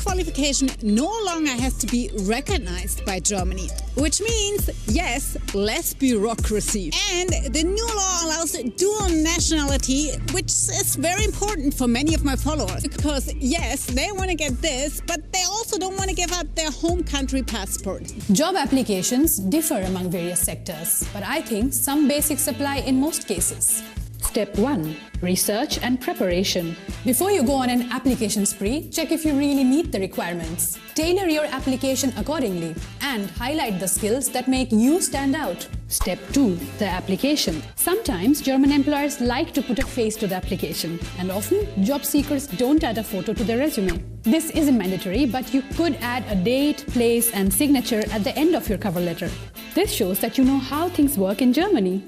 qualification no longer has to be recognized by Germany, which means, yes, less bureaucracy. And the new law allows dual nationality, which is very important for many of my followers. Because, yes, they want to get this, but they also don't want to give up their home country passport. Job applications differ among various sectors, but I think some basics apply in most cases. Step 1. Research and preparation. Before you go on an application spree, check if you really meet the requirements. Tailor your application accordingly and highlight the skills that make you stand out. Step 2. The application. Sometimes German employers like to put a face to the application, and often job seekers don't add a photo to their resume. This isn't mandatory, but you could add a date, place, and signature at the end of your cover letter. This shows that you know how things work in Germany.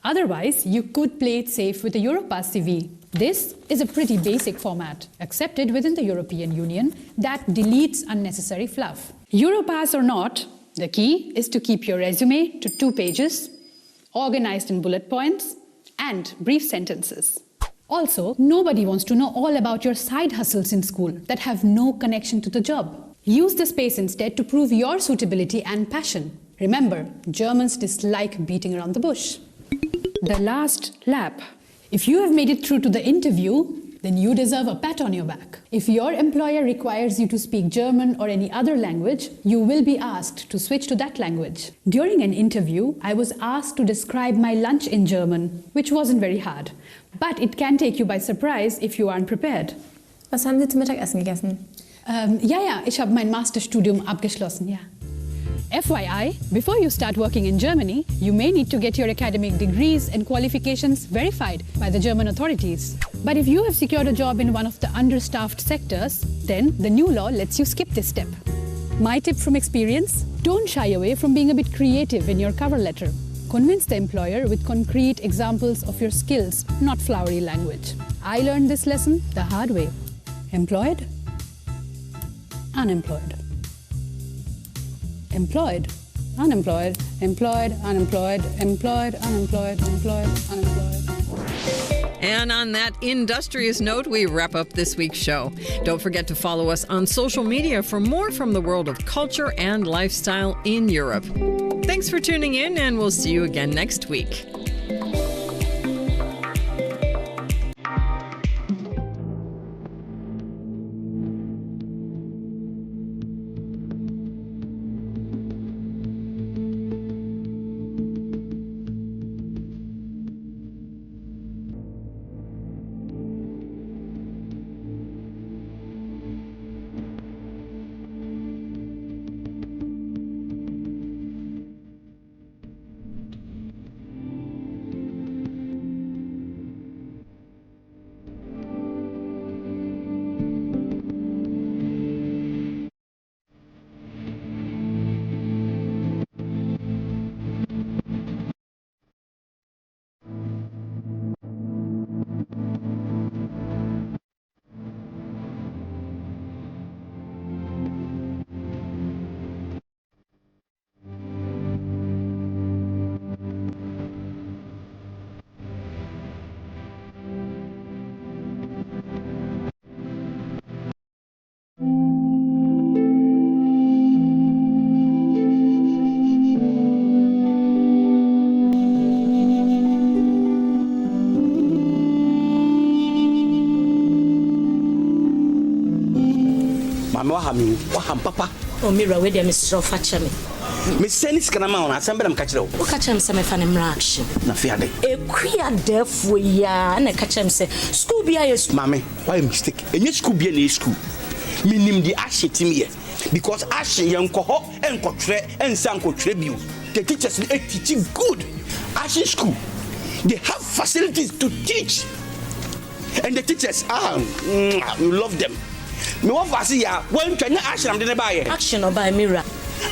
Otherwise, you could play it safe with a Europass CV. This is a pretty basic format, accepted within the European Union, that deletes unnecessary fluff. Europass or not, the key is to keep your resume to 2 pages, organized in bullet points, and brief sentences. Also, nobody wants to know all about your side hustles in school that have no connection to the job. Use the space instead to prove your suitability and passion. Remember, Germans dislike beating around the bush. The last lap. If you have made it through to the interview, then you deserve a pat on your back. If your employer requires you to speak German or any other language, you will be asked to switch to that language. During an interview, I was asked to describe my lunch in German, which wasn't very hard. But it can take you by surprise if you aren't prepared. Was haben Sie zum Mittagessen gegessen? Ich habe mein Masterstudium abgeschlossen, ja. FYI, before you start working in Germany, you may need to get your academic degrees and qualifications verified by the German authorities. But if you have secured a job in one of the understaffed sectors, then the new law lets you skip this step. My tip from experience: don't shy away from being a bit creative in your cover letter. Convince the employer with concrete examples of your skills, not flowery language. I learned this lesson the hard way. Employed, unemployed. Employed, unemployed, employed, unemployed, employed, unemployed, employed, unemployed. And on that industrious note, we wrap up this week's show. Don't forget to follow us on social media for more from the world of culture and lifestyle in Europe. Thanks for tuning in, and we'll see you again next week. Waham papa. Oh, Mira, where there Mr. Fatchami. Miss Senis Canama on Assembly and Catcher. Who catch him some fan action? Nafiade. A queer deaf we ya and a catch him say, School be a mammy, why mistake? And you school be a school. Meaning the Ashe Timia. Because Ashe young coho and cotre and sanko tribute. The teachers are teaching good. Ashe school. They have facilities to teach. And the teachers we love them. Me want to see ya when can action I'm gonna buy action or buy Mira.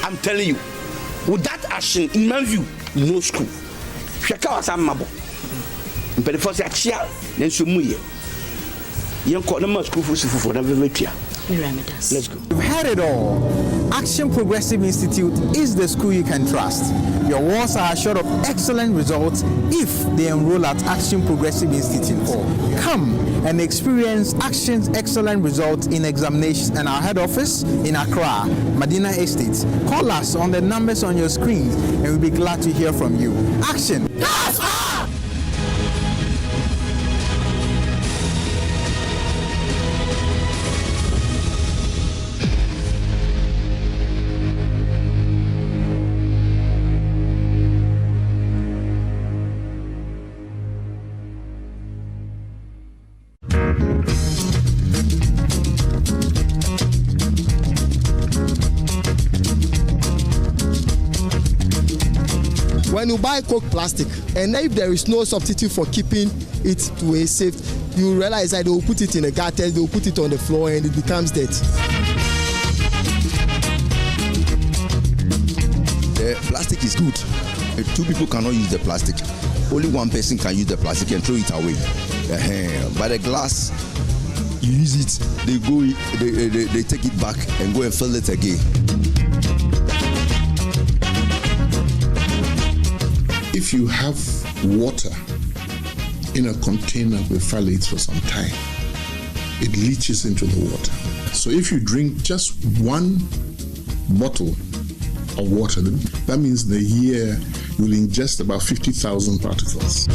I'm telling you, with that action in my view, no school. Shaka was a mabo. But the first year, then so muye. Yanko na school for na vemetia. Let's go. You've heard it all. Action Progressive Institute is the school you can trust. Your wards are assured of excellent results if they enroll at Action Progressive Institute. Come and experience Action's excellent results in examinations and our head office in Accra, Medina Estate. Call us on the numbers on your screen and we'll be glad to hear from you. Action! When you buy Coke plastic, and if there is no substitute for keeping it to a safe, you realize that they will put it in a gutter, they will put it on the floor, and it becomes dirty. The plastic is good. Two people cannot use the plastic. Only one person can use the plastic and throw it away. But the glass, you use it, they take it back and go and fill it again. If you have water in a container with phthalates for some time, it leaches into the water. So if you drink just one bottle of water, that means in a year you will ingest about 50,000 particles.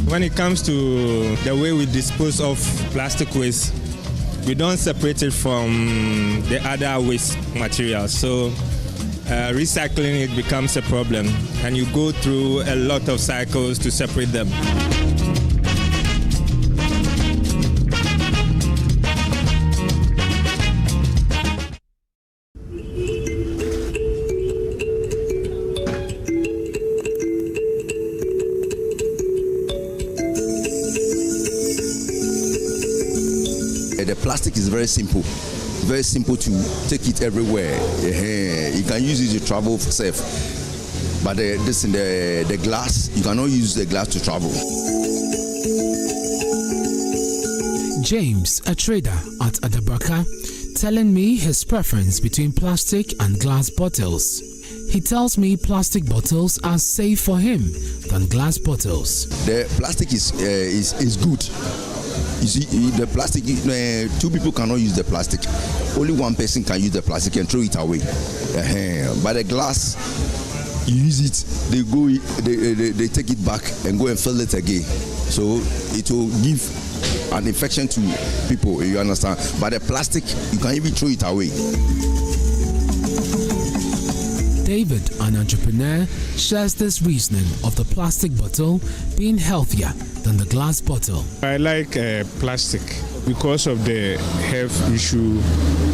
When it comes to the way we dispose of plastic waste, we don't separate it from the other waste materials. So recycling it becomes a problem, and you go through a lot of cycles to separate them. The plastic is very simple to take it everywhere. You can use it to travel safe, but the glass, you cannot use the glass to travel. James, a trader at Adabaka, telling me his preference between plastic and glass bottles. He tells me plastic bottles are safe for him than glass bottles. The plastic is good. You see, the plastic, two people cannot use the plastic. Only one person can use the plastic and throw it away. But the glass, you use it, they take it back and go and fill it again. So it will give an infection to people, you understand? But the plastic, you can even throw it away. David, an entrepreneur, shares this reasoning of the plastic bottle being healthier than the glass bottle. I like plastic because of the health issue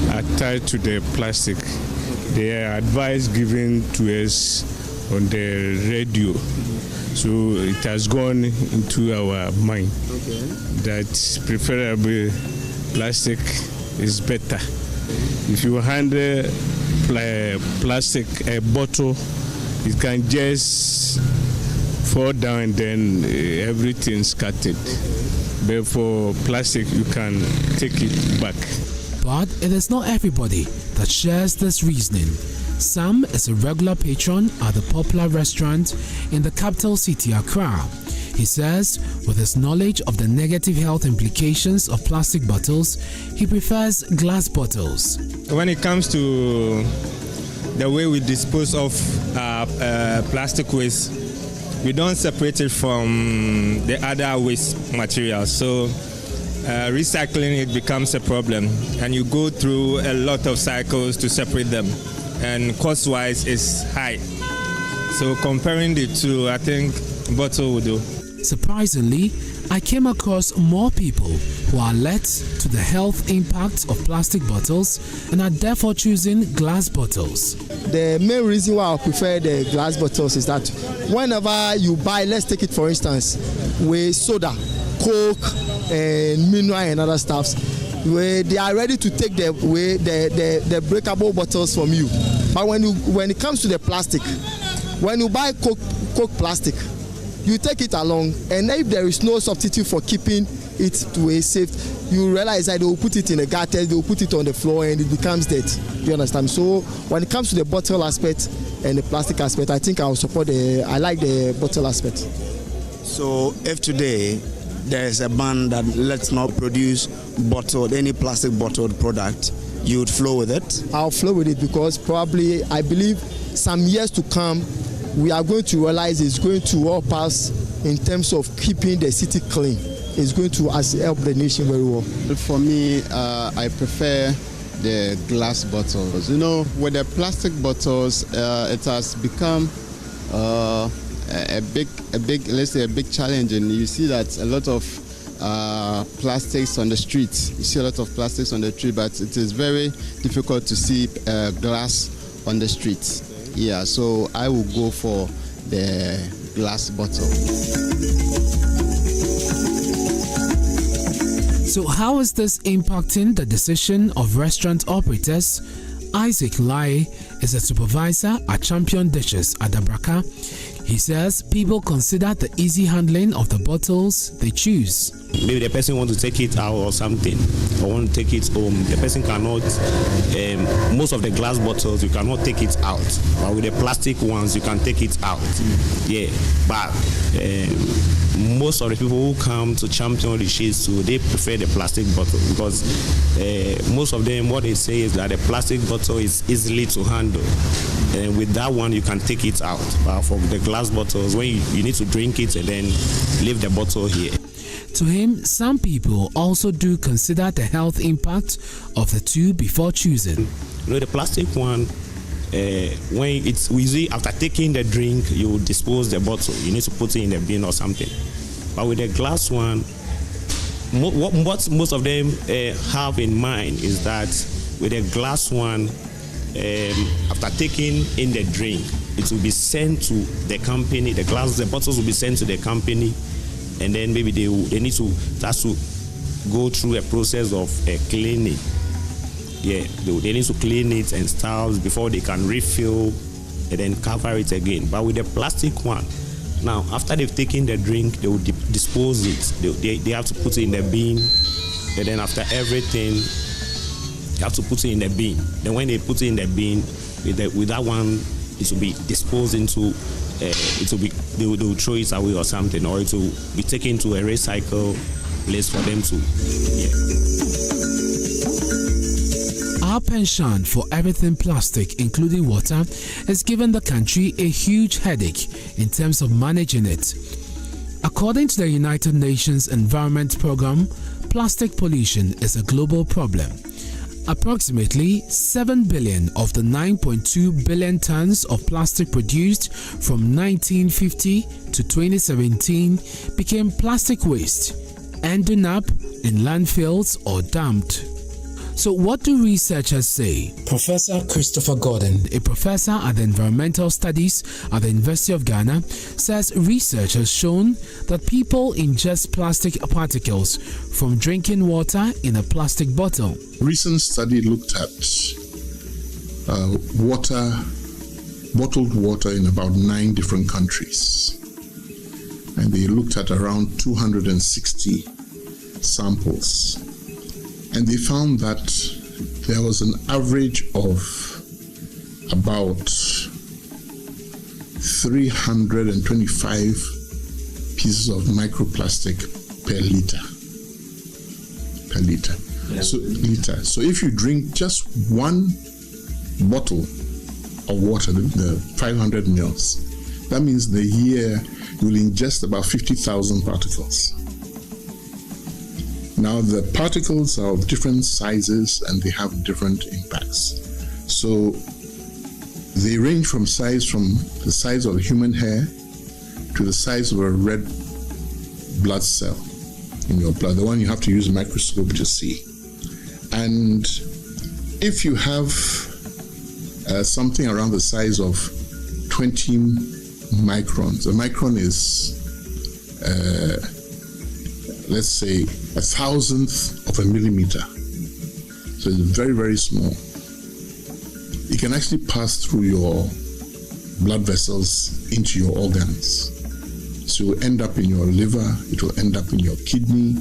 attached to the plastic. The advice given to us on the radio, so it has gone into our mind that preferably plastic is better. If you handle plastic bottle, it can just fall down and then everything's scattered. But for plastic, you can take it back. But it is not everybody that shares this reasoning. Sam is a regular patron at the popular restaurant in the capital city, Accra. He says, with his knowledge of the negative health implications of plastic bottles, he prefers glass bottles. When it comes to the way we dispose of plastic waste, we don't separate it from the other waste materials. So recycling it becomes a problem, and you go through a lot of cycles to separate them, and cost-wise is high. So comparing the two, I think bottle will do. Surprisingly, I came across more people who are alert to the health impacts of plastic bottles and are therefore choosing glass bottles. The main reason why I prefer the glass bottles is that whenever you buy, let's take it for instance, with soda, Coke, and mineral and other stuffs, where they are ready to take the breakable bottles from you. But when it comes to the plastic, when you buy Coke plastic, you take it along, and if there is no substitute for keeping it to a safe, you realize that they will put it in a gutter, they will put it on the floor, and it becomes dead. You understand? So when it comes to the bottle aspect and the plastic aspect, I think I will support I like the bottle aspect. So if today there is a ban that let's not produce any plastic bottled product, you would flow with it? I'll flow with it because probably I believe some years to come we are going to realize it's going to help us in terms of keeping the city clean. It's going to help the nation very well. For me, I prefer the glass bottles. You know, with the plastic bottles, it has become a big challenge, and you see that a lot of plastics on the streets. You see a lot of plastics on the street, but it is very difficult to see glass on the streets. Yeah, so I will go for the glass bottle. So how is this impacting the decision of restaurant operators? Isaac Lai is a supervisor at Champion Dishes at Dabraka. He says people consider the easy handling of the bottles they choose. Maybe the person wants to take it out or something, or want to take it home. The person cannot, most of the glass bottles, you cannot take it out. But with the plastic ones, you can take it out. Yeah, but most of the people who come to Champion Dishes, so they prefer the plastic bottle because most of them, what they say is that the plastic bottle is easily to handle. And with that one, you can take it out. But for the glass bottles, when you need to drink it and then leave the bottle here. To him, some people also do consider the health impact of the two before choosing. You know, the plastic one, when it's easy, after taking the drink, you dispose the bottle. You need to put it in the bin or something. But with the glass one, what most of them have in mind is that with the glass one, after taking in the drink, it will be sent to the company. The bottles will be sent to the company, and then maybe they need to go through a process of cleaning. Yeah, they need to clean it and stuff before they can refill and then cover it again. But with the plastic one, now after they've taken the drink, they will dispose it. They have to put it in the bin, and then after everything, you have to put it in the bin. Then when they put it in the bin, with that one, it will be disposed into. They will throw it away or something, or it will be taken to a recycle place for them to. Our penchant for everything plastic, including water, has given the country a huge headache in terms of managing it. According to the United Nations Environment Programme, plastic pollution is a global problem. Approximately 7 billion of the 9.2 billion tons of plastic produced from 1950 to 2017 became plastic waste, ending up in landfills or dumped. So what do researchers say? Professor Christopher Gordon, a professor at the Environmental Studies at the University of Ghana, says research has shown that people ingest plastic particles from drinking water in a plastic bottle. Recent study looked at bottled water in about 9 different countries. And they looked at around 260 samples. And they found that there was an average of about 325 pieces of microplastic per liter. Yeah. So if you drink just one bottle of water, the 500 mils, that means the year you will ingest about 50,000 particles. Now, the particles are of different sizes and they have different impacts. So they range from the size of a human hair to the size of a red blood cell in your blood, the one you have to use a microscope to see. And if you have something around the size of 20 microns, a micron is let's say 1,000th of a millimeter. So it's very, very small. It can actually pass through your blood vessels into your organs. So So it will end up in your liver, it will end up in your kidney,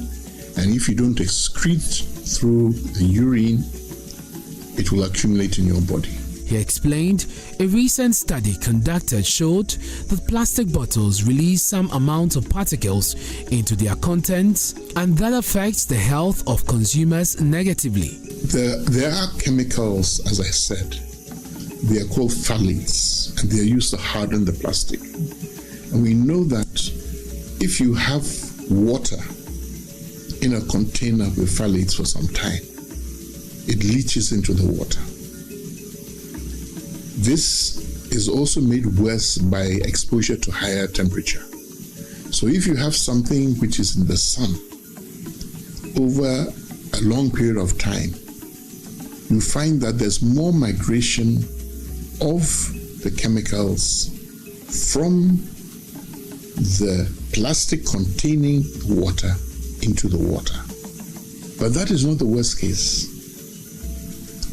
and if you don't excrete through the urine, it will accumulate in your body. He explained a recent study conducted showed that plastic bottles release some amount of particles into their contents, and that affects the health of consumers negatively. There are chemicals, as I said, they are called phthalates, and they are used to harden the plastic. And we know that if you have water in a container with phthalates for some time, it leaches into the water. This is also made worse by exposure to higher temperature. So if you have something which is in the sun over a long period of time, you find that there's more migration of the chemicals from the plastic containing water into the water. But that is not the worst case.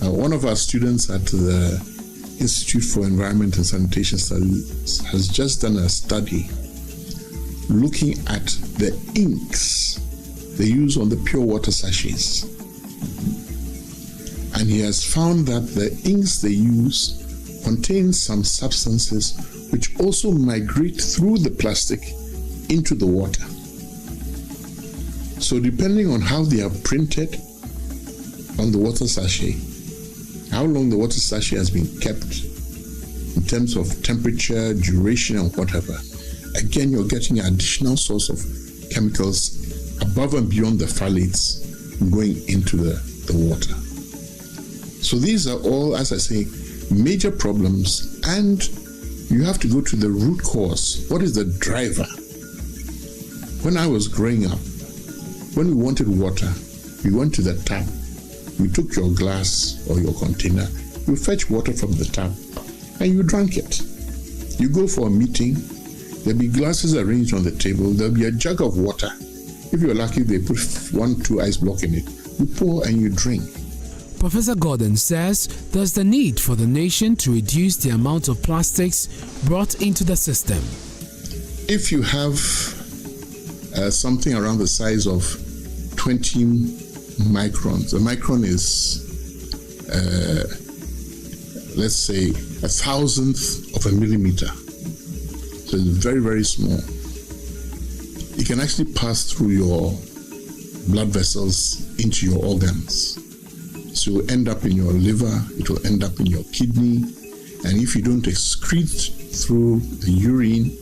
One of our students at the Institute for Environment and Sanitation Studies has just done a study looking at the inks they use on the pure water sachets. And he has found that the inks they use contain some substances which also migrate through the plastic into the water. So depending on how they are printed on the water sachet, how long the water sachet has been kept in terms of temperature, duration, and whatever, again, you're getting an additional source of chemicals above and beyond the phthalates going into the water. So these are all, as I say, major problems, and you have to go to the root cause. What is the driver? When I was growing up, when we wanted water, we went to the tap. You took your glass or your container, you fetch water from the tap, and you drank it. You go for a meeting, there'll be glasses arranged on the table, there'll be a jug of water. If you're lucky, they put 1-2 ice blocks in it. You pour and you drink. Professor Gordon says there's the need for the nation to reduce the amount of plastics brought into the system. If you have something around the size of 20 microns, a micron is, let's say, 1,000th of a millimeter. So it's very, very small. It can actually pass through your blood vessels into your organs. So it will end up in your liver, it will end up in your kidney, and if you don't excrete through the urine,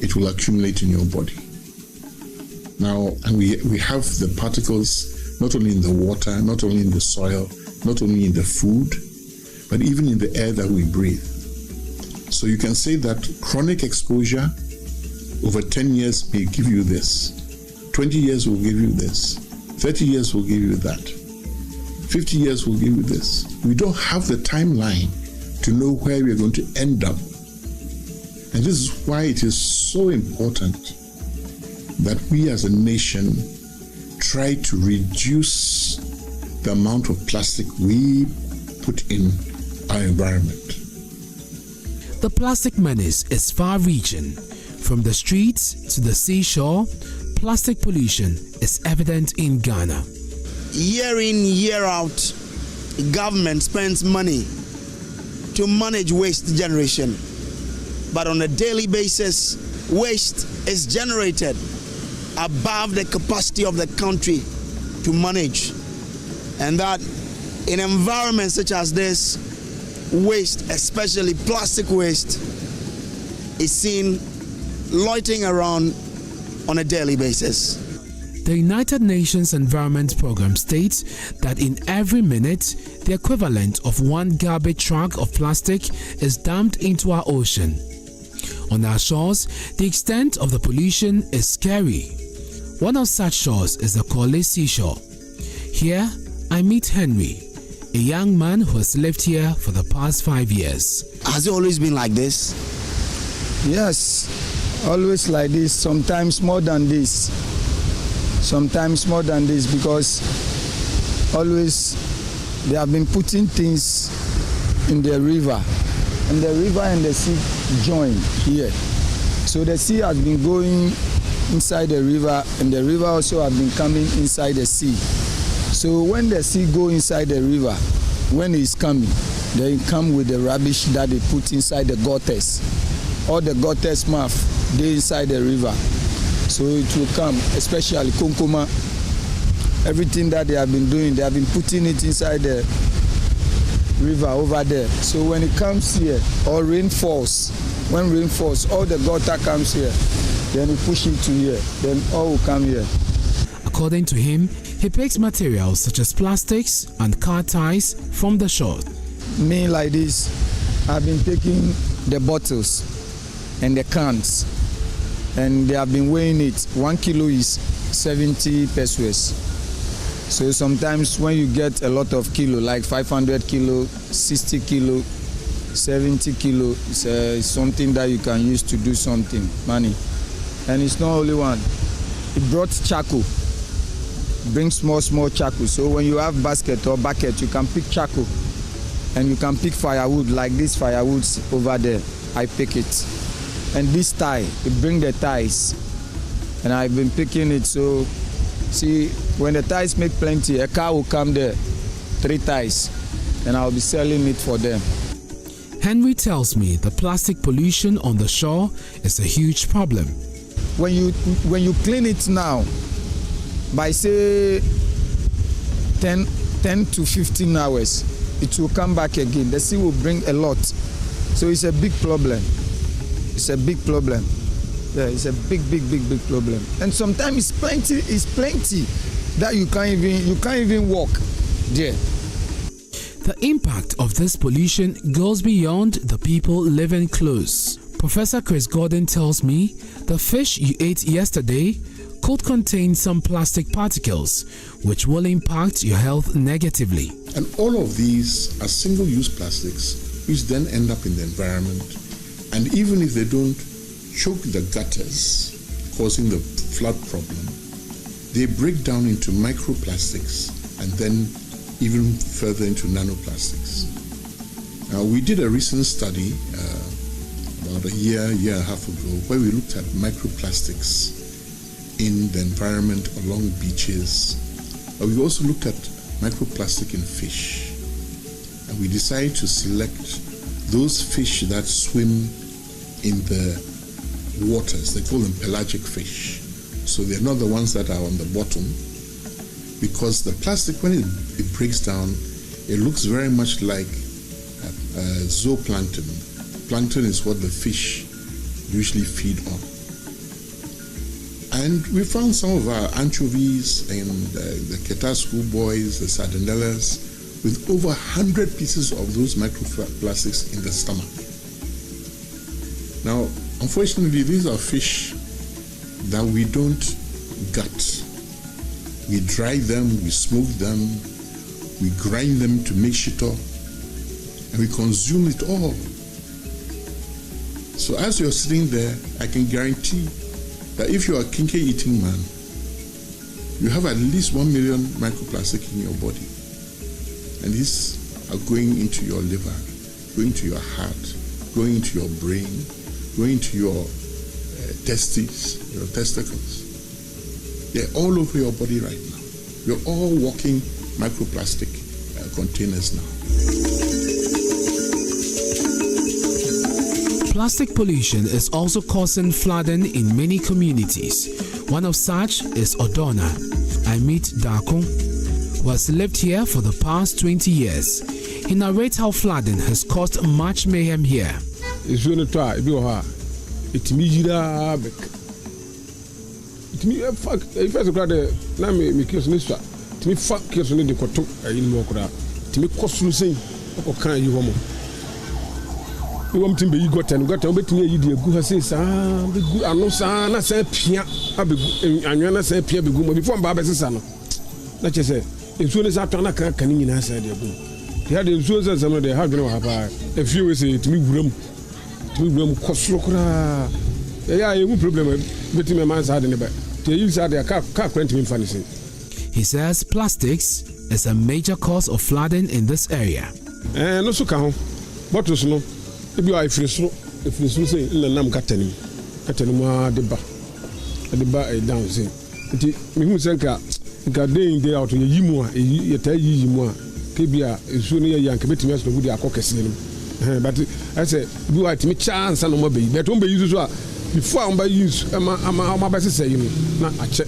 it will accumulate in your body. Now, and we have the particles not only in the water, not only in the soil, not only in the food, but even in the air that we breathe. So you can say that chronic exposure over 10 years may give you this. 20 years will give you this. 30 years will give you that. 50 years will give you this. We don't have the timeline to know where we are going to end up. And this is why it is so important that we as a nation try to reduce the amount of plastic we put in our environment. The plastic menace is far-reaching. From the streets to the seashore, plastic pollution is evident in Ghana. Year in, year out, government spends money to manage waste generation. But on a daily basis, waste is generated above the capacity of the country to manage. And that in environments such as this, waste, especially plastic waste, is seen loitering around on a daily basis. The United Nations Environment Programme states that in every minute, the equivalent of 1 garbage truck of plastic is dumped into our ocean. On our shores, the extent of the pollution is scary. One of such shores is the Korle seashore. Here, I meet Henry, a young man who has lived here for the past 5 years. Has it always been like this? Yes, always like this, sometimes more than this. Sometimes more than this, because always they have been putting things in the river, and the river and the sea join here. So the sea has been going inside the river, and the river also has been coming inside the sea. So when the sea go inside the river, when it's coming, they come with the rubbish that they put inside the gutters. All the gutters mouth, they inside the river. So it will come, especially Konkoma. Everything that they have been doing, they have been putting it inside the river over there. So when it comes here, or rain falls, when rain falls, all the gutter comes here. Then we push it to here. Then all will come here. According to him, he picks materials such as plastics and car tires from the shore. Me like this, I've been taking the bottles and the cans, and they have been weighing it. 1 kilo is 70 pesos. So sometimes when you get a lot of kilo, like 500 kilo, 60 kilo, 70 kilo, it's something that you can use to do something, money. And it's not only one. It brought charcoal. Bring small charcoal. So when you have basket or bucket, you can pick charcoal. And you can pick firewood, like this firewoods over there. I pick it. And this tie, it bring the ties. And I've been picking it. So see, when the ties make plenty, a car will come there, 3 ties, and I'll be selling it for them. Henry tells me the plastic pollution on the shore is a huge problem. When you clean it now, by say 10 to 15 hours, it will come back again. The sea will bring a lot. So it's a big problem. It's a big problem. Yeah, it's a big problem. And sometimes it's plenty that you can't even walk there. The impact of this pollution goes beyond the people living close. Professor Chris Gordon tells me the fish you ate yesterday could contain some plastic particles, which will impact your health negatively. And all of these are single-use plastics, which then end up in the environment. And even if they don't choke the gutters, causing the flood problem, they break down into microplastics and then even further into nanoplastics. Now, we did a recent study about a year and a half ago, where we looked at microplastics in the environment along beaches. We also looked at microplastic in fish. And we decided to select those fish that swim in the waters. They call them pelagic fish. So they're not the ones that are on the bottom, because the plastic, when it breaks down, it looks very much like zooplankton. Plankton is what the fish usually feed on. And we found some of our anchovies and the Keta schoolboys, the sardinellas, with over 100 pieces of those microplastics in the stomach. Now, unfortunately, these are fish that we don't gut. We dry them, we smoke them, we grind them to make shito, and we consume it all. So as you're sitting there, I can guarantee that if you're a kinky eating man, you have at least 1 million microplastic in your body. And these are going into your liver, going to your heart, going into your brain, going to your testes, your testicles. They're all over your body right now. We're all walking microplastic containers now. Plastic pollution is also causing flooding in many communities. One of such is Odona. I meet Dakon, who has lived here for the past 20 years. He narrates how flooding has caused much mayhem here. It's going to try. It's me. It's me. Fuck. If I got the name, me kiss Mister. It's me. Fuck. Kiss me. The koto. In more kura. It's me. Kosu sing. Or can you homo? You want to be you got and got. Bet me. You do good. Say sa. Be good. I know sa. Na say pia. Abe. Anyana say pia. Be good. Before Baba say sa no. Na che say. If you is after na can you na say dey go. They had the insurance some they have no have. A few say it me guram. Yeah, no problem. He says plastics is a major cause of flooding in this area. No so can bottles no. If you are if you say in the nam gatani. kata no mu de ba down say nti me hu senka nka day out ye yimu a ye ta yimu a ke bia nsuo no ye yanka betimi aso budi akokese no but I say bi wa timi chance na mo be but on be use so a before on be use ama ba sese yi no na ache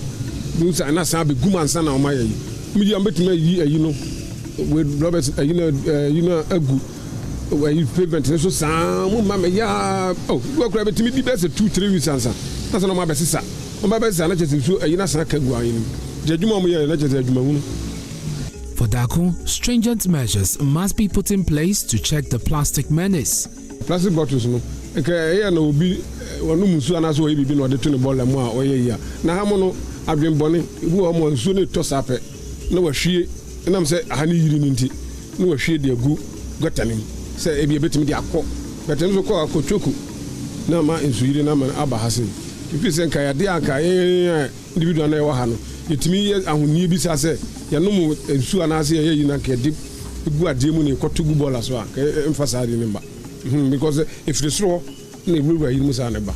bi say na san be gumansa na o ma yi mi di am betimi yi no with Robert agu where you prevent so some mama ya we could betimi bi be say 2-3 weeks ansa na san o ma be sesa o ba be sesa na chese so na san kagu ayi jadwuma mo ye na chese adwuma hu. For Daku, stringent measures must be put in place to check the plastic menace. Plastic bottles no here na obi wonu musu anaso oyi bibi no de to ne bolla mu a oye ya na ha mo no adwenbone ibu o mo nsu ne to sape na wahwie na me say aha ne yiri ni nti na wahwie de agu gotanim say ebi betimi de akọ betem so ko akochoku na ma nsu yiri na ma aba ha sen ifi sen ka ya de aka individual na e wa ha no yetimi ahuni bi sa say ya no mu nsu anase ye yi na ka de gu ade mu ne kotogu bola so a ka emphasize ne mba because if the straw na ewura yi mu sa ne ba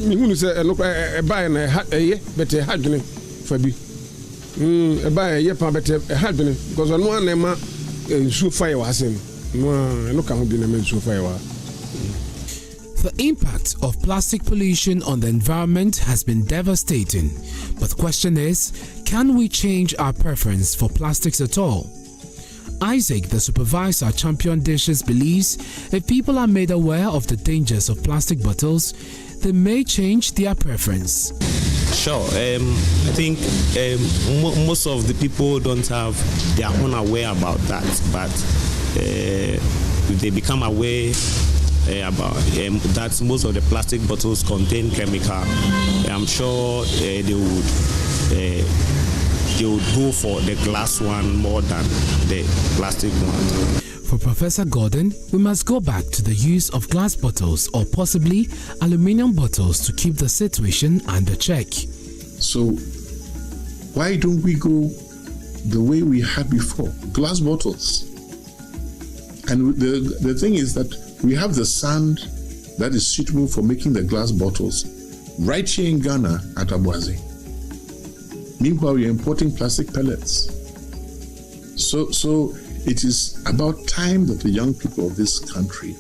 mi hunu se no e ba na eye bete hadwene fa bi e ba eye pa bete hadwene because no na ma nsu fire wa sen no ka ho bi na nsu fire wa. The impact of plastic pollution on the environment has been devastating, but the question is, can we change our preference for plastics at all? Isaac, the supervisor at Champion Dishes, believes if people are made aware of the dangers of plastic bottles, they may change their preference. Sure. I think most of the people they are unaware about that, but if they become aware about that most of the plastic bottles contain chemical, I'm sure they would go for the glass one more than the plastic one. For Professor Gordon, we must go back to the use of glass bottles or possibly aluminium bottles to keep the situation under check. So why don't we go the way we had before? Glass bottles. And the thing is that we have the sand that is suitable for making the glass bottles right here in Ghana at Abuazi. Meanwhile, we are importing plastic pellets. So it is about time that the young people of this country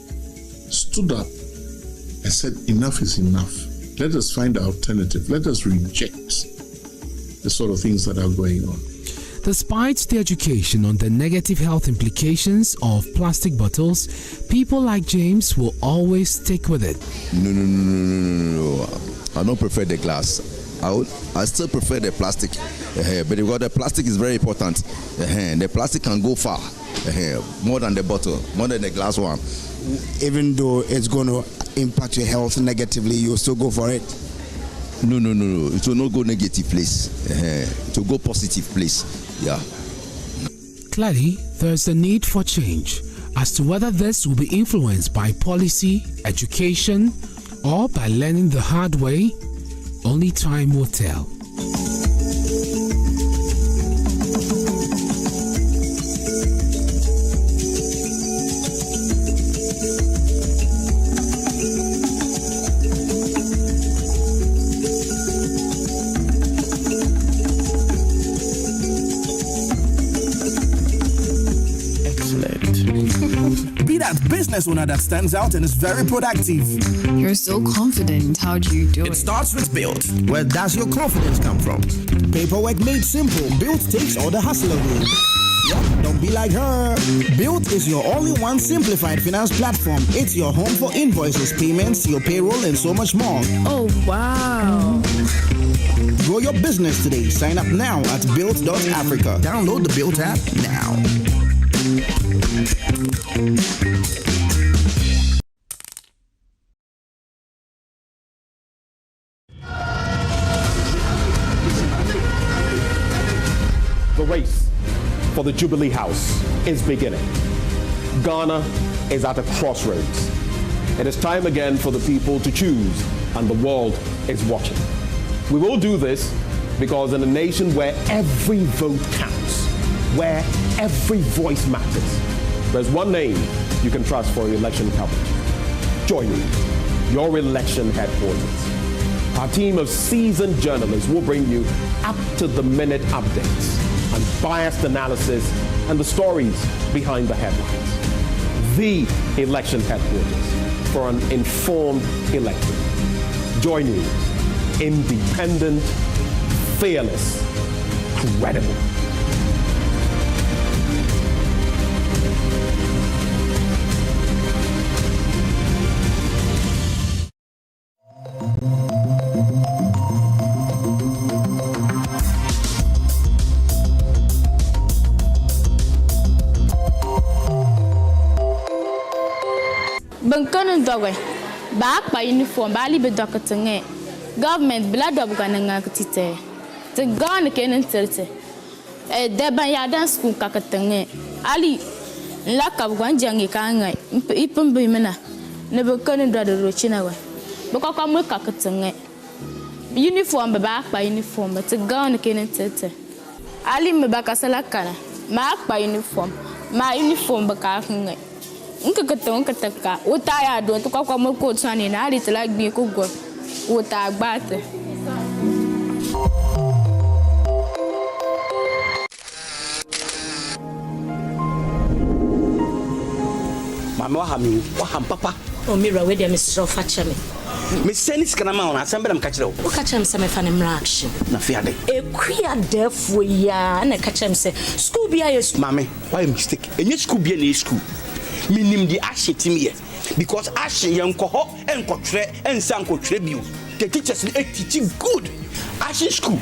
stood up and said, enough is enough. Let us find an alternative. Let us reject the sort of things that are going on. Despite the education on the negative health implications of plastic bottles, people like James will always stick with it. No. I don't prefer the glass. I still prefer the plastic. But because the plastic is very important. The plastic can go far. More than the bottle, more than the glass one. Even though it's going to impact your health negatively, you'll still go for it? No. It will not go negative place. It will go positive place. Yeah. Clearly, there's a need for change. As to whether this will be influenced by policy, education, or by learning the hard way, only time will tell. Business owner that stands out and is very productive. You're so confident. How do you do it? It starts with Built. Where does your confidence come from? Paperwork made simple. Built takes all the hassle away. Yep, don't be like her. Built is your all-in-one simplified finance platform. It's your home for invoices, payments, your payroll, and so much more. Oh, wow. Grow your business today. Sign up now at Built.Africa. Download the Built app now. The race for the Jubilee House is beginning. Ghana is at a crossroads. It is time again for the people to choose, and the world is watching. We will do this because in a nation where every vote counts, where every voice matters, there's one name you can trust for your election coverage: JoyNews. your election headquarters. Our team of seasoned journalists will bring you up-to-the-minute updates, unbiased analysis, and the stories behind the headlines. The election headquarters for an informed electorate. JoyNews, independent, fearless, credible. Bangkan dogwe back by uniform bali be dokatange government blood of gananga tite the gun kenen terte e deban ya dan school kakatange ali lakab gwanjangi kanga ipum bimena ne bangkan do do rochina wa bako kam kakatange uniform back by uniform but the gun kenen terte ali me bakasala kana back by uniform ma uniform baka hanga Unka kataka utaya do to kwa moko tsani na ali tla gbi ko go uta gbate mama wa ham papa o mira we dem sro fa cheme me send skana ma ona asembere mka kire wo ka chem se me fa ne mra action na fiade ekua defo ya na ka chem se school bia ye school mama why mistake enye school bia na school minim di ashetim here because ashe yenko ho enkotwere ensa nkotwere biu the teachers are teaching good ashe school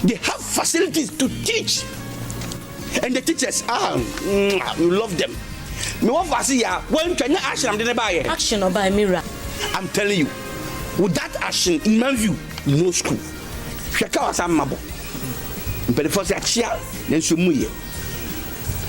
they have facilities to teach and the teachers we love them me want to see ya when twanya ashe am de ba here action or by mirror I'm telling you with that action in my view no school hweka wasam mabo mpede for say achia na nso mu ye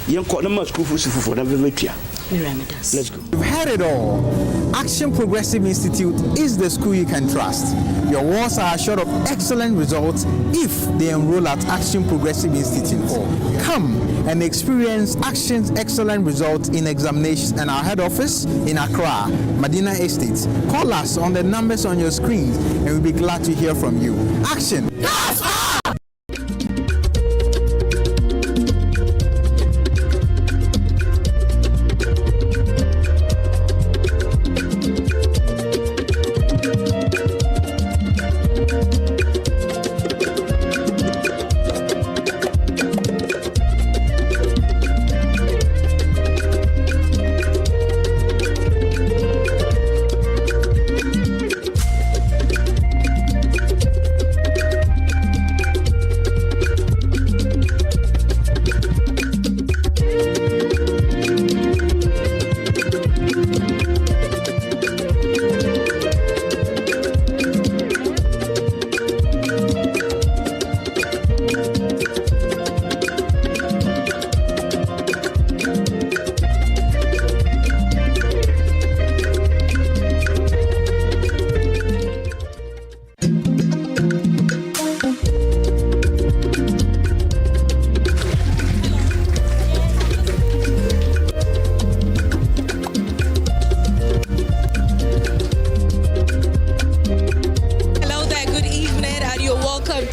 yenko na ma school for na vevetua. Let's go. You've heard it all. Action Progressive Institute is the school you can trust. Your wards are assured of excellent results if they enroll at Action Progressive Institute. Come and experience Action's excellent results in examinations and our head office in Accra, Medina Estate. Call us on the numbers on your screen and we'll be glad to hear from you. Action! Yes,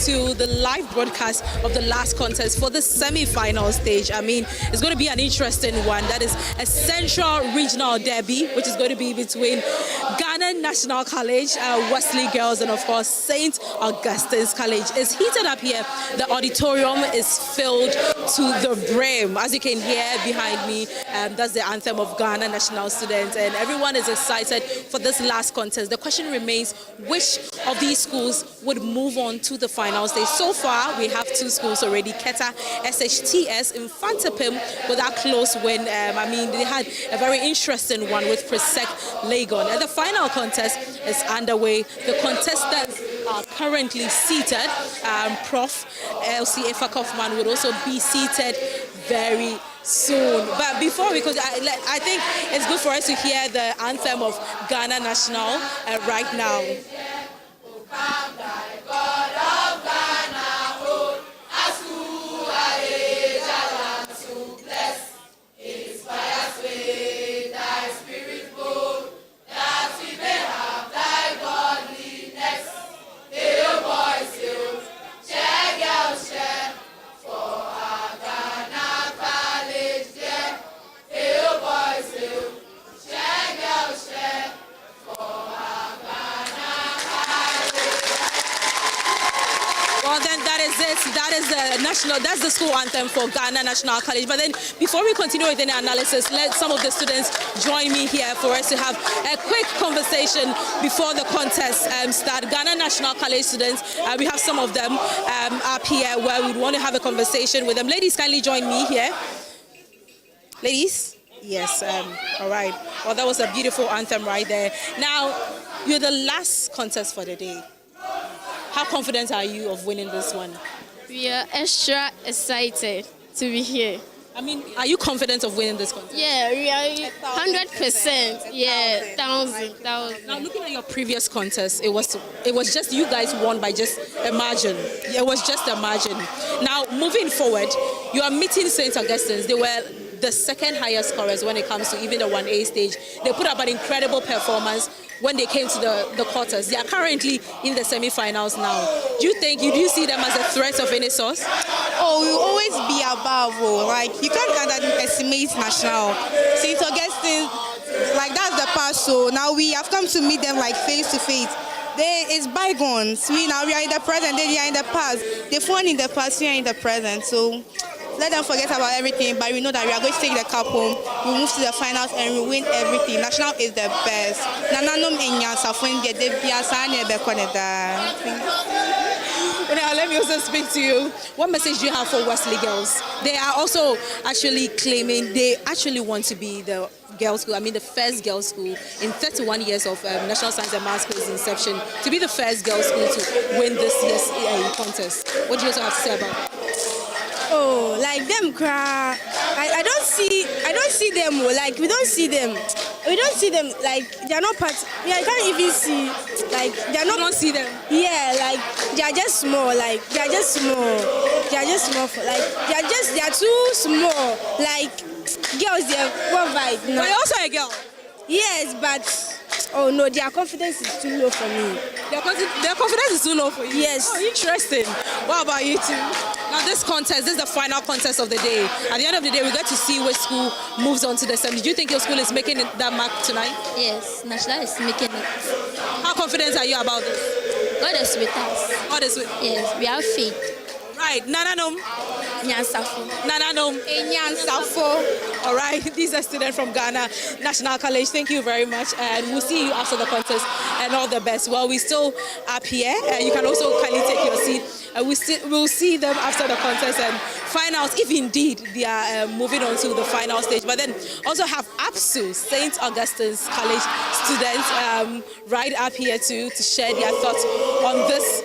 to the live broadcast of the last contest for the semi-final stage. I mean, it's going to be an interesting one. That is a central regional derby, which is going to be between Ghana National College, Wesley Girls, and of course St. Augustine's College. It's heated up here. The auditorium is filled to the brim. As you can hear behind me, that's the anthem of Ghana National Students, and everyone is excited for this last contest. The question remains, which of these schools would move on to the final stage? So far, we have two schools already, Keta SHTS in Fantapim with that close win. I mean, they had a very interesting one with Presec Legon. And the final contest is underway. The contestants are currently seated. Prof. LC Efa Kaufman would also be seated very soon. But before, because I think it's good for us to hear the anthem of Ghana National right now. That's the school anthem for Ghana National College. But then, before we continue with any analysis, let some of the students join me here for us to have a quick conversation before the contest start. Ghana National College students, we have some of them up here where we want to have a conversation with them. Ladies, kindly join me here. Ladies? Yes, all right. Well, that was a beautiful anthem right there. Now, you're the last contest for the day. How confident are you of winning this one? We are extra excited to be here. I mean, are you confident of winning this contest? Yeah, we are 100%. Yeah, thousand. Now, looking at your previous contest, it was just you guys won by just a margin. It was just a margin. Now, moving forward, you are meeting St. Augustine's. They were the second highest scorers when it comes to even the 1A stage. They put up an incredible performance when they came to the quarters. They are currently in the semi-finals now. Do you see them as a threat of any sort? Oh, we will always be above. Like, you can't underestimate national. St. Augustine, like, that's the past. So now we have come to meet them like face to face. It's bygones. We are in the present, they are in the past. They've won in the past, we are in the present. So let them forget about everything, but we know that we are going to take the cup home, we move to the finals and we win everything. National is the best. Let me also speak to you. What message do you have for Wesley girls? They are also actually claiming they actually want to be the girls' school, the first girls' school in 31 years of National Science and Maths Schools inception, to be the first girls' school to win this year's contest. What do you also have to say about it? Oh, like them cry. I don't see them. Like we don't see them. Like they are not part. Yeah, I can't even see. Like they are not. You don't see them. Yeah, like they are just small. Like they are just small. They are just small. They are too small. Like girls, they are provide. But you're also a girl. Yes, but oh no, their confidence is too low for me. Their confidence is too low for you? Yes. Oh, interesting. What about you two? Now this is the final contest of the day. At the end of the day, we get to see which school moves on to the semi. Do you think your school is making that mark tonight? Yes, National is making it. How confident are you about this? God is with us. God is with us. Yes, we have faith. Right, Nananom. Nyansafo. Nananom. Nyansafo. All right, these are students from Ghana National College. Thank you very much, and we'll see you after the contest, and all the best. Well, we're still up here. You can also kindly take your seat. We'll see them after the contest and find out if indeed they are moving on to the final stage. But then also have APSU, St. Augustine's College students, right up here to share their thoughts on this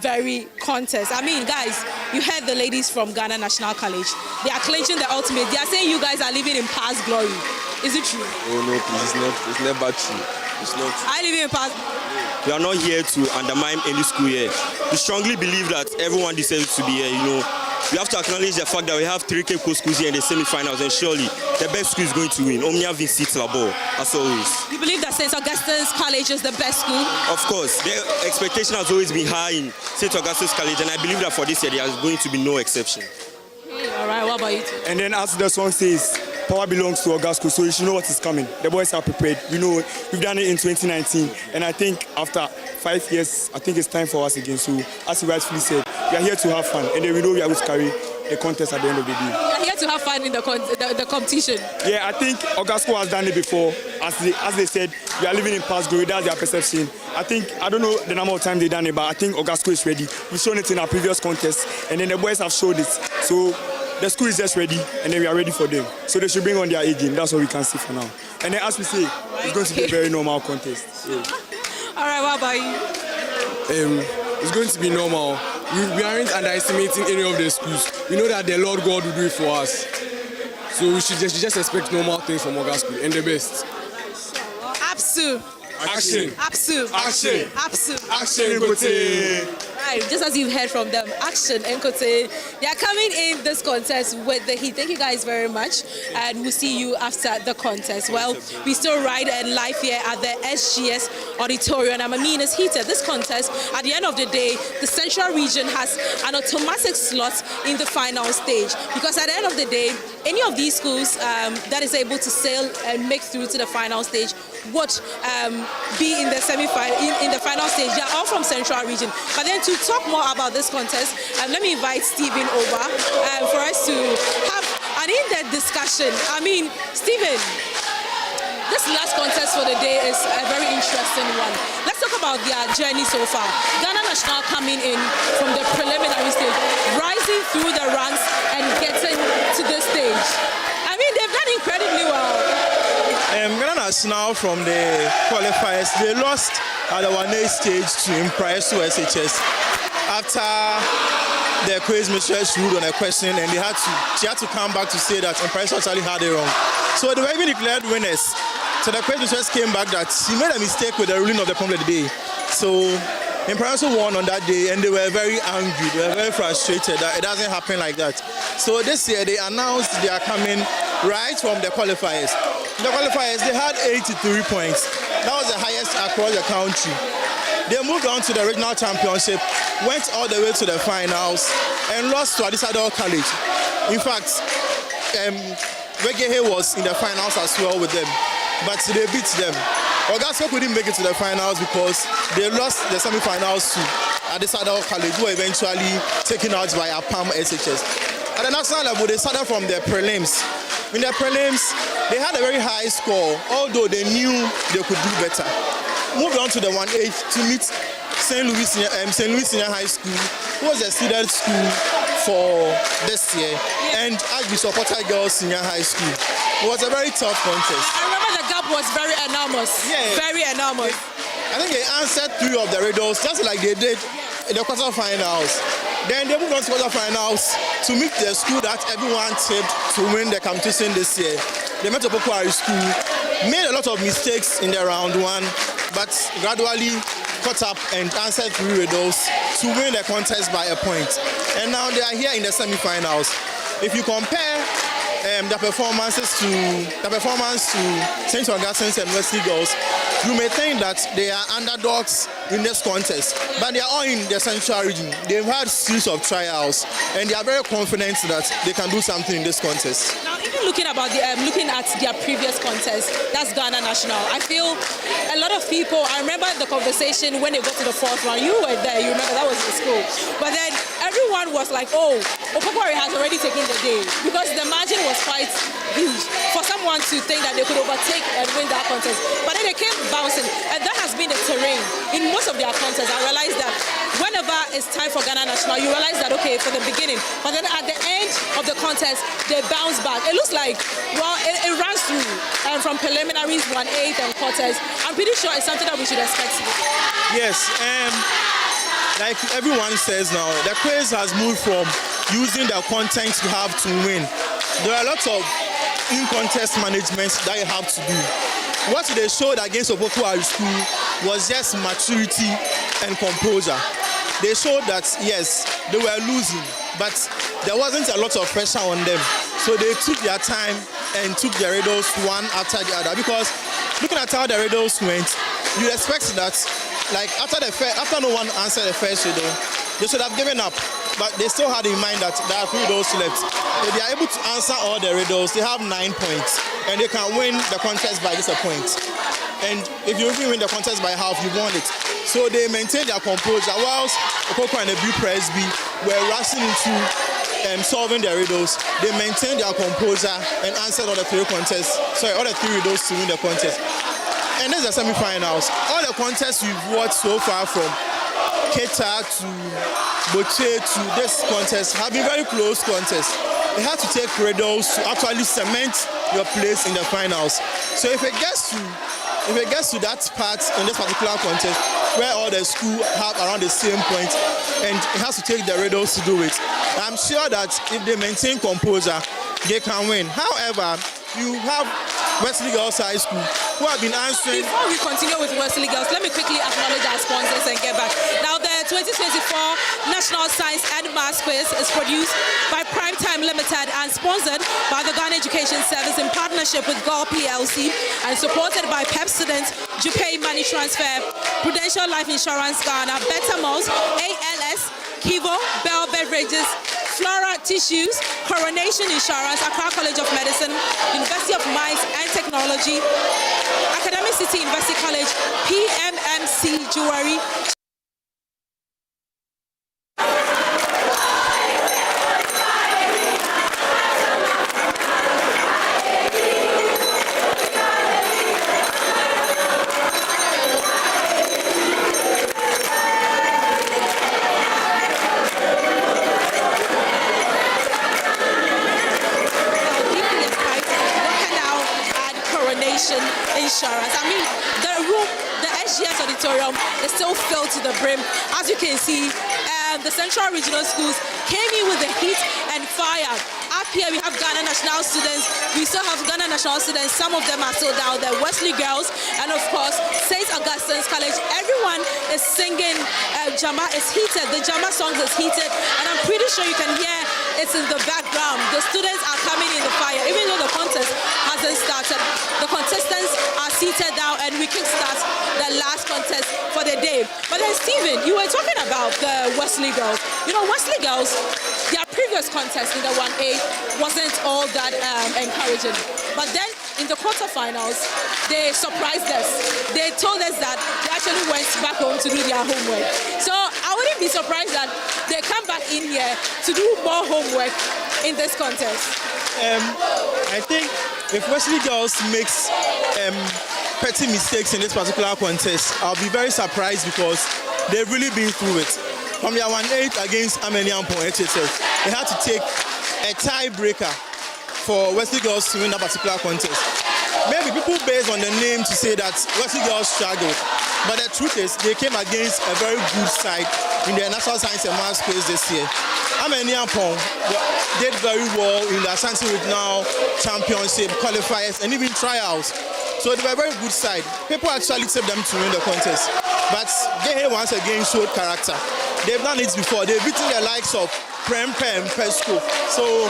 very contest. I mean, guys, you heard the ladies from Ghana National College. They are clinching the ultimate. They are saying you guys are living in past glory. Is it true? Oh no, please, it's never true. It's not true. I live in past. We are not here to undermine any school here. We strongly believe that everyone deserves to be here, We have to acknowledge the fact that we have 3 Cape Coast schools here in the semi-finals, and surely the best school is going to win. Omnia Vincit Labo, as always. You believe that St. Augustine's College is the best school? Of course. The expectation has always been high in St. Augustine's College, and I believe that for this year there is going to be no exception. All right, what about you two? And then as the song says, power belongs to Auguste, so you should know what is coming. The boys are prepared. We know we've done it in 2019, and I think after 5 years, I think it's time for us again. So as you rightfully said, we are here to have fun, and then we know we are going to carry the contest at the end of the day. We are here to have fun in the competition. Yeah, I think Auguste has done it before. As they said, we are living in past glory. That's their perception. I don't know the number of times they've done it, but I think Auguste is ready. We've shown it in our previous contest, and then the boys have showed it. So the school is just ready, and then we are ready for them. So they should bring on their A game. That's what we can see for now. And then as we say, it's going to be a very normal contest. Yeah. All right, what about you? It's going to be normal. We aren't underestimating any of the schools. We know that the Lord God will do it for us. So we should just expect normal things from Auguste School and the best. APSU. Action. APSU. Action. APSU. Action, Kote. Right, just as you've heard from them, Action and Kote, they are coming in this contest with the heat. Thank you guys very much, and we'll see you after the contest. Well, we still ride and live here at the SGS Auditorium. It's heated. This contest, at the end of the day, the Central Region has an automatic slot in the final stage, because at the end of the day, any of these schools that is able to sail and make through to the final stage would be in the semi-final, in the final stage. They are all from Central Region, but then to talk more about this contest, let me invite Stephen over for us to have an in-depth discussion. I mean, Stephen, this last contest for the day is a very interesting one. Let's talk about their journey so far. Ghana National coming in from the preliminary stage, rising through the ranks and getting to this stage. I mean, they've done incredibly well. Ghana National from the qualifiers, they lost at the 1A stage to Impress to SHS after the quiz mistress ruled on a question, and she had to come back to say that Impress actually had it wrong. So they were even declared winners. So the quiz mistress came back that she made a mistake with the ruling of the problem of the day. So Impress won on that day, and they were very angry. They were very frustrated that it doesn't happen like that. So this year they announced they are coming right from the qualifiers. The qualifiers, they had 83 points. That was the highest across the country. They moved on to the regional championship, went all the way to the finals, and lost to Adisado College. In fact, Reggae was in the finals as well with them, but they beat them. Augustine'S couldn't make it to the finals because they lost the semi-finals to Adisado College, who were eventually taken out by APAM SHS. At the national level, they started from the prelims. In the prelims, they had a very high score, although they knew they could do better. Moved on to the 1A to meet St. Louis Senior High School, who was a seeded school for this year, and Archbishop Potter Girls Senior High School. It was a very tough contest. I remember the gap was very enormous. Yeah. Very enormous. I think they answered 3 of the riddles, just like they did in the quarterfinals. Then they moved on to quarterfinals to meet the school that everyone tipped to win the competition this year. They met Opokwari School, made a lot of mistakes in the round 1, but gradually caught up and answered 3 riddles to win the contest by a point. And now they are here in the semi-finals. If you compare the performance to St. Augustine's and Wesley Girls, you may think that they are underdogs in this contest, but they are all in the central region. They've had a series of trials, and they are very confident that they can do something in this contest. Now, even looking at their previous contest, that's Ghana National, I feel a lot of people, I remember the conversation when they got to the 4th round, you were there, you remember that was in school, but then everyone was like, oh, Opokwari has already taken the day, because the margin was quite huge for someone to think that they could overtake and win that contest. But then they came bouncing, and that has been the terrain in most of their contests. I realized that whenever it's time for Ghana National, you realize that, okay, for the beginning, but then at the end of the contest, they bounce back. It looks like, well, it runs through from preliminaries, 1/8 and quarters. I'm pretty sure it's something that we should expect. Yes, like everyone says now, the quiz has moved from using the content you have to win. There are lots of in-contest management that you have to do. What they showed against Opokwari School was just maturity and composure. They showed that, yes, they were losing, but there wasn't a lot of pressure on them. So they took their time and took their riddles one after the other. Because looking at how the riddles went, you expect that, like after no one answered the first riddle, they should have given up. But they still had in mind that there are 3 riddles left. If they are able to answer all the riddles, they have 9 points, and they can win the contest by just a point. And if you even win the contest by half, you won it. So they maintained their composure, whilst Okoko and the B Presby were rushing into solving their riddles. They maintained their composure and answered all the 3 riddles to win the contest. And this is the semi-finals. All the contests we've watched so far, from Keta to Boche to this contest, have been very close contests. They have to take riddles to actually cement your place in the finals. So if it gets to that part in this particular contest where all the school have around the same point, and it has to take the riddles to do it, I'm sure that if they maintain composure, they can win. However, you have Wesley Girls High School, who have been answering. Before we continue with Wesley Girls, let me quickly acknowledge our sponsors and get back. Now, the 2024 National Science and Maths Quiz is produced by Primetime Limited and sponsored by the Ghana Education Service in partnership with Gov't PLC and supported by PEP Students, Jupay Money Transfer, Prudential Life Insurance Ghana, Better Malls, ALS, Kivo, Bell Beverages, Flora Tissues, Coronation Insurance, Accra College of Medicine, University of Mines and Technology, Academic City University College, PMMC Jewelry, Nation Insurance. I mean, the SGS auditorium is still filled to the brim. As you can see, the Central Regional Schools came in with the heat and fire. Up here we have Ghana National students. We still have Ghana National students. Some of them are still down there. Wesley girls, and of course, St. Augustine's College. Everyone is singing. Jama is heated. The Jama songs is heated, and I'm pretty sure you can hear it's in the background. The students are coming in the fire, even though the contest hasn't started. The contestants are seated down, and we can start the last contest for the day. But then, Stephen, you were talking about the Wesley girls. You know, Wesley girls, their previous contest in the 1A wasn't all that encouraging. But then in the quarterfinals, they surprised us. They told us that they actually went back home to do their homework. So I wouldn't be surprised that they come back in here to do more homework in this contest. I think if Wesley girls makes petty mistakes in this particular contest, I'll be very surprised because they've really been through it. From their 1-8 against Ameniampo HSS, they had to take a tiebreaker for Wesley girls to win that particular contest. Maybe people based on the name to say that Wesley girls struggled, but the truth is they came against a very good side in the National Science and Maths quiz this year. Ameniampo did very well in the Ashanti Regional Championship qualifiers and even trials. So they were a very good side. People actually tipped them to win the contest. But they once again showed character. They've done it before. They've beaten the likes of Prem Pesco. So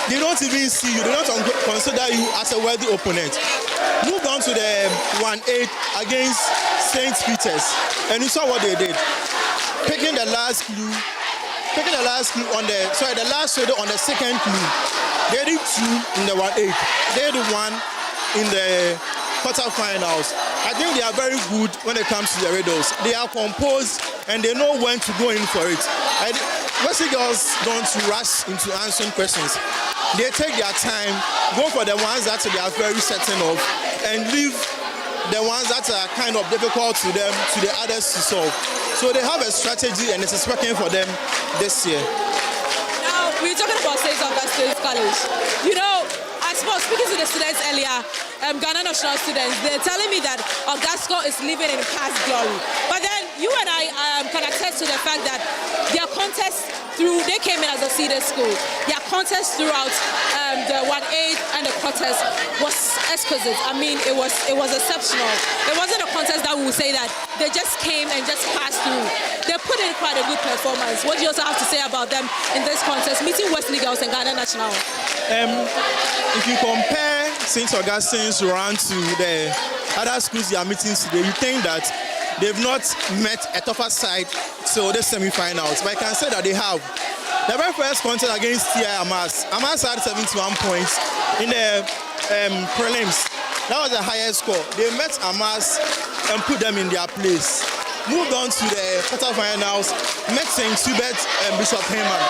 they don't even see you. They don't consider you as a worthy opponent. Moved on to the 1-8 against St. Peter's. And you saw what they did. Picking the last clue on the last shadow on the second clue. They did 2 in the 1-8. They did 1 in the quarterfinals. I think they are very good when it comes to the Riddles. They are composed and they know when to go in for it. Wesley girls don't rush into answering questions. They take their time, go for the ones that they are very certain of, and leave the ones that are kind of difficult to them to the others to solve. So they have a strategy and it is working for them this year. Now, we were talking about St. Augustine's College. You know, I suppose speaking to the students earlier, Ghana National students, they're telling me that Augustine's is living in past glory. But then you and I can attest to the fact that their contest they came in as a seeded school. Their contest throughout the 1-8 and the contest was exquisite. I mean, it was exceptional. It wasn't a contest that we would say that they just came and just passed through. They put in quite a good performance. What do you also have to say about them in this contest, meeting Wesley girls and Ghana National? If you compare St. Augustine's around to the other schools they are meeting today, you think that they've not met a tougher side till the semi-finals. But I can say that they have. The very first contest against TI Amas had 71 points in the prelims. That was the highest score. They met Amas and put them in their place. Moved on to the quarterfinals, met St. Hubert and Bishop Heyman.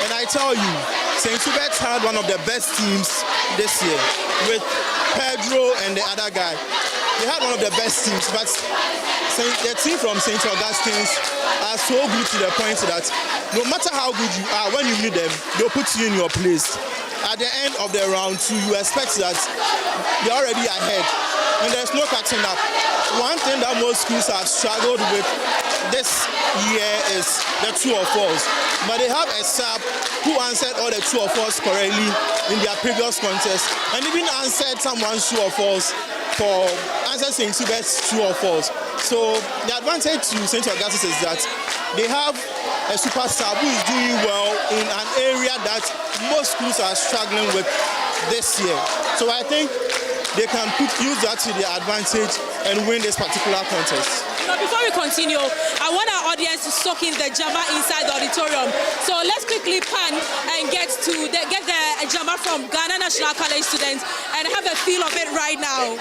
And I tell you, St. Hubert had one of the best teams this year with Pedro and the other guy. They had one of the best teams, but the team from St. Augustine's are so good to the point that no matter how good you are, when you meet them, they'll put you in your place. At the end of the round 2, you expect that they're already ahead, and there's no catching up. One thing that most schools have struggled with this year is the true or false. But they have a sub who answered all the true or false correctly in their previous contest, and even answered someone's true or false for answering St. Hubert's true or false. So the advantage to St. Augustine's is that they have a superstar who is doing well in an area that most schools are struggling with this year. So I think they can use that to their advantage and win this particular contest. Before we continue, I want our audience to soak in the Jama inside the auditorium. So let's quickly pan and get the Jama from Ghana National College students and have a feel of it right now.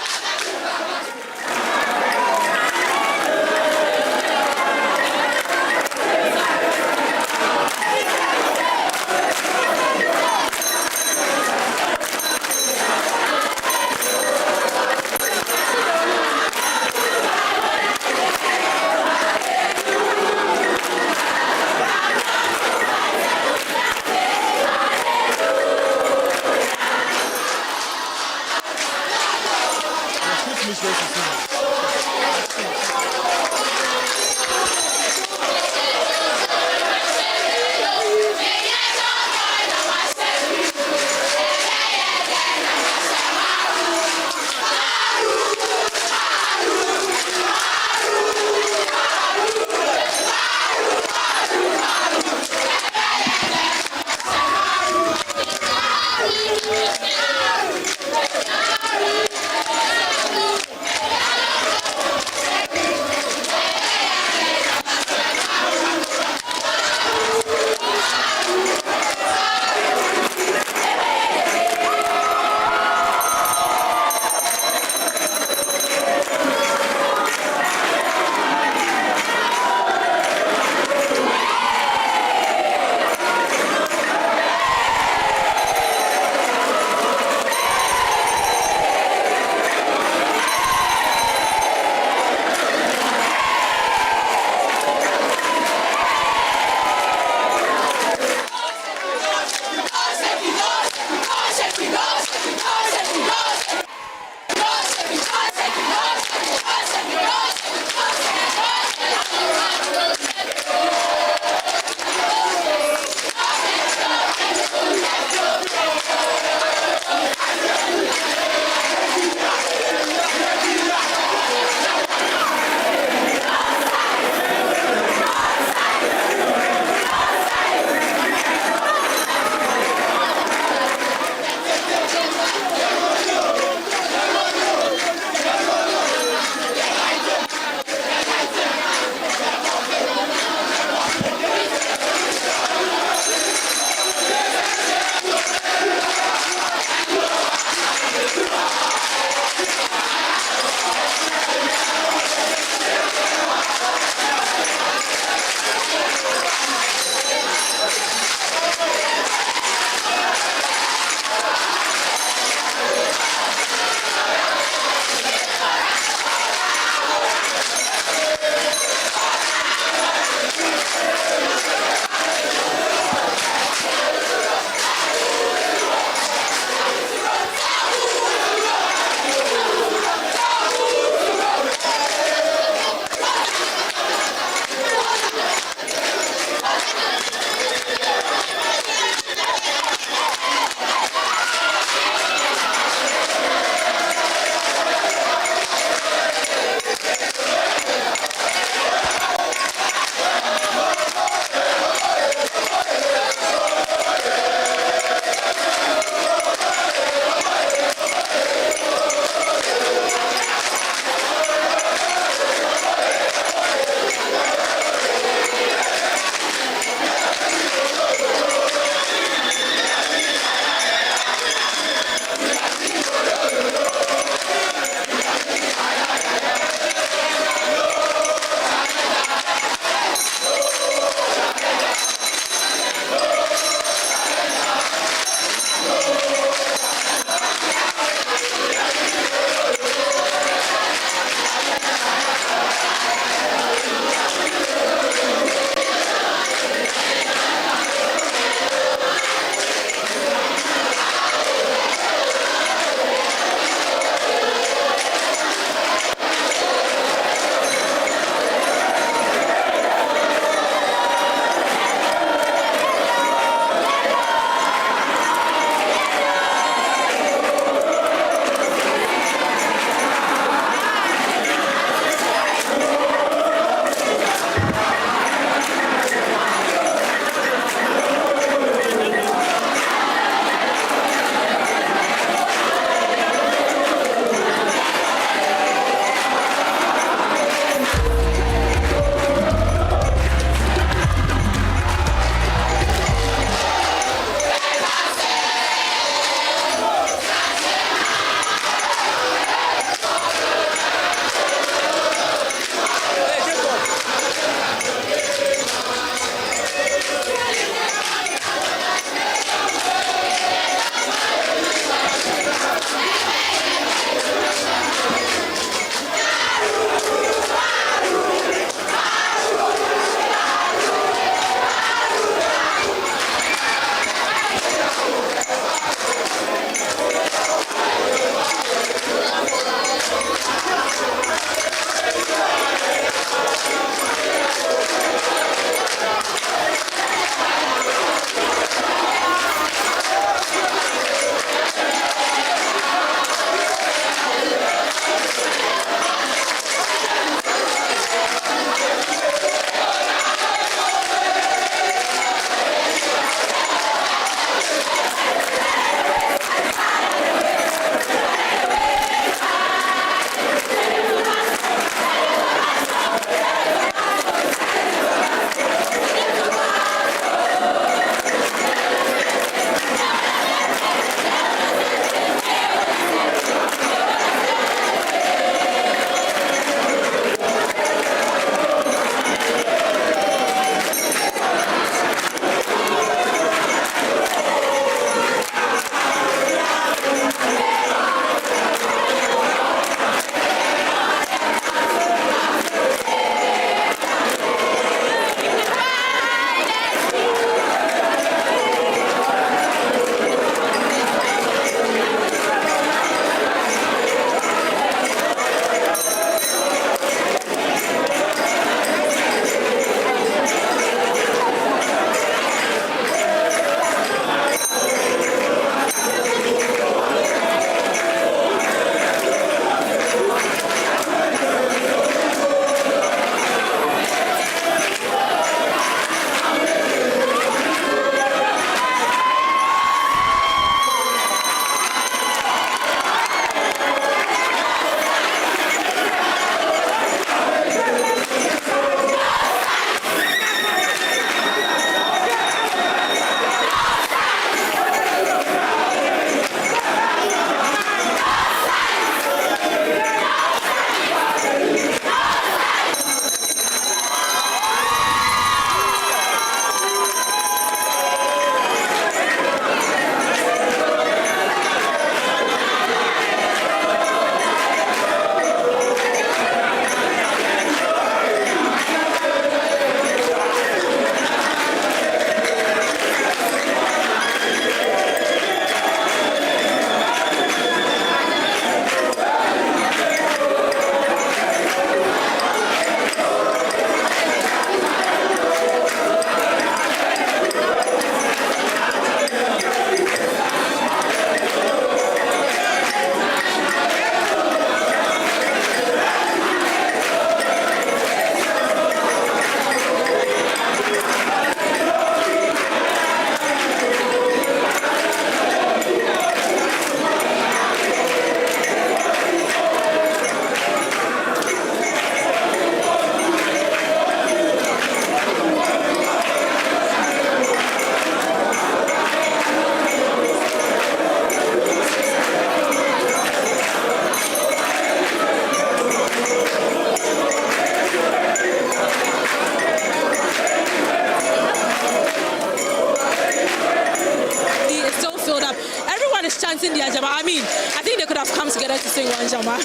chanting their Jama. I mean, I think they could have come together to sing one Jama.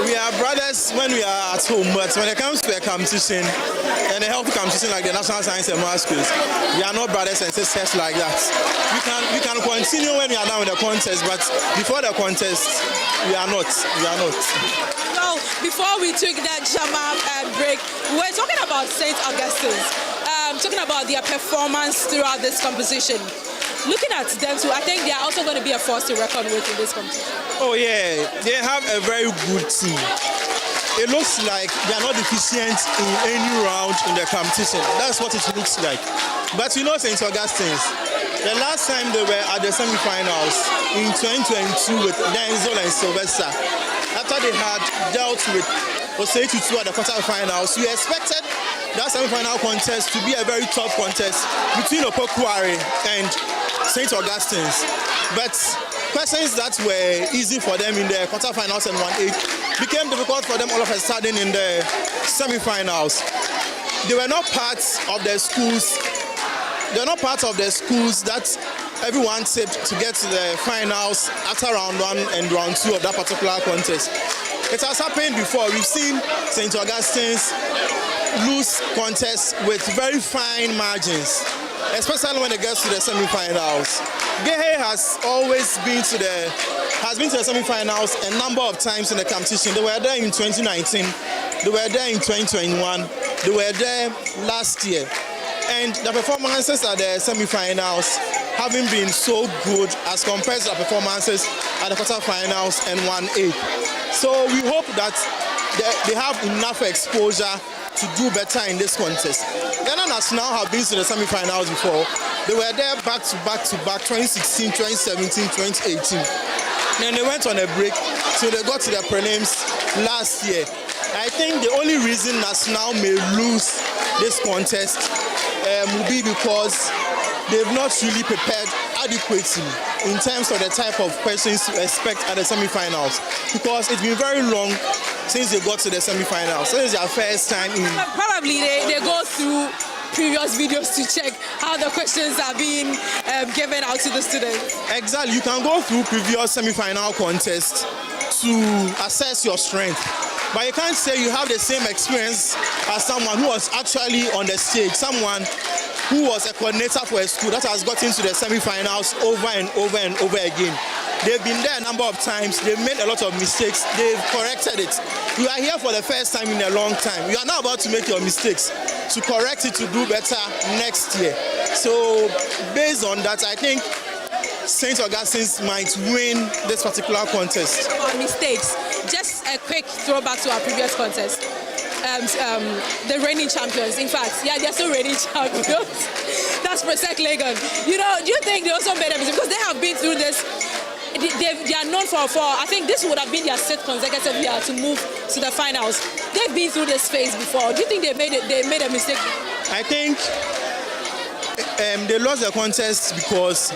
We are brothers when we are at home, but when it comes to a competition, and a healthy competition like the National Science and Maths Quiz, we are not brothers and sisters like that. We can continue when we are done with the contest, but before the contest, we are not. Well, before we took that Jama break, we were talking about St. Augustine's, talking about their performance throughout this competition. Looking at them too, I think they are also going to be a force to reckon with in this competition. Oh yeah, they have a very good team. It looks like they are not deficient in any round in the competition. That's what it looks like. But you know St. Augustine's, the last time they were at the semi-finals in 2022 with Denzel and Sylvester, after they had dealt with Osei Tutu at the quarterfinals, we expected that semi-final contest to be a very tough contest between Opokuare and St. Augustine's. But questions that were easy for them in the quarterfinals and 1-8 became difficult for them all of a sudden in the semi-finals. They were not part of the schools. They were not part of the schools that everyone tipped to get to the finals after round 1 and round 2 of that particular contest. It has happened before. We've seen St. Augustine's lose contests with very fine margins, especially when it gets to the semi-finals. Gehe has always been to the semi-finals a number of times in the competition. They were there in 2019, they were there in 2021, they were there last year. And the performances at the semi-finals haven't been so good as compared to the performances at the quarterfinals and 1-8. So we hope that they have enough exposure to do better in this contest. Ghana National have been to the semi-finals before. They were there back to back, 2016, 2017, 2018. Then they went on a break, so they got to the prelims last year. I think the only reason National may lose this contest will be because they've not really prepared adequately in terms of the type of questions to expect at the semi-finals, because it's been very long since they got to the semi-finals. So it's their first time in. Probably they go through previous videos to check how the questions are being given out to the students. Exactly. You can go through previous semi-final contests to assess your strength. But you can't say you have the same experience as someone who was actually on the stage, someone who was a coordinator for a school that has got into the semi-finals over and over and over again. They've been there a number of times, they've made a lot of mistakes, they've corrected it. You are here for the first time in a long time. You are now about to make your mistakes, to correct it, to do better next year. So based on that, I think St. Augustine's might win this particular contest. About mistakes, just a quick throwback to our previous contest. The reigning champions, in fact, yeah, they're still reigning champions. That's Presec Legon. You know, do you think they also made a mistake? Because they have been through this. They are known for, I think this would have been their 6th consecutive year to move to the finals. They've been through this phase before. Do you think they made a mistake? I think they lost the contest because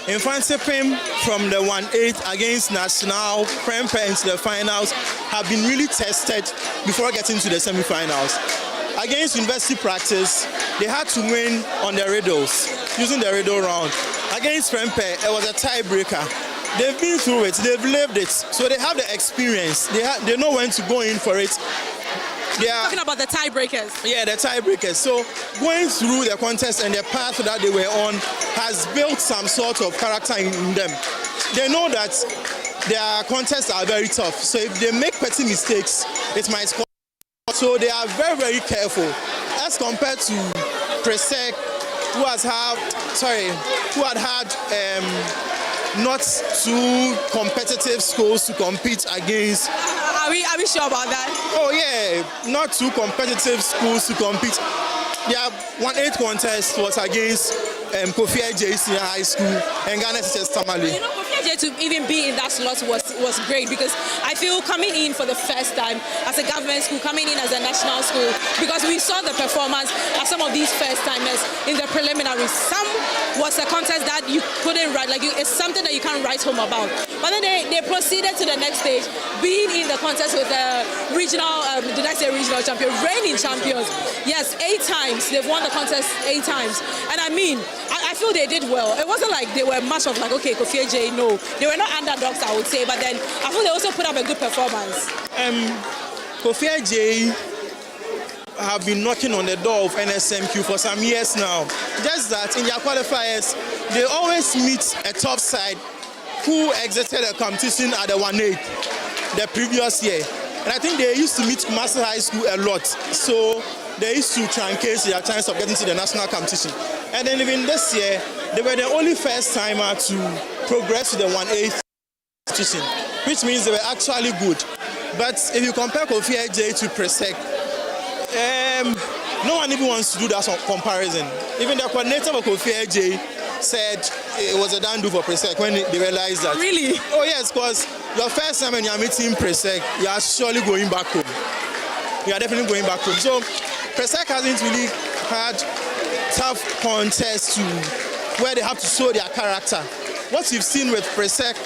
Infantsipim from the 1-8 against National, Prempeh into the finals have been really tested before getting to the semi-finals. Against University Practice, they had to win on the Riddles, using the Riddle round. Against Prempeh, it was a tiebreaker. They've been through it, they've lived it, so they have the experience. They know when to go in for it. They are talking about the tiebreakers. Yeah, the tiebreakers. So going through the contest and the path that they were on has built some sort of character in them. They know that their contests are very tough. So if they make petty mistakes, it might score. So they are very, very careful. As compared to Presec, who had not too competitive schools to compete against. Are we sure about that? Oh yeah, not too competitive schools to compete. Their 1-8 contest was against Kofi JC High School and Ghana Teachers Tamale. You know, Kofi to even be in that slot was great, because I feel coming in for the first time as a government school, coming in as a national school, because we saw the performance of some of these first timers in the preliminaries. Some was a contest that you couldn't write, it's something that you can't write home about. But then they proceeded to the next stage, being in the contest with the regional, did I say regional champion? Reigning champions. Yes, 8 times. They've won the contest 8 times. And I mean, I feel they did well. It wasn't like they were much of like, okay, Kofi J, no. They were not underdogs, I would say, but then I feel they also put up a good performance. Kofi J have been knocking on the door of NSMQ for some years now. Just that in their qualifiers, they always meet a top side who exited the competition at the 1/8 the previous year. And I think they used to meet Kumasi High School a lot. So they used to truncate their chance of getting to the national competition. And then even this year, they were the only first timer to progress to the 1/8 competition, which means they were actually good. But if you compare Kofi J to Presec, no one even wants to do that comparison. Even the coordinator of Kofi J said it was a done do for Presec when they realized that. Really? Oh yes, because your first time when you are meeting Presec, you are surely going back home. You are definitely going back home. So Presec hasn't really had tough contests to where they have to show their character. What you've seen with Presec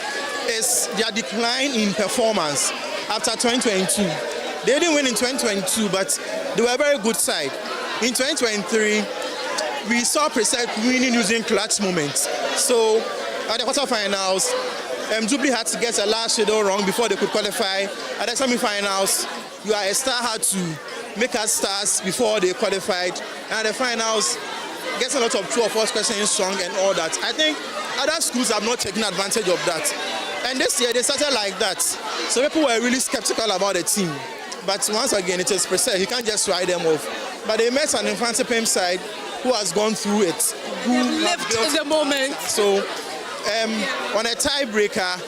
is their decline in performance after 2022. They didn't win in 2022, but they were a very good side. In 2023, we saw Presec winning using clutch moments. So at the quarterfinals, Jubilee had to get a last shadow wrong before they could qualify. At the semi-finals, a star had to make us stars before they qualified. And at the finals, gets a lot of true or false questions wrong and all that. I think other schools have not taken advantage of that. And this year, they started like that. So people were really skeptical about the team. But once again, it is Presec. You can't just write them off. But they met an Infante Pim side who has gone through it. Who lived the moment. So on a tiebreaker,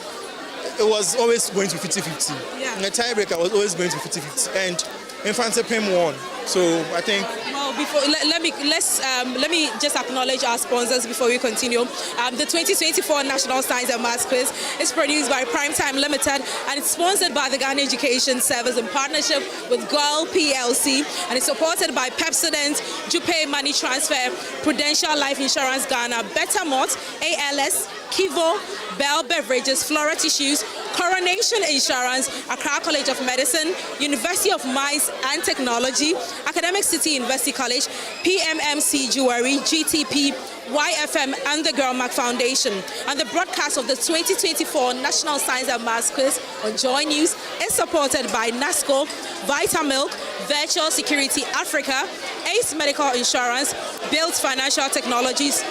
it was always going to 50-50. Yeah. On a tiebreaker, it was always going to 50-50. And Infante Pim won. So I think. Well, before let me just acknowledge our sponsors before we continue. The 2024 National Science and Maths Quiz is produced by Primetime Limited and it's sponsored by the Ghana Education Service in partnership with Gov't PLC and it's supported by Pepsodent, Jupe Money Transfer, Prudential Life Insurance Ghana, Bettermont, ALS, Kivo, Bell Beverages, Flora Tissues, Coronation Insurance, Accra College of Medicine, University of Mines and Technology, Academic City University College, PMMC Jewelry, GTP, YFM and the Girl Mac Foundation. And the broadcast of the 2024 National Science and Maths Quiz on JoyNews is supported by NASCO, Vitamilk, Virtual Security Africa, Ace Medical Insurance, Built Financial Technologies,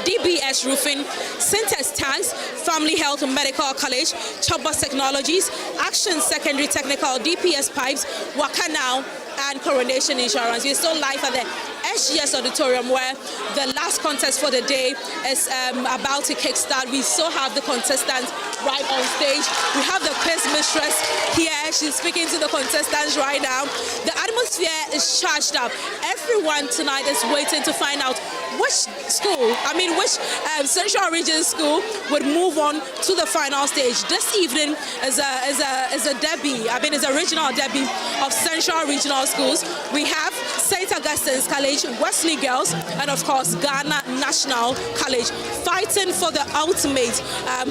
DBS Roofing, Syntex Tanks, Family Health and Medical College, Chobos Technologies, Action Secondary Technical, DPS Pipes, Waka Now, and Coronation Insurance. We're still live at the SGS Auditorium where the last contest for the day is about to kickstart. We still have the contestants right on stage. We have the quiz mistress here. She's speaking to the contestants right now. The atmosphere is charged up. Everyone tonight is waiting to find out which Central Region school would move on to the final stage. This evening is a debut. It's a regional debut of Central Regional schools. We have St. Augustine's College, Wesley Girls, and of course Ghana National College fighting for the ultimate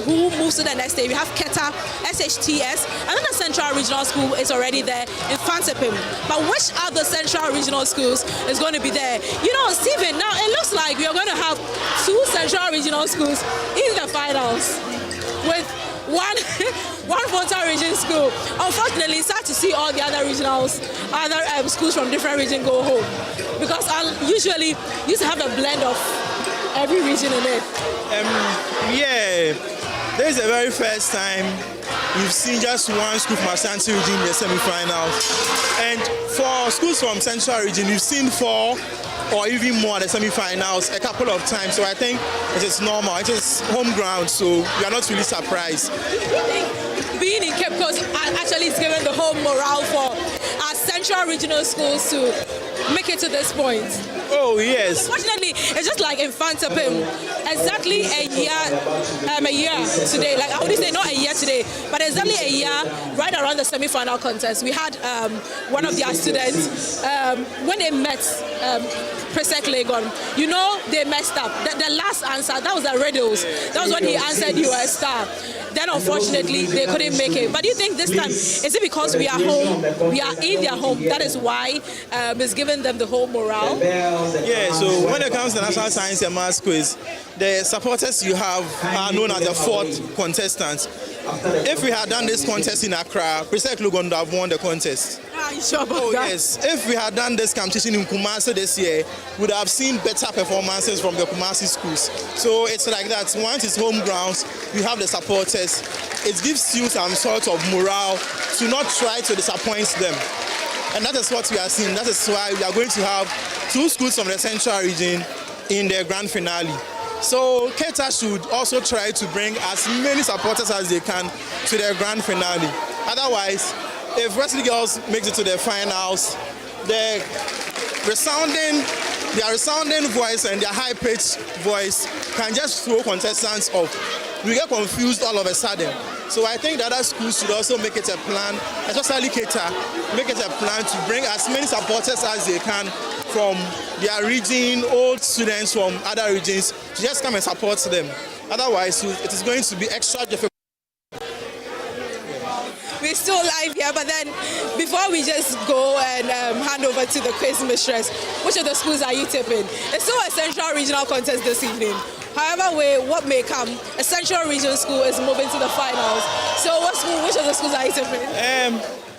who moves to the next stage. We have Keta, SHTS, and then the Central Regional School is already there in Fantapim. But which other Central Regional schools is going to be there? You know, Stephen, now it looks like we are going to have two Central Regional schools in the finals with one Volta region school. Unfortunately, it's sad to see all the other regionals, other schools from different regions go home because I usually used to have a blend of every region in it. This is the very first time we've seen just one school from Ashanti region in the semi-finals, and for schools from Central region, we've seen 4 or even more at the semi-finals a couple of times. So I think it is normal. It is home ground, so we are not really surprised. Being in Cape Coast actually is giving the whole morale for our Central Regional schools to make it to this point. Oh yes. Unfortunately, it's just like in Fantapim, exactly a year today. Like I would say not a year today, but exactly a year right around the semi-final contest. We had one of their students when they met Presec Legon. You know they messed up. The last answer that was a Riddles. That was when he answered you are a star. Then unfortunately they couldn't make it. But do you think this time is it because we are home? We are in their home. That is why it's giving them the whole morale. Yeah, so when it comes to National Science and Maths Quiz, the supporters you have are known as the fourth contestants. If we had done this contest in Accra, President Lugon would have won the contest. Are you sure about that? Yes, if we had done this competition in Kumasi this year, we would have seen better performances from the Kumasi schools. So it's like that. Once it's home grounds, you have the supporters. It gives you some sort of morale to not try to disappoint them. And that is what we are seeing. That is why we are going to have 2 schools from the Central region in the grand finale. So Keta should also try to bring as many supporters as they can to the grand finale. Otherwise, if Wesley Girls makes it to the finals, their resounding voice and their high-pitched voice can just throw contestants off. We get confused all of a sudden. So I think the other schools should also make it a plan, especially Keta, make it a plan to bring as many supporters as they can from their region, old students from other regions, to just come and support them. Otherwise, it is going to be extra difficult. We're still live here, but then before we just go and hand over to the quiz mistress, which of the schools are you tipping? It's still a central regional contest this evening. However, what may come, a central regional school is moving to the finals. So which of the schools are you tipping?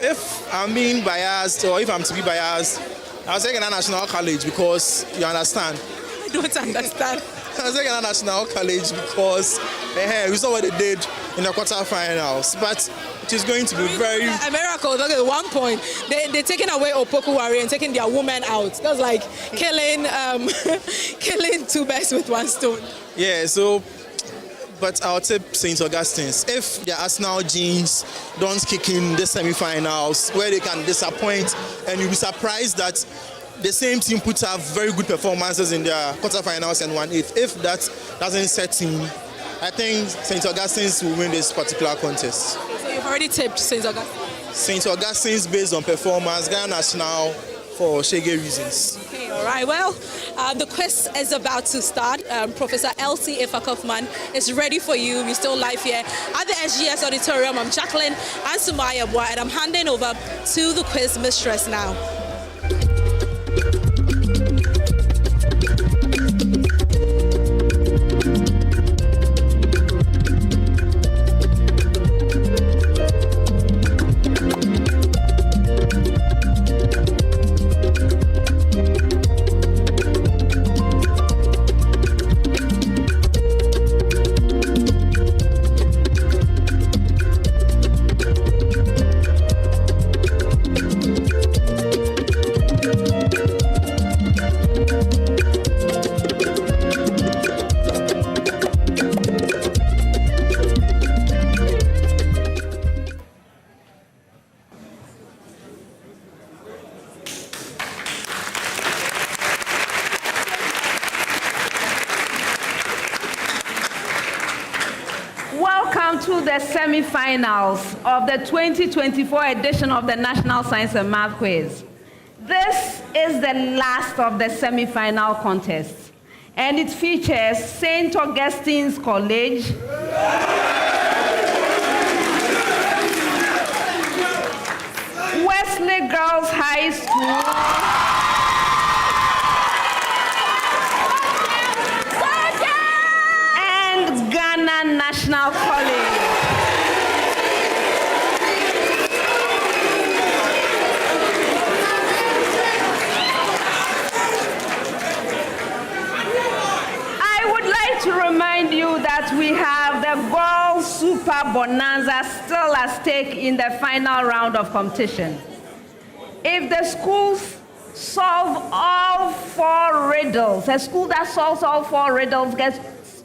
If I'm being biased, or if I'm to be biased, I'll say Ghana National College because you understand. I don't understand. I'll say Ghana National College because we saw what they did in the quarterfinals. But it is going to be very... A miracle. Look at 1 point. They're taking away Opoku-Wari and taking their women out. That's like killing 2 birds with 1 stone. Yeah, so... But I'll tip St. Augustine's. If the Arsenal jeans don't kick in the semi-finals, where they can disappoint, and you'll be surprised that the same team puts up very good performances in their quarterfinals and 1/8. If that doesn't set in, I think St. Augustine's will win this particular contest. So you've already tipped St. Augustine's? St. Augustine's based on performance, Ghana National for Shege reasons. Okay, all right. Well, the quiz is about to start. Professor Elsie Ifa-Kaufman is ready for you. We're still live here at the SGS Auditorium. I'm Jacqueline and Sumaya Boy, and I'm handing over to the quiz mistress now. Welcome to the semi-finals of the 2024 edition of the National Science and Math Quiz. This is the last of the semi-final contests, and it features St. Augustine's College, Wesley Girls High School, Ghana National College. I would like to remind you that we have the Girls Super Bonanza still at stake in the final round of competition. If the schools solve all 4 riddles, a school that solves all 4 riddles gets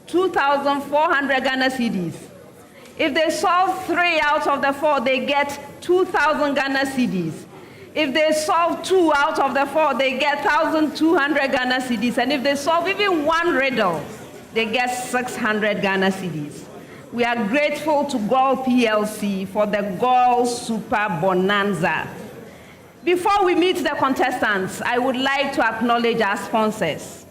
2,400 Ghana cedis. If they solve 3 out of the 4, they get 2,000 Ghana cedis. If they solve 2 out of the 4, they get 1,200 Ghana cedis. And if they solve even 1 riddle, they get 600 Ghana cedis. We are grateful to Gov't PLC for the Girls Super Bonanza. Before we meet the contestants, I would like to acknowledge our sponsors.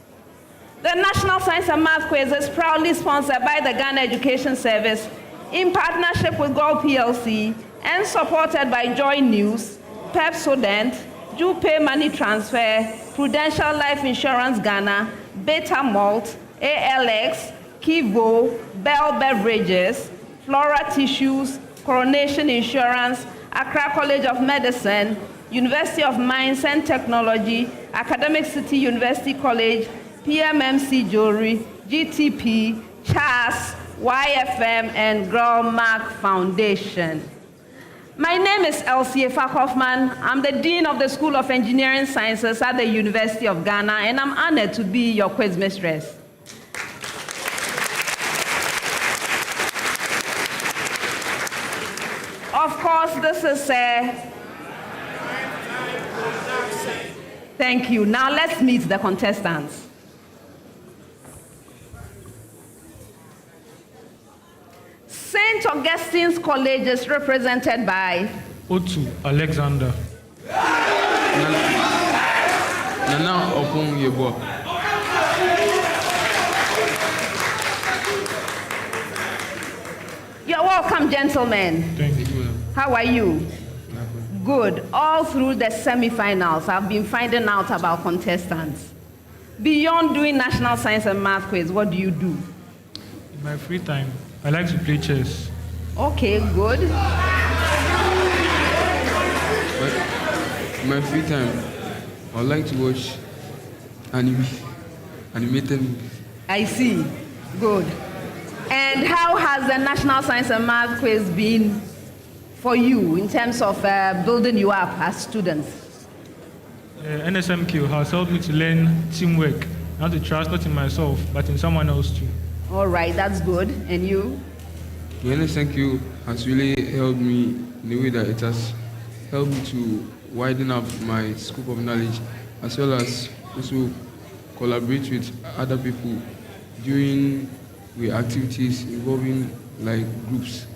The National Science and Math Quiz is proudly sponsored by the Ghana Education Service in partnership with Gov't PLC and supported by JoyNews, Pepsodent, Pay Money Transfer, Prudential Life Insurance Ghana, Beta Malt, ALX, Kivo, Bell Beverages, Flora Tissues, Coronation Insurance, Accra College of Medicine, University of Mines and Technology, Academic City University College, PMMC Jewelry, GTP, CHAS, YFM, and Girl Mark Foundation. My name is Elsie Hoffman. I'm the Dean of the School of Engineering Sciences at the University of Ghana, and I'm honored to be your quiz mistress. Of course, this is Thank you. Now let's meet the contestants. St. Augustine's College is represented by Otu Alexander. Nana Opun Yebo. You're welcome, gentlemen. Thank you. How are you? Good. All through the semi-finals, I've been finding out about contestants. Beyond doing national science and math quiz, what do you do? In my free time, I like to play chess. Okay, good. But in my free time, I like to watch animated movies. I see. Good. And how has the national science and math quiz been for you in terms of building you up as students? NSMQ has helped me to learn teamwork, not to trust not in myself, but in someone else too. All right, that's good. And you? The NSMQ has really helped me in a way that it has helped me to widen up my scope of knowledge, as well as also collaborate with other people during activities involving groups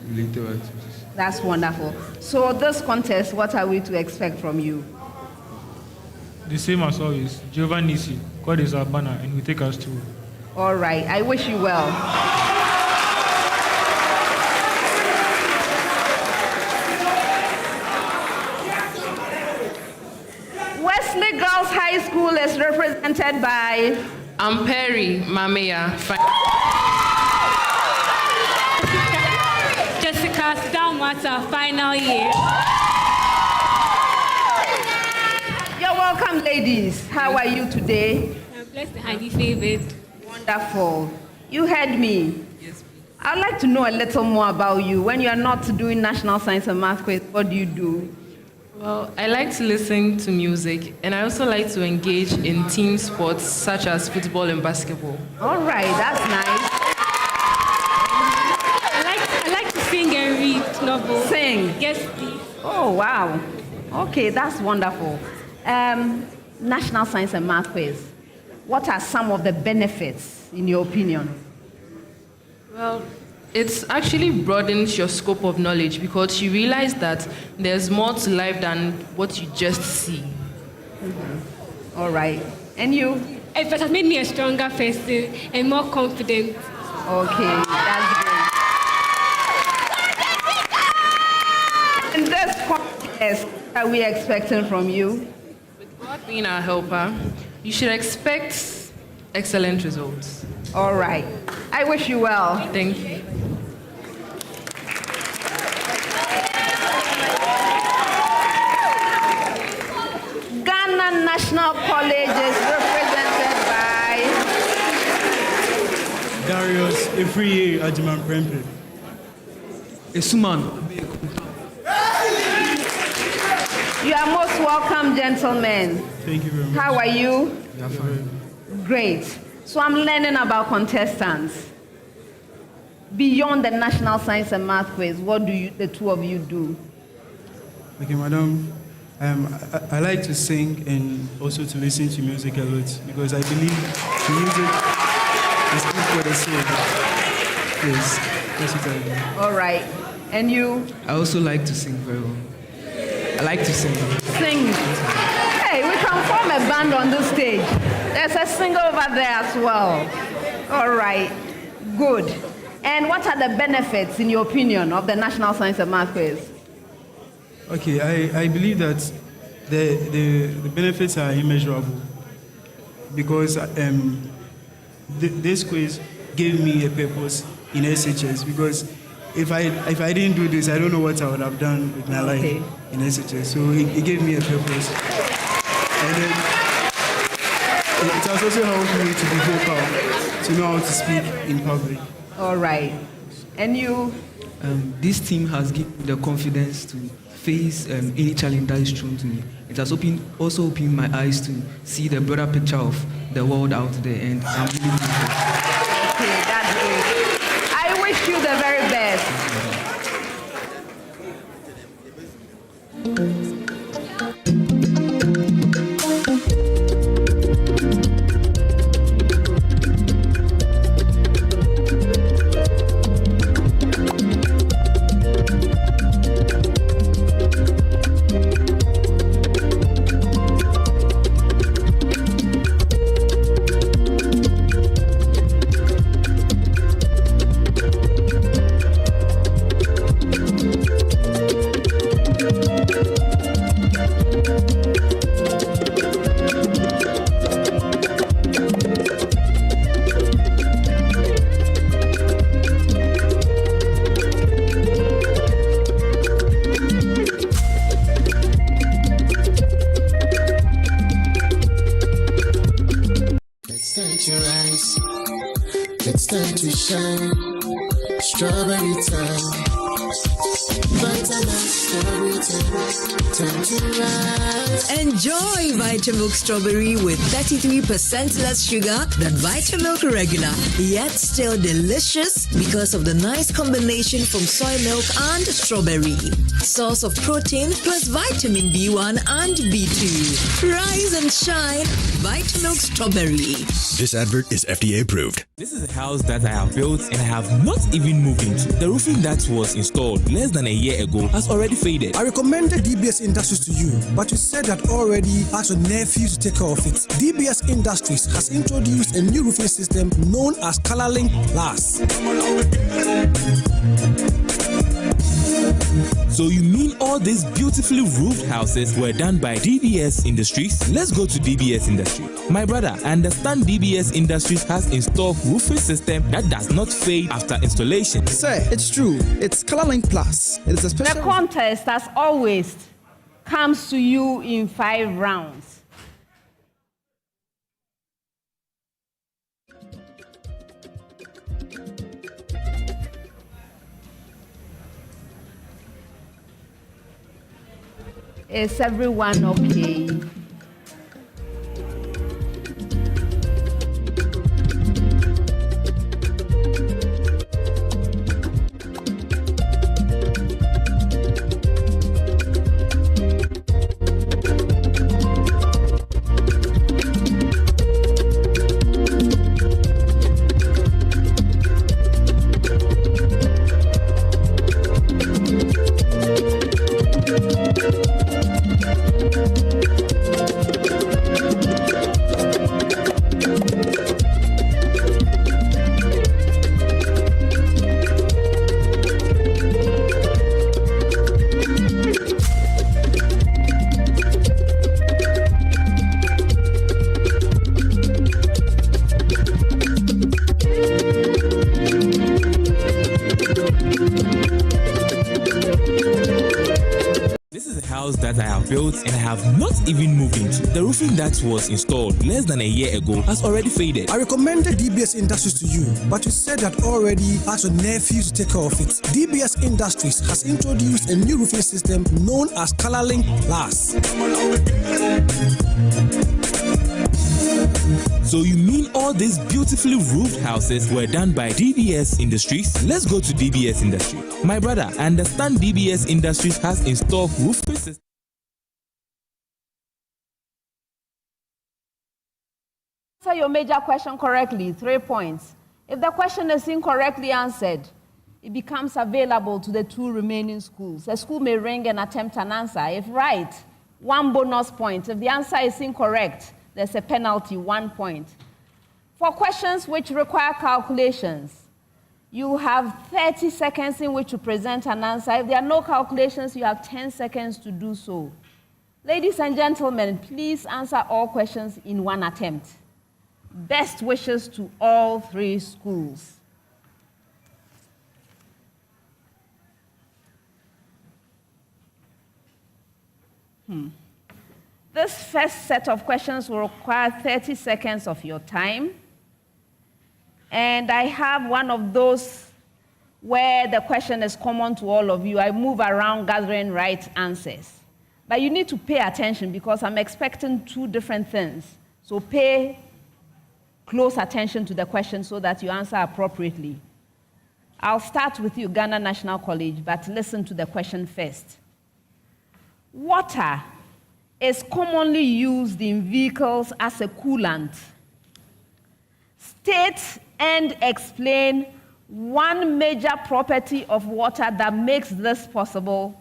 related activities. That's wonderful. So this contest, what are we to expect from you? The same as always. Jehovah Nissi, God is our banner, and will take us through. All right, I wish you well. Wesley Girls High School is represented by Amperi Mamea. Jessica Stalmata, final year. You're welcome, ladies. How are you today? I'm blessed and highly favored. Wonderful. You heard me. Yes, please. I'd like to know a little more about you. When you're not doing national science and math quiz, what do you do? Well, I like to listen to music, and I also like to engage in team sports such as football and basketball. All right, that's nice. I like to sing and read novels. Sing? Yes, please. Oh, wow. Okay, that's wonderful. National science and math quiz. What are some of the benefits, in your opinion? Well, it actually broadens your scope of knowledge because you realize that there's more to life than what you just see. Mm-hmm. All right. And you? It has made me a stronger person and more confident. Okay, that's good. And this contest, what are we expecting from you? With God being our helper, you should expect excellent results. All right. I wish you well. Thank you. Ghana National College is represented by Darius Efriye Ajiman Prempe. Esuman. You are most welcome, gentlemen. Thank you very much. How are you? Yeah, fine. Great. So I'm learning about contestants. Beyond the national science and math quiz, what do the two of you do? Okay, madam. I like to sing and also to listen to music a lot because I believe music is good for the soul. Yes, that's what I do. All right. And you? I also like to sing very well. I like to sing. Sing. Hey, we can form a band on this stage. There's a singer over there as well. All right. Good. And what are the benefits, in your opinion, of the national science and math quiz? Okay, I believe that the benefits are immeasurable because this quiz gave me a purpose in SHS because if I didn't do this, I don't know what I would have done with my life in SHS. So it gave me a purpose. And then it has also helped me to be vocal, to know how to speak in public. All right. And you? This team has given me the confidence to face any challenge that is thrown to me. It has also opened my eyes to see the broader picture of the world out there, and I'm really grateful. Okay, that's great. I wish you the very best. It's time to shine. Strawberry time. Vitamilk strawberry time to rise. Enjoy Vitamilk strawberry with 33% less sugar than Vitamilk regular, yet still delicious because of the nice combination from soy milk and strawberry. Source of protein plus vitamin B1 and B2. Rise and shine. Vitamilk strawberry. This advert is FDA approved. This is a house that I have built and I have not even moved into. The roofing that was installed less than a year ago has already faded. I recommended DBS Industries to you, but you said that already asked your nephew to take care of it. DBS Industries has introduced a new roofing system known as ColorLink Plus. So you mean all these beautifully roofed houses were done by DBS Industries? Let's go to DBS Industries. My brother, I understand DBS Industries has installed roofing system that does not fade after installation. Sir, it's true. It's ColorLink Plus. It is a special... The contest, as always, comes to you in 5 rounds. Is everyone okay? That I have built and I have not even moved into. The roofing that was installed less than a year ago has already faded. I recommended DBS Industries to you, but you said that already asked your nephew to take care of it. DBS Industries has introduced a new roofing system known as ColorLink Plus. So you mean all these beautifully roofed houses were done by DBS Industries? Let's go to DBS Industries. My brother, I understand DBS Industries has installed roofing systems. Answer your major question correctly, 3 points. If the question is incorrectly answered, it becomes available to the 2 remaining schools. A school may ring and attempt an answer. If right, 1 bonus point. If the answer is incorrect, there's a penalty, 1 point. For questions which require calculations, you have 30 seconds in which to present an answer. If there are no calculations, you have 10 seconds to do so. Ladies and gentlemen, please answer all questions in one attempt. Best wishes to all 3 schools. This first set of questions will require 30 seconds of your time. And I have one of those where the question is common to all of you. I move around gathering right answers. But you need to pay attention because I'm expecting 2 different things. So pay close attention to the question so that you answer appropriately. I'll start with you, Ghana National College, but listen to the question first. Water is commonly used in vehicles as a coolant. State and explain one major property of water that makes this possible,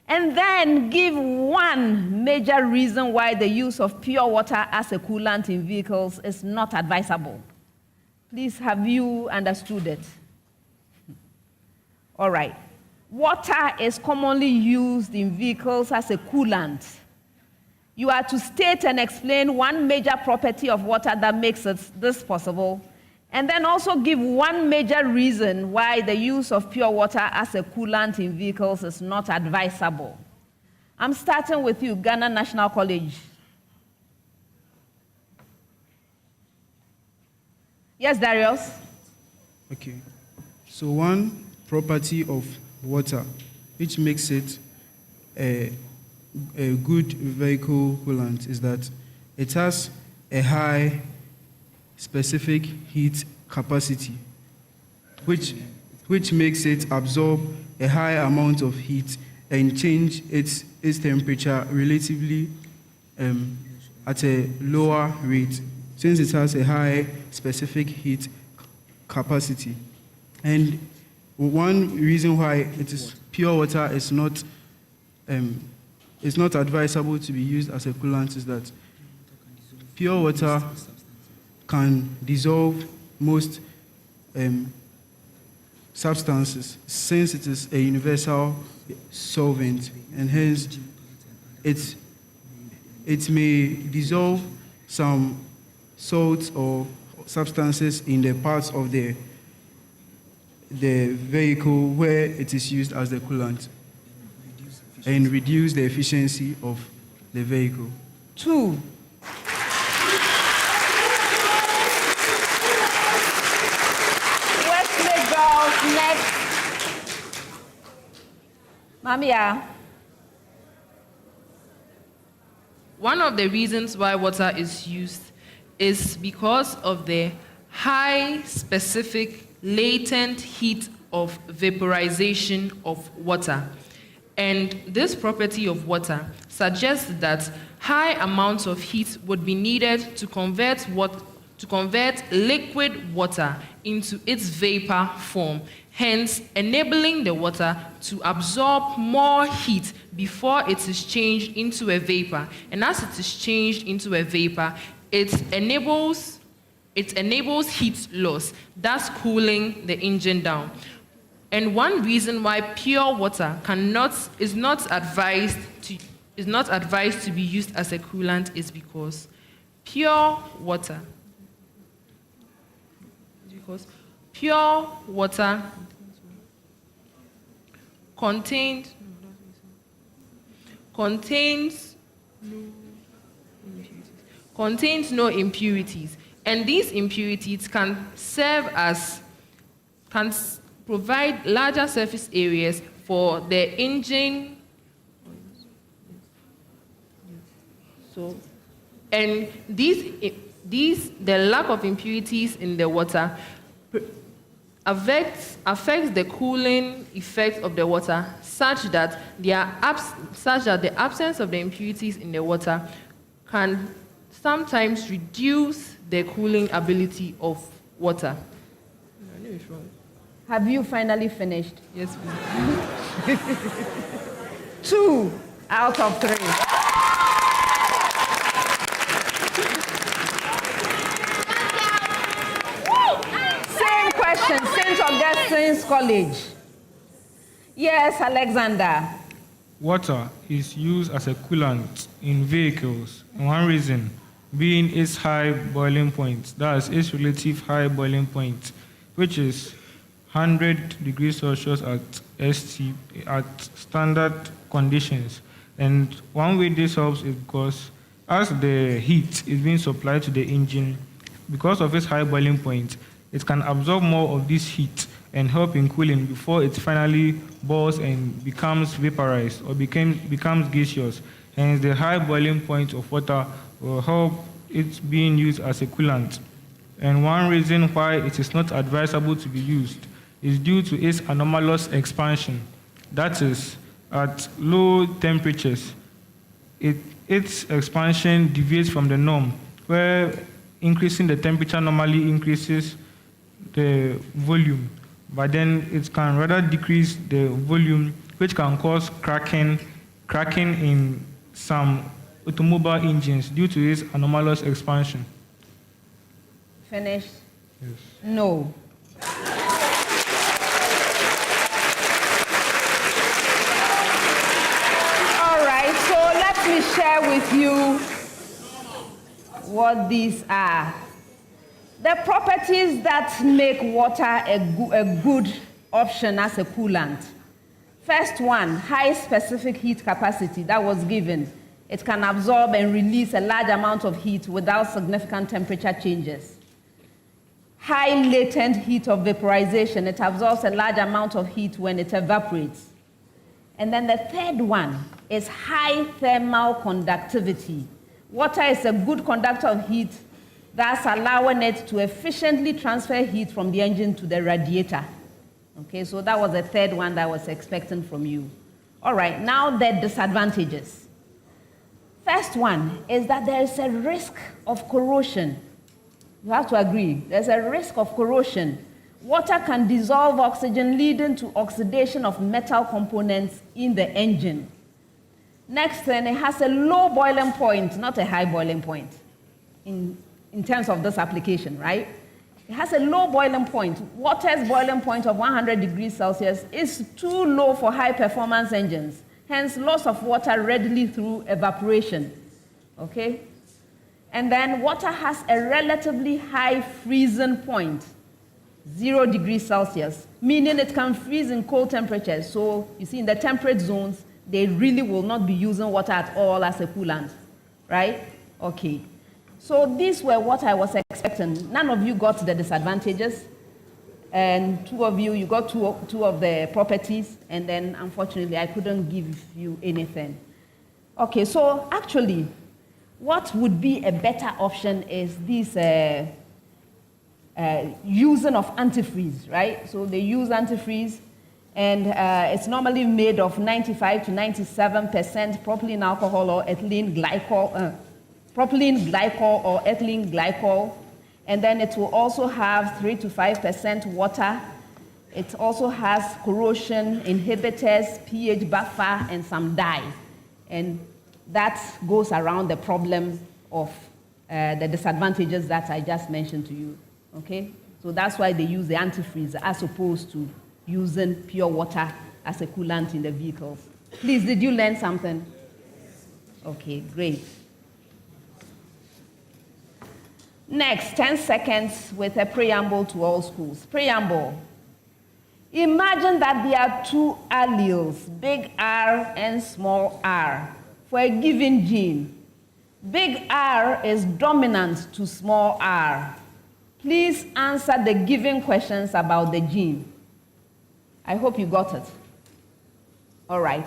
and then give one major reason why the use of pure water as a coolant in vehicles is not advisable. Please, have you understood it? All right. Water is commonly used in vehicles as a coolant. You are to state and explain one major property of water that makes this possible, and then also give one major reason why the use of pure water as a coolant in vehicles is not advisable. I'm starting with you, Ghana National College. Yes, Darius? Okay. So one property of water, which makes it a good vehicle coolant, is that it has a high specific heat capacity, which makes it absorb a high amount of heat and change its temperature relatively at a lower rate, since it has a high specific heat capacity. And one reason why it is pure water is not advisable to be used as a coolant is that pure water can dissolve most substances, since it is a universal solvent, and hence it may dissolve some salts or substances in the parts of the vehicle where it is used as the coolant, and reduce the efficiency of the vehicle. 2. Wesley girls next. Mamia. One of the reasons why water is used is because of the high specific latent heat of vaporization of water. And this property of water suggests that high amounts of heat would be needed to convert liquid water into its vapor form, hence enabling the water to absorb more heat before it is changed into a vapor. And as it is changed into a vapor, it enables heat loss, thus cooling the engine down. And one reason why pure water is not advised to be used as a coolant is because pure water contains no impurities, and these impurities can provide larger surface areas for the engine. And the lack of impurities in the water affects the cooling effect of the water, such that the absence of the impurities in the water can sometimes reduce the cooling ability of water. Have you finally finished? Yes, please. 2 out of 3. Same question, St. Augustine's College. Yes, Alexander. water is used as a coolant in vehicles. One reason being its high boiling point, that's its relative high boiling point, which is 100 degrees Celsius at standard conditions. And one way this helps is because as the heat is being supplied to the engine, because of its high boiling point, it can absorb more of this heat and help in cooling before it finally boils and becomes vaporized or becomes gaseous. Hence, the high boiling point of water will help it being used as a coolant. And one reason why it is not advisable to be used is due to its anomalous expansion. That is, at low temperatures, its expansion deviates from the norm, where increasing the temperature normally increases the volume, but then it can rather decrease the volume, which can cause cracking in some automobile engines due to its anomalous expansion. Finished? Yes. No. All right, so let me share with you what these are. The properties that make water a good option as a coolant. First one, high specific heat capacity that was given. It can absorb and release a large amount of heat without significant temperature changes. High latent heat of vaporization. It absorbs a large amount of heat when it evaporates. And then the third one is high thermal conductivity. Water is a good conductor of heat, thus allowing it to efficiently transfer heat from the engine to the radiator. Okay, so that was the third one that I was expecting from you. All right, now the disadvantages. First one is that there is a risk of corrosion. You have to agree, there's a risk of corrosion. Water can dissolve oxygen, leading to oxidation of metal components in the engine. Next thing, it has a low boiling point, not a high boiling point in terms of this application, right? It has a low boiling point. Water's boiling point of 100 degrees Celsius is too low for high performance engines, hence loss of water readily through evaporation, okay? And then water has a relatively high freezing point, 0 degrees Celsius, meaning it can freeze in cold temperatures. So you see in the temperate zones, they really will not be using water at all as a coolant, right? Okay. So these were what I was expecting. None of you got the disadvantages, and two of you, you got two of the properties, and then unfortunately I couldn't give you anything. Okay, so actually, what would be a better option is this using of antifreeze, right? So they use antifreeze, and it's normally made of 95 to 97% propylene alcohol or ethylene glycol, propylene glycol or ethylene glycol, and then it will also have 3 to 5% water. It also has corrosion inhibitors, pH buffer, and some dye. And that goes around the problem of the disadvantages that I just mentioned to you, okay? So that's why they use the antifreeze as opposed to using pure water as a coolant in the vehicles. Please, did you learn something? Okay, great. Next, 10 seconds with a preamble to all schools. Preamble. Imagine that there are two alleles, big R and small r, for a given gene. Big R is dominant to small r. Please answer the given questions about the gene. I hope you got it. All right.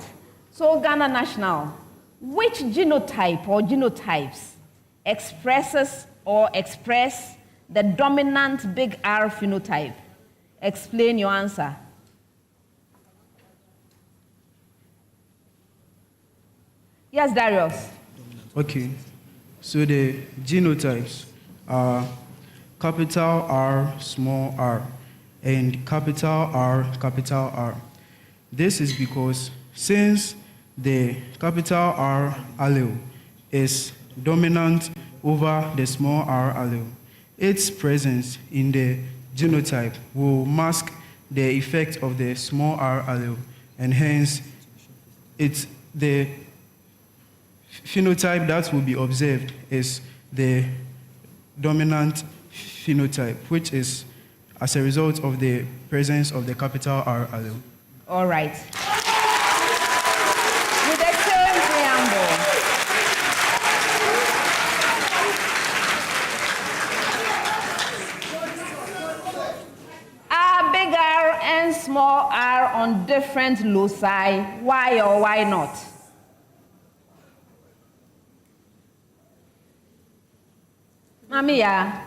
So Ghana National, which genotype or genotypes express the dominant big R phenotype? Explain your answer. Yes, Darius. Okay. So the genotypes are capital R, small r, and capital R, capital R. This is because since the capital R allele is dominant over the small r allele, its presence in the genotype will mask the effect of the small r allele, and hence it the phenotype that will be observed is the dominant phenotype, which is as a result of the presence of the capital R allele. All right. With the same preamble, are big R and small r on different loci? Why or why not? Mamiya.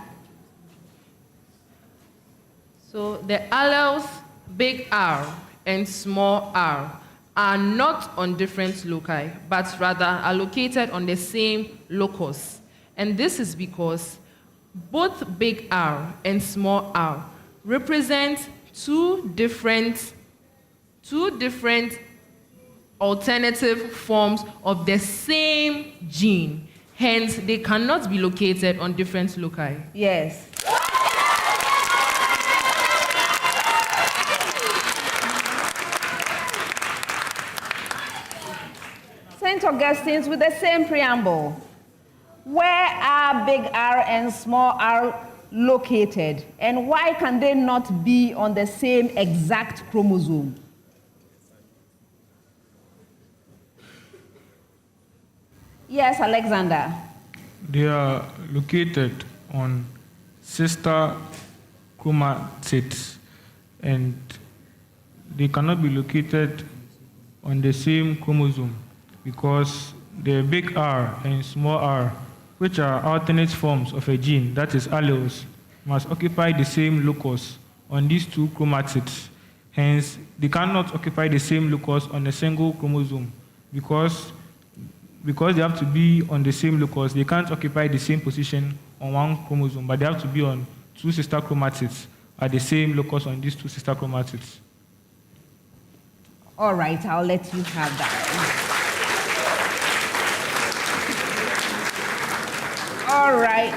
So the alleles big R and small r are not on different loci, but rather are located on the same locus. And this is because both big R and small r represent two different alternative forms of the same gene. Hence, they cannot be located on different loci. Yes. St. Augustine's with the same preamble. Where are big R and small r located? And why can they not be on the same exact chromosome? Yes, Alexander. They are located on sister chromatids, and they cannot be located on the same chromosome because the big R and small r, which are alternate forms of a gene, that is alleles, must occupy the same locus on these two chromatids. Hence, they cannot occupy the same locus on a single chromosome because they have to be on the same locus. They can't occupy the same position on one chromosome, but they have to be on two sister chromatids at the same locus on these two sister chromatids. All right, I'll let you have that. All right.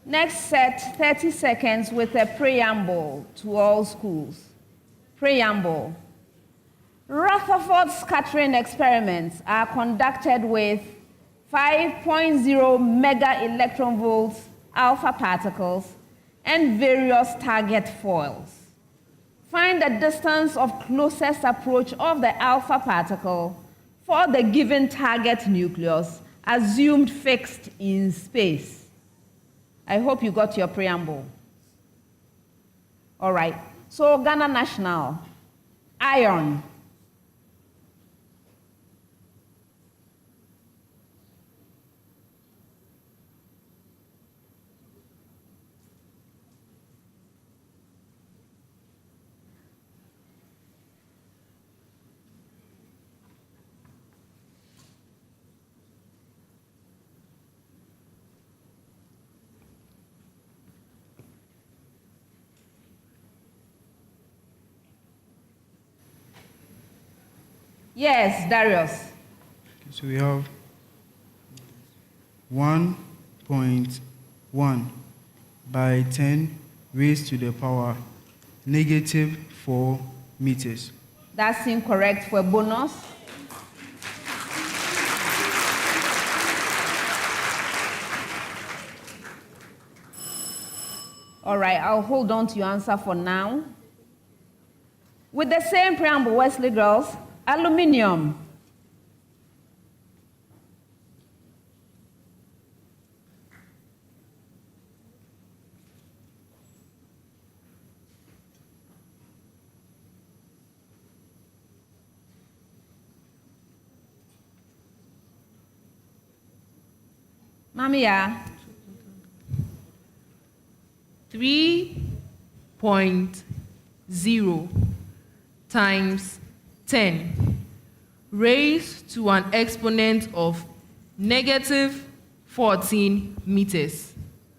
Next set, 30 seconds with a preamble to all schools. Preamble. Rutherford scattering experiments are conducted with 5.0 mega electron volts alpha particles and various target foils. Find the distance of closest approach of the alpha particle for the given target nucleus, assumed fixed in space. I hope you got your preamble. All right. So Ghana National, iron. Yes, Darius. Okay, so we have 1.1 by 10 raised to the power -4 meters. That's incorrect for bonus. All right, I'll hold on to your answer for now. With the same preamble, Wesley girls, aluminium. Mamiya. 3.0 times 10 raised to an exponent of -14 meters.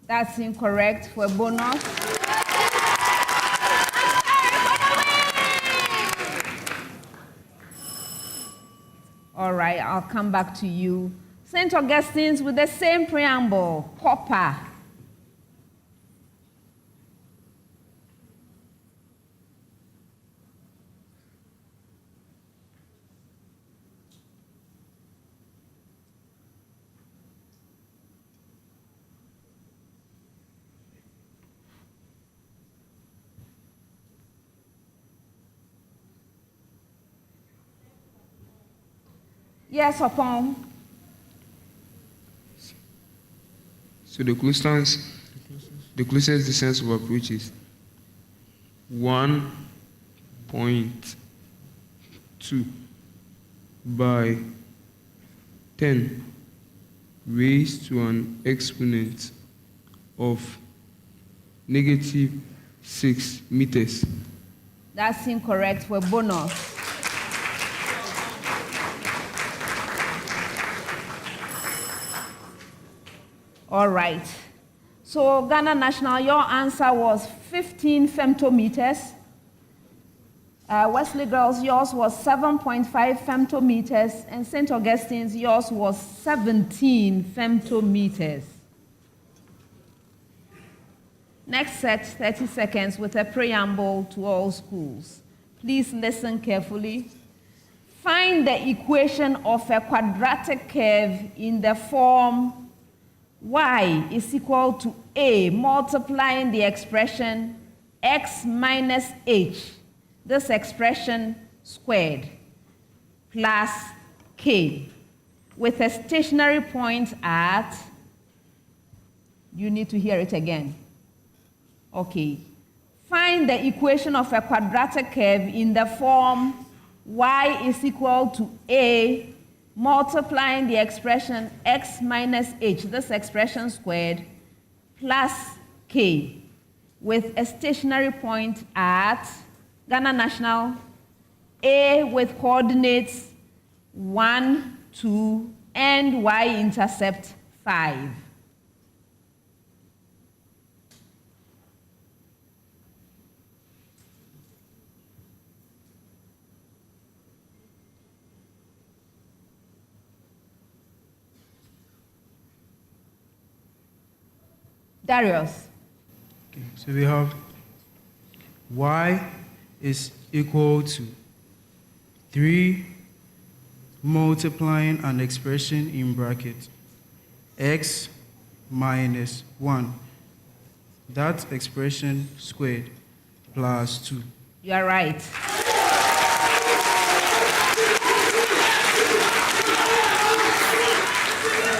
That's incorrect for bonus. All right, I'll come back to you. St. Augustine's with the same preamble, copper. Yes, upon. So the closest distance of approach is 1.2 by 10 raised to an exponent of -6 meters. That's incorrect for bonus. All right. So Ghana National, your answer was 15 femtometers. Wesley Girls, yours was 7.5 femtometers. And St. Augustine's, yours was 17 femtometers. Next set, 30 seconds with a preamble to all schools. Please listen carefully. Find the equation of a quadratic curve in the form y is equal to a multiplying the expression x minus h, this expression squared, plus k, with a stationary point at, you need to hear it again. Okay. Find the equation of a quadratic curve in the form y is equal to a multiplying the expression x minus h, this expression squared, plus k, with a stationary point at Ghana National, a with coordinates 1, 2, and y-intercept 5. Darius. Okay, so we have y is equal to 3 multiplying an expression in bracket x minus 1. That expression squared plus 2. You are right.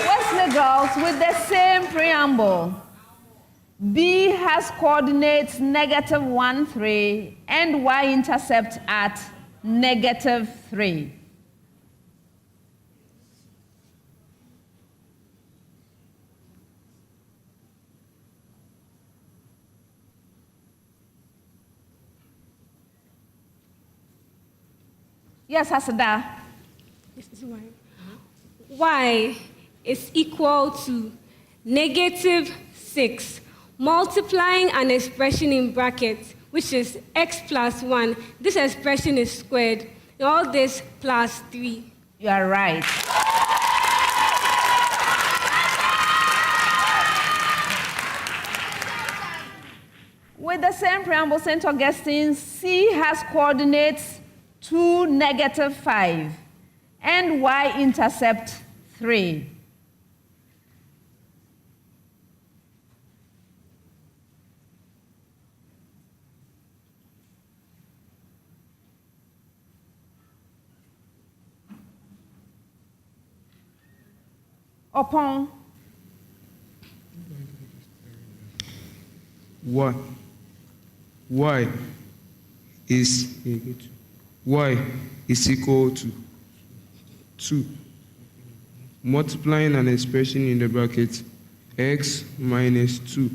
Wesley Girls, with the same preamble. B has coordinates -1, 3, and y-intercept at -3. Yes, Hasada. This is y. Y is equal to -6. Multiplying an expression in brackets, which is x plus 1. This expression is squared. All this plus 3. You are right. With the same preamble, St. Augustine, C has coordinates 2, -5, and y-intercept 3. Upon y is equal to 2 multiplying an expression in the bracket x minus 2,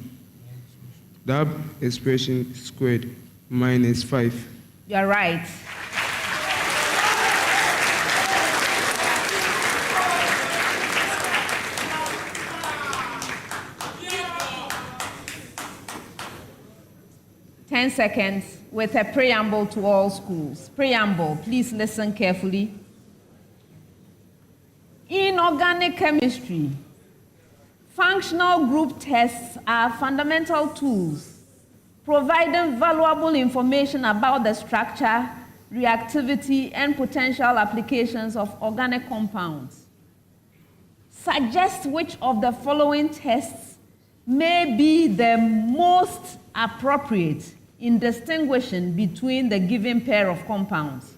that expression squared, minus 5. You are right. Seconds with a preamble to all schools. Preamble, please listen carefully. In organic chemistry, functional group tests are fundamental tools providing valuable information about the structure, reactivity, and potential applications of organic compounds. Suggest which of the following tests may be the most appropriate in distinguishing between the given pair of compounds.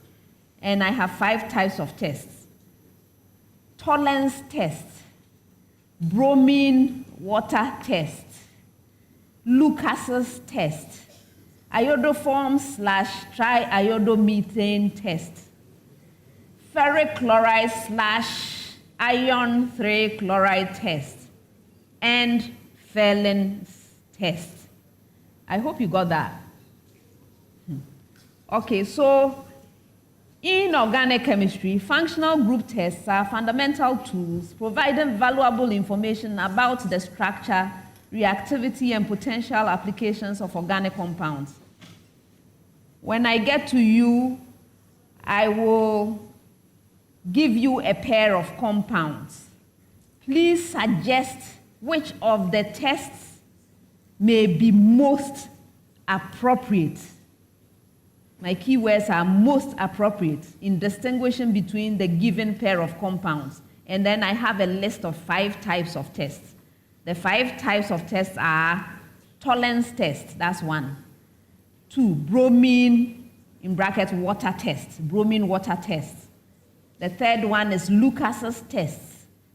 And I have 5 types of tests. tolerance test, bromine water test, Lucas's test, iodoform/triiodomethane test, ferric chloride/iron 3 chloride test, and Ferlin's test. I hope you got that. Okay, so in organic chemistry, functional group tests are fundamental tools providing valuable information about the structure, reactivity, and potential applications of organic compounds. When I get to you, I will give you a pair of compounds. Please suggest which of the tests may be most appropriate. My keywords are most appropriate in distinguishing between the given pair of compounds. And then I have a list of 5 types of tests. The 5 types of tests are tolerance test, that's 1. 2, bromine, in brackets, water test, bromine water test. The 3rd one is Lucas's test.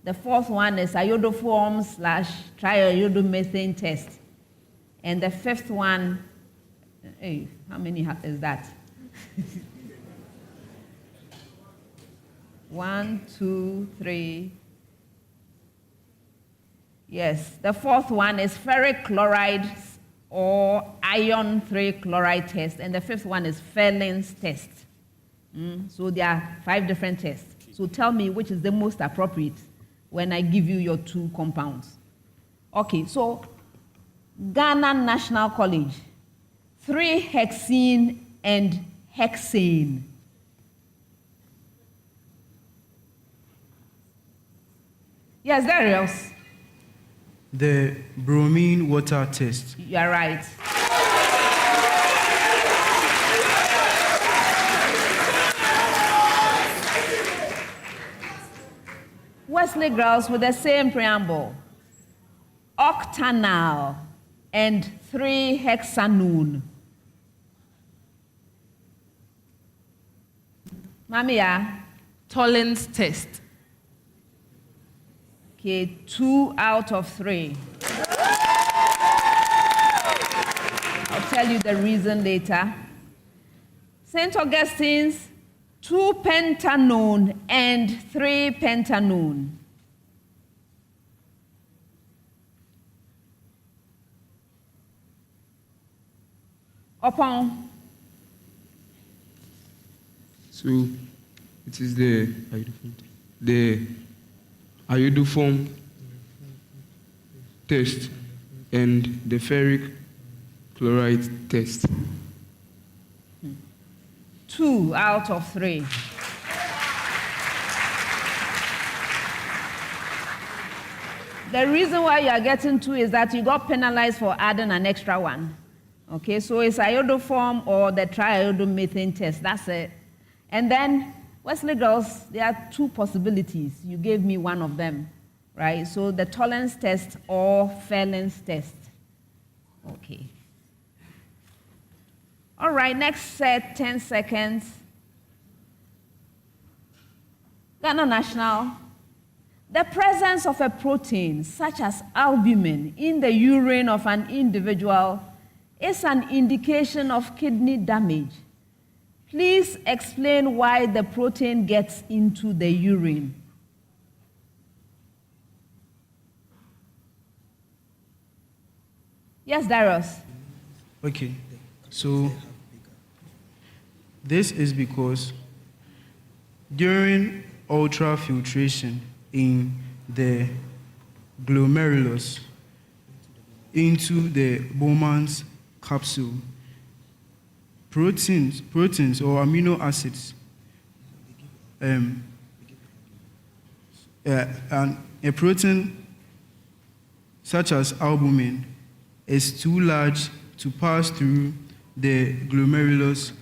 The 4th one is iodoform/triiodomethane test. And the 5th one, hey, how many is that? 1, 2, 3. Yes, the 4th one is ferric chloride or iron 3 chloride test, and the 5th one is Ferlin's test. So there are 5 different tests. So tell me which is the most appropriate when I give you your 2 compounds. Okay, so Ghana National College, 3-hexene and hexane. Yes, there else. The bromine water test. You are right. Wesley girls with the same preamble. Octanol and 3-hexanone. Mamia. Tolerance test. Okay, 2 out of 3. I'll tell you the reason later. St. Augustine's, 2-pentanone and 3-pentanone. Upon. So it is the iodoform test and the ferric chloride test. 2 out of 3. The reason why you are getting 2 is that you got penalized for adding an extra one. Okay, so it's iodoform or the triiodomethane test. That's it. And then, Wesley girls, there are 2 possibilities. You gave me one of them, right? So the tolerance test or Ferlin's test. Okay. All right, next set, 10 seconds. Ghana National. The presence of a protein, such as albumin, in the urine of an individual is an indication of kidney damage. Please explain why the protein gets into the urine. Yes, Darius. Okay, so this is because during ultrafiltration in the glomerulus into the Bowman's capsule, proteins or amino acids, and a protein such as albumin is too large to pass through the glomerulus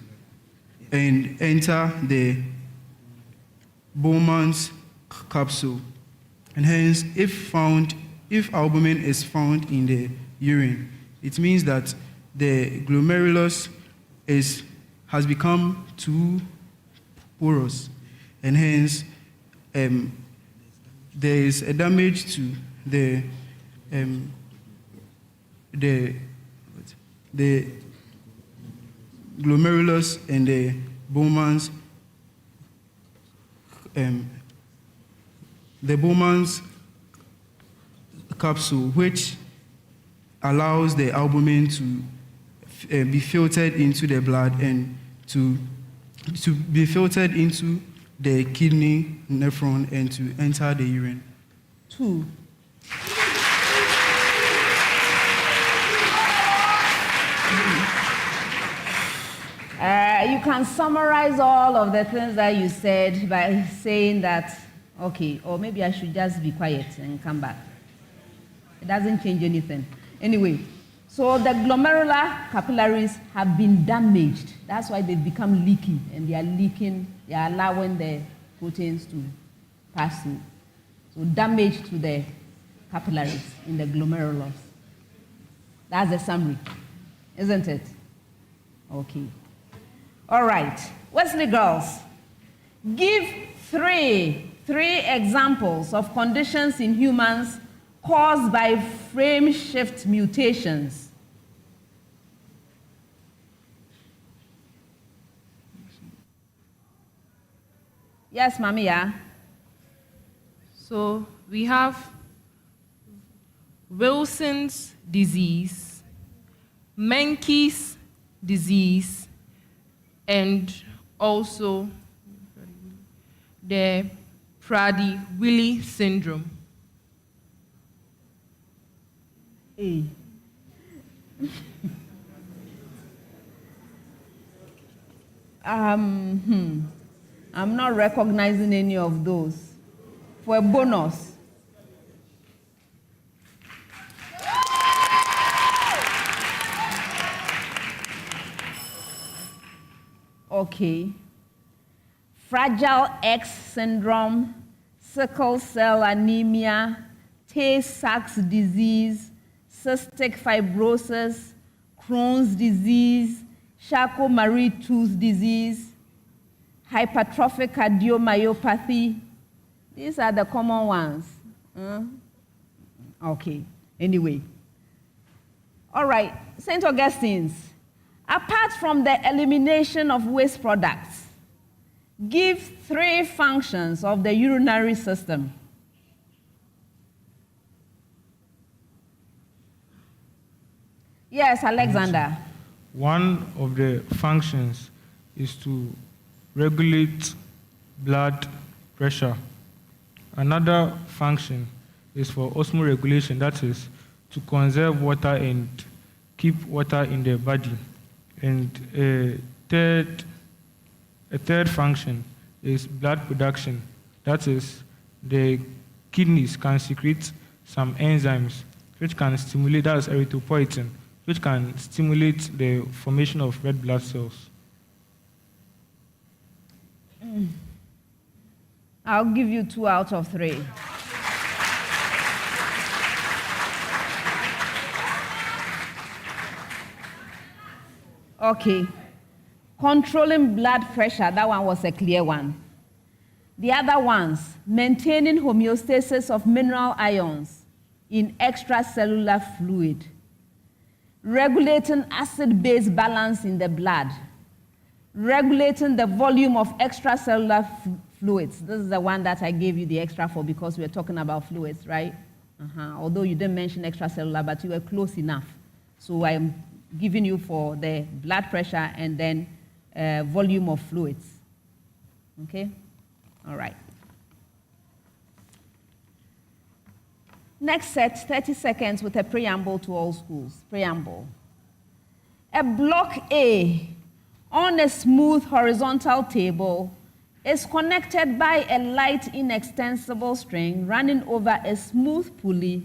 and enter the Bowman's capsule. And hence, if albumin is found in the urine, it means that the glomerulus has become too porous, and hence there is a damage to the glomerulus and the Bowman's capsule, which allows the albumin to be filtered into the blood and to be filtered into the kidney nephron and to enter the urine. 2. You can summarize all of the things that you said by saying that, okay, or maybe I should just be quiet and come back. It doesn't change anything. Anyway, so the glomerular capillaries have been damaged. That's why they've become leaky, and they are leaking, they are allowing the proteins to pass through. So damage to the capillaries in the glomerulus. That's the summary, isn't it? Okay. All right. Wesley girls, give three examples of conditions in humans caused by frame shift mutations. Yes, Mamia. So we have Wilson's disease, Menkes disease, and also the Prader-Willi syndrome. Hey. I'm not recognizing any of those. For a bonus. Okay. Fragile X syndrome, sickle cell anemia, Tay-Sachs disease, cystic fibrosis, Crohn's disease, Charcot-Marie-Tooth disease, hypertrophic cardiomyopathy. These are the common ones. Okay, anyway. All right, St. Augustine's. Apart from the elimination of waste products, give 3 functions of the urinary system. Yes, Alexander. One of the functions is to regulate blood pressure. Another function is for osmoregulation, that is, to conserve water and keep water in the body. And a third function is blood production. That is, the kidneys can secrete some enzymes which can stimulate, that is erythropoietin, which can stimulate the formation of red blood cells. I'll give you 2 out of 3. Okay. Controlling blood pressure, that one was a clear one. The other ones, maintaining homeostasis of mineral ions in extracellular fluid, regulating acid-base balance in the blood, regulating the volume of extracellular fluids. This is the one that I gave you the extra for because we were talking about fluids, right? Although you didn't mention extracellular, but you were close enough. So I'm giving you for the blood pressure and then volume of fluids. Okay? All right. Next set, 30 seconds with a preamble to all schools. Preamble. A block A on a smooth horizontal table is connected by a light inextensible string running over a smooth pulley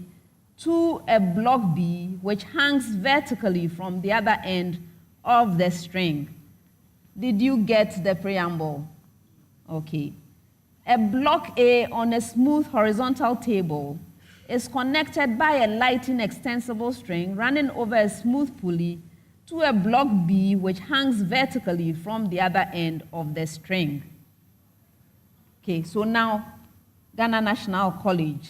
to a block B, which hangs vertically from the other end of the string. Did you get the preamble? Okay. A block A on a smooth horizontal table is connected by a light inextensible string running over a smooth pulley to a block B, which hangs vertically from the other end of the string. Okay, so now Ghana National College.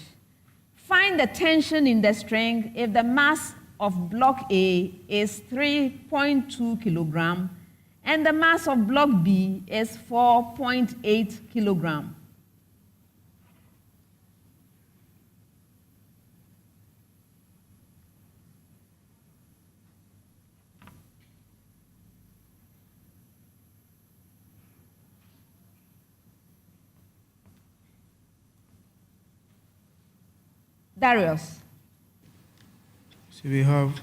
Find the tension in the string if the mass of block A is 3.2 kilogram and the mass of block B is 4.8 kilogram. Darius. So we have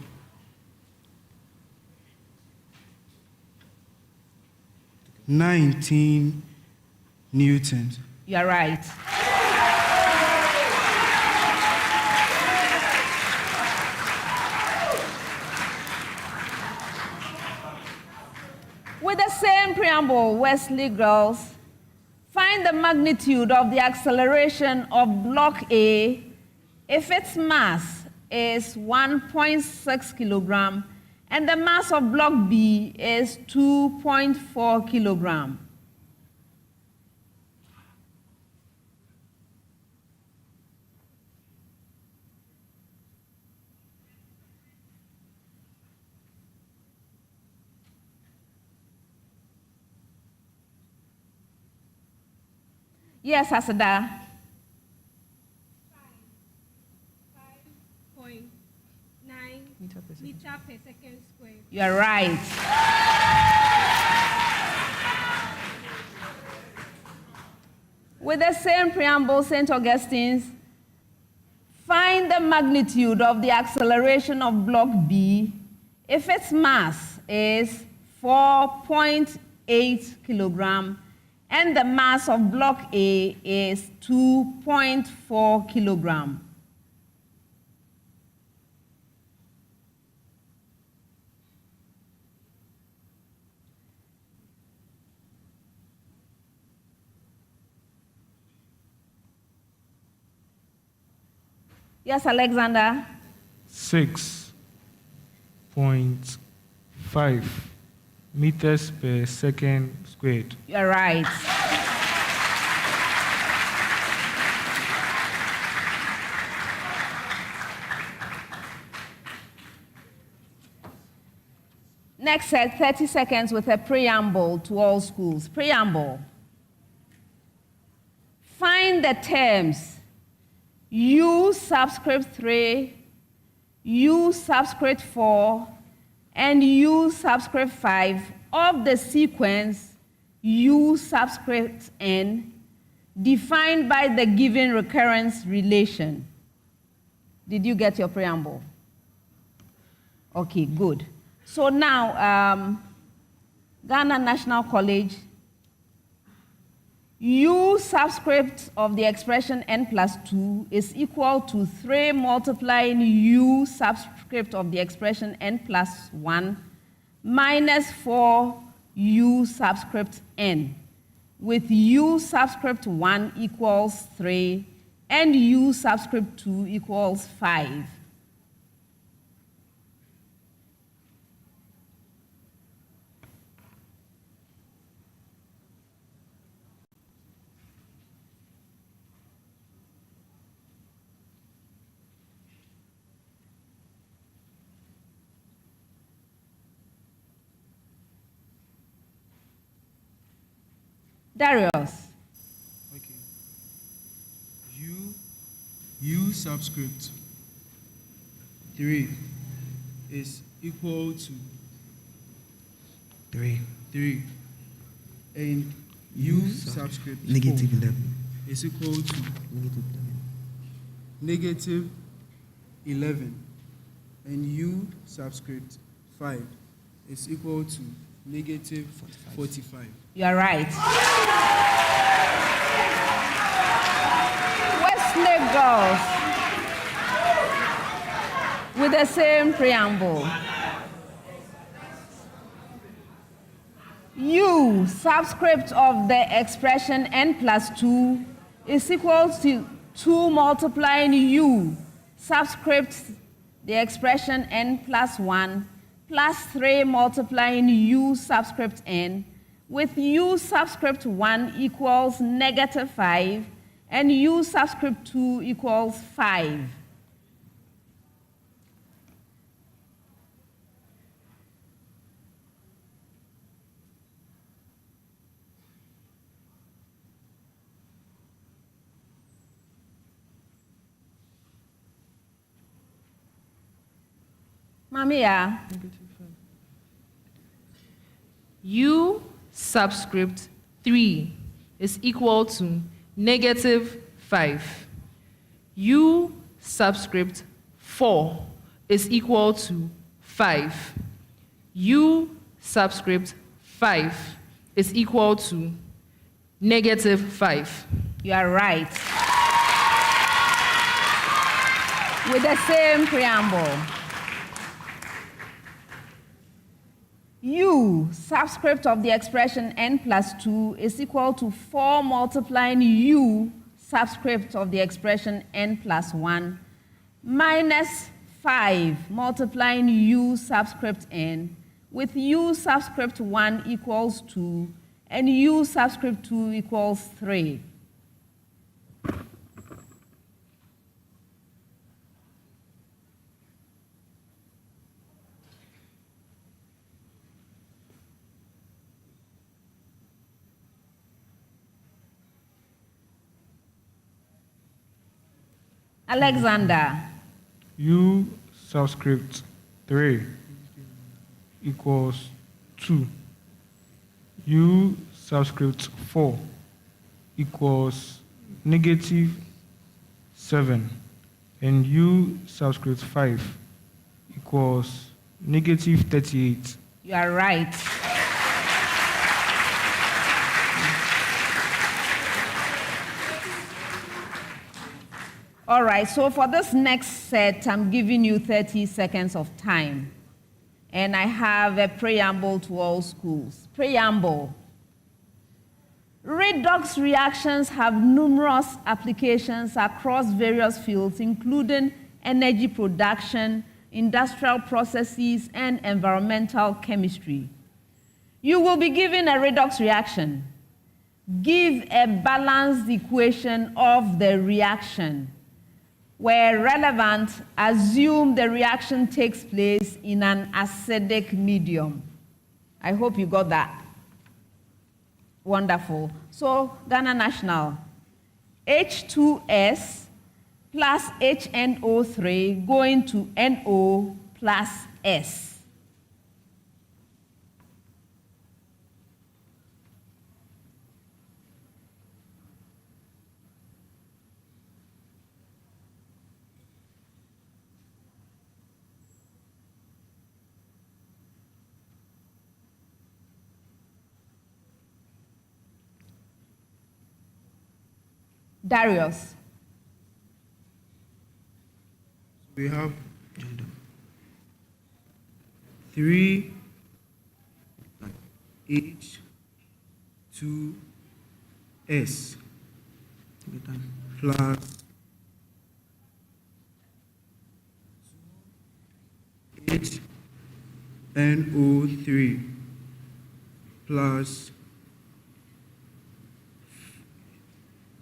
19 newtons. You are right. With the same preamble, Wesley girls, find the magnitude of the acceleration of block A if its mass is 1.6 kilogram and the mass of block B is 2.4 kilogram. Yes, Asada. 5.9 meter per second squared. You're right. With the same preamble, St. Augustine's, find the magnitude of the acceleration of block B if its mass is 4.8 kilogram and the mass of block A is 2.4 kilogram. Yes, Alexander. 6.5 meters per second squared. You're right. Next set, 30 seconds with a preamble to all schools. Preamble. Find the terms U subscript 3, U subscript 4, and U subscript 5 of the sequence U subscript N defined by the given recurrence relation. Did you get your preamble? Okay, good. So now, Ghana National College, U subscript of the expression n plus 2 is equal to 3 multiplying U subscript of the expression n plus 1 minus 4 U subscript n, with U subscript 1 equals 3 and U subscript 2 equals 5. Darius. Okay. U subscript 3 is equal to 3. And U subscript negative 4 11 is equal to negative 11. And U subscript 5 is equal to negative 45. You are right. Wesley girls, with the same preamble. U subscript of the expression n plus 2 is equal to 2 multiplying U subscript the expression n plus 1 plus 3 multiplying U subscript n, with U subscript 1 equals negative 5 and U subscript 2 equals 5. Mamia. U subscript 3 is equal to -5. U subscript 4 is equal to 5. U subscript 5 is equal to -5. You are right. With the same preamble. U subscript of the expression n plus 2 is equal to 4 multiplying U subscript of the expression n plus 1 minus 5 multiplying U subscript n with U subscript 1 equals 2 and U subscript 2 equals 3. Alexander. U subscript 3 equals 2. U subscript 4 equals -7. And U subscript 5 equals -38. You are right. All right, so for this next set, I'm giving you 30 seconds of time. And I have a preamble to all schools. Preamble. Redox reactions have numerous applications across various fields, including energy production, industrial processes, and environmental chemistry. You will be given a redox reaction. Give a balanced equation of the reaction. Where relevant, assume the reaction takes place in an acidic medium. I hope you got that. Wonderful. So, Ghana National, H2S plus HNO3 going to NO plus S. Darius. We have 3 H2S plus HNO3 plus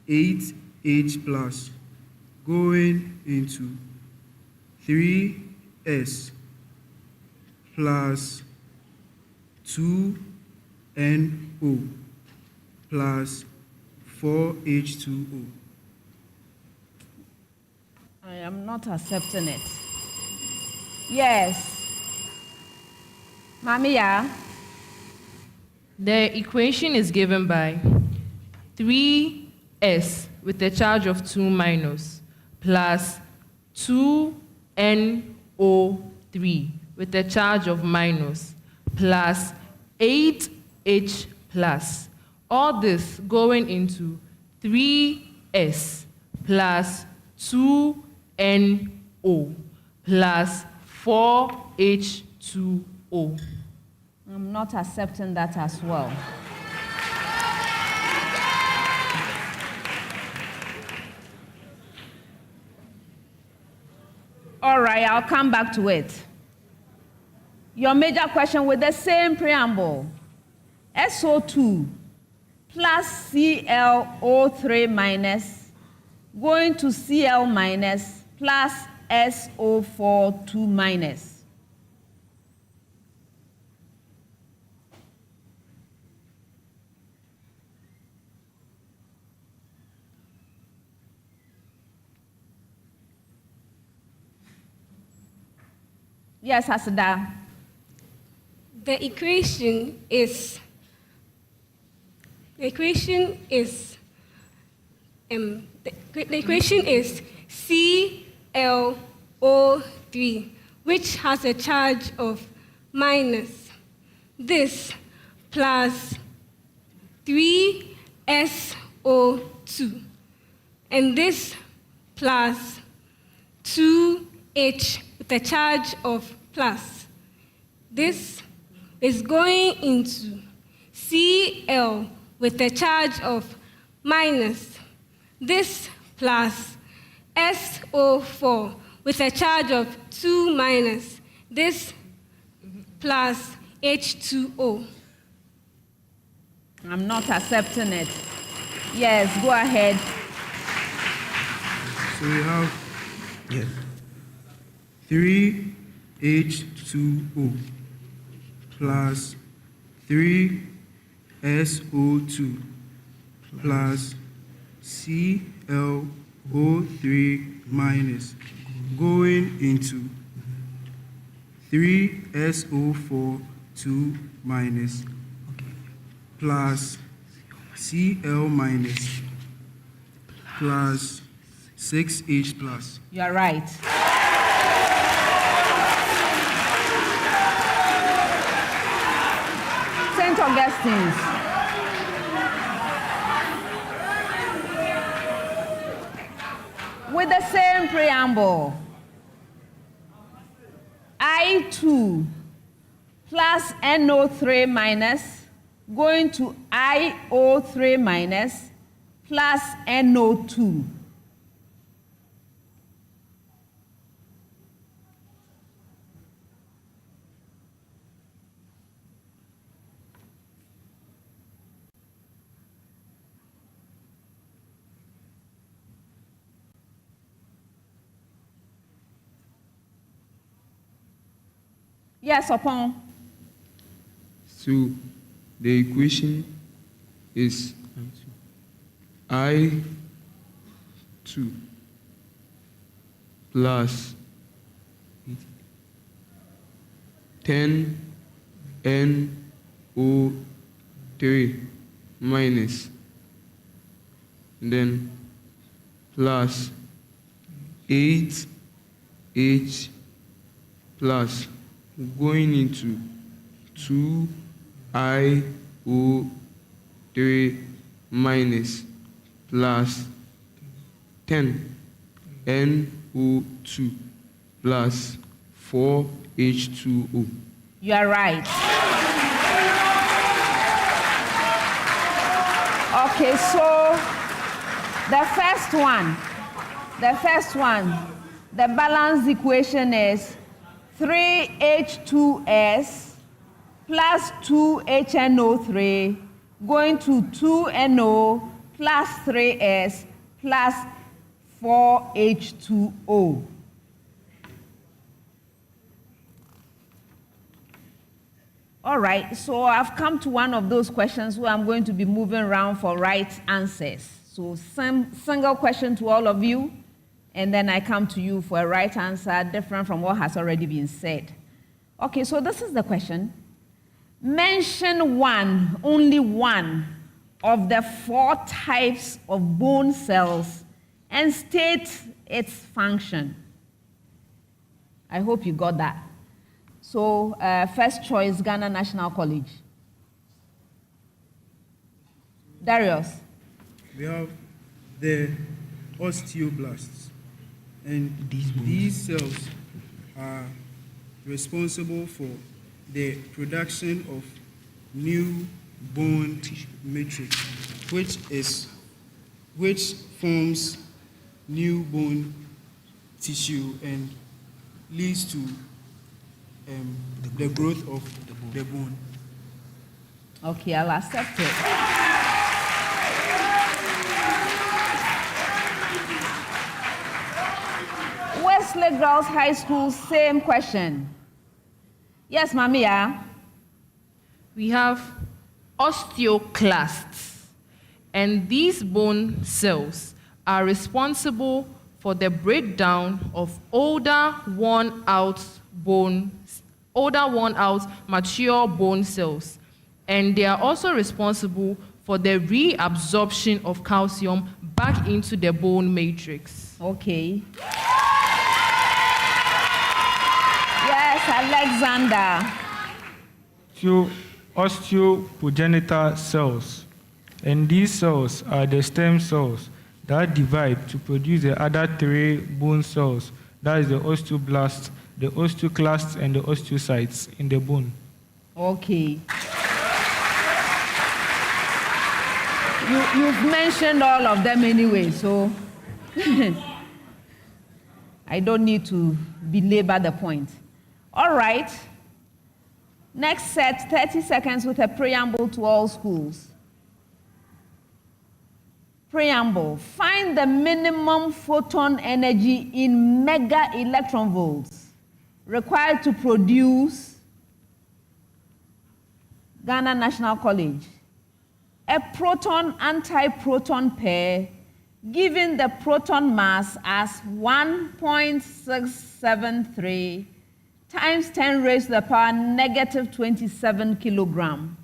8H plus going into 3S plus 2NO plus 4H2O. I am not accepting it. Yes. Mamia. The equation is given by 3S with a charge of 2 minus plus 2NO3 with a charge of minus plus 8H plus. All this going into 3S plus 2NO plus 4H2O. I'm not accepting that as well. All right, I'll come back to it. Your major question with the same preamble. SO2 plus ClO3 minus going to Cl minus plus SO4 2 minus. Yes, Asada. The equation is ClO3, which has a charge of minus this plus 3SO2, and this plus 2H with a charge of plus. This is going into Cl with a charge of minus this plus SO4 with a charge of 2 minus this plus H2O. I'm not accepting it. Yes, go ahead. So we have 3H2O plus 3SO2 plus ClO3 minus going into 3SO4 2 minus plus Cl minus plus 6H plus. You are right. St. Augustine's. With the same preamble, I2 plus NO3 minus going to IO3 minus plus NO2. Yes, upon. So the equation is I2 plus 10NO3 minus, and then plus 8H plus going into 2IO3 minus plus 10NO2 plus 4H2O. You are right. Okay, so the first one, the balanced equation is 3H2S plus 2HNO3 going to 2NO plus 3S plus 4H2O. All right, so I've come to one of those questions where I'm going to be moving around for right answers. So single question to all of you, and then I come to you for a right answer different from what has already been said. Okay, so this is the question. Mention one, only one, of the 4 types of bone cells and state its function. I hope you got that. So, first choice, Ghana National College. Darius. We have the osteoblasts, and these cells are responsible for the production of new bone matrix, which forms new bone tissue and leads to the growth of the bone. Okay, I'll accept it. Wesley Girls High School, same question. Yes, Mamia. We have osteoclasts, and these bone cells are responsible for the breakdown of older, worn-out mature bone cells, and they are also responsible for the reabsorption of calcium back into the bone matrix. Okay. Yes, Alexander. Osteoprogenitor cells, and these cells are the stem cells that divide to produce the other three bone cells, that is the osteoblasts, the osteoclasts, and the osteocytes in the bone. Okay. You've mentioned all of them anyway, so I don't need to belabor the point. All right. Next set, 30 seconds with a preamble to all schools. Preamble. Find the minimum photon energy in mega electron volts required to produce Ghana National College a proton-antiproton pair given the proton mass as 1.673 times 10 raised to the power negative 27 kilogram.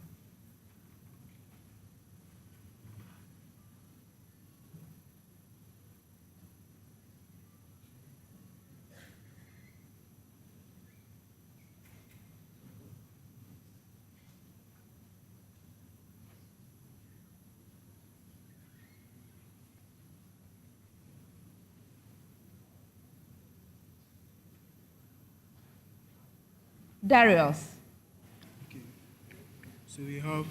Darius. Okay. So we have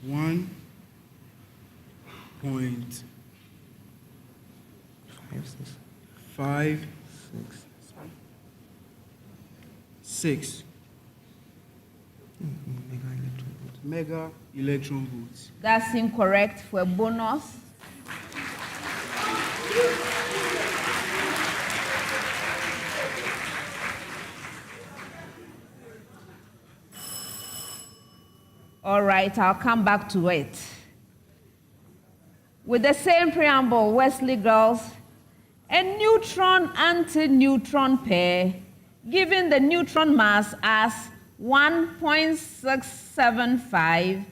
1.56 mega electron volts. That's incorrect for a bonus. All right, I'll come back to it. With the same preamble, Wesley Girls, a neutron-anti-neutron pair, given the neutron mass as 1.675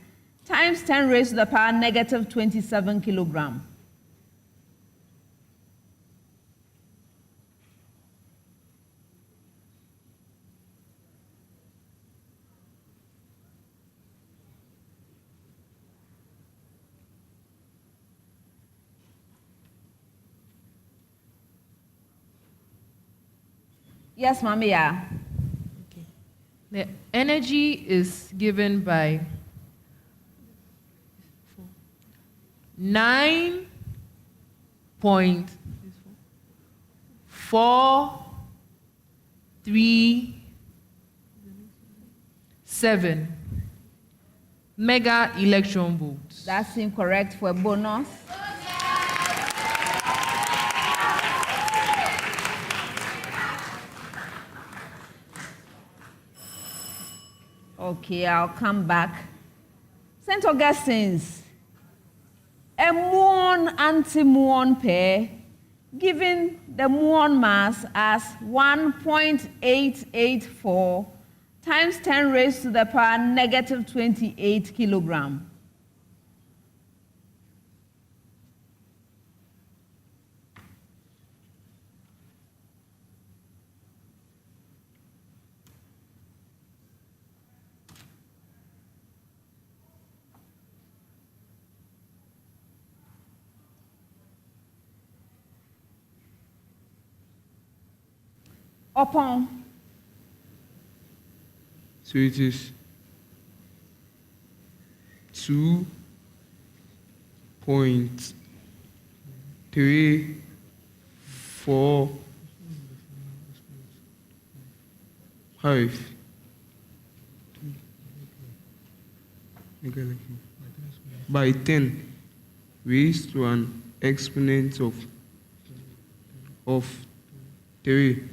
times 10 raised to the power negative 27 kilogram. Yes, Mami, yeah. Okay. The energy is given by 9.437 mega electron volts. That's incorrect for a bonus. Okay, I'll come back. St. Augustine's, a muon-anti-muon pair, given the muon mass as 1.884 times 10 raised to the power negative 28 kilogram. Upon. So it is 2.345 by 10 raised to an exponent of of 3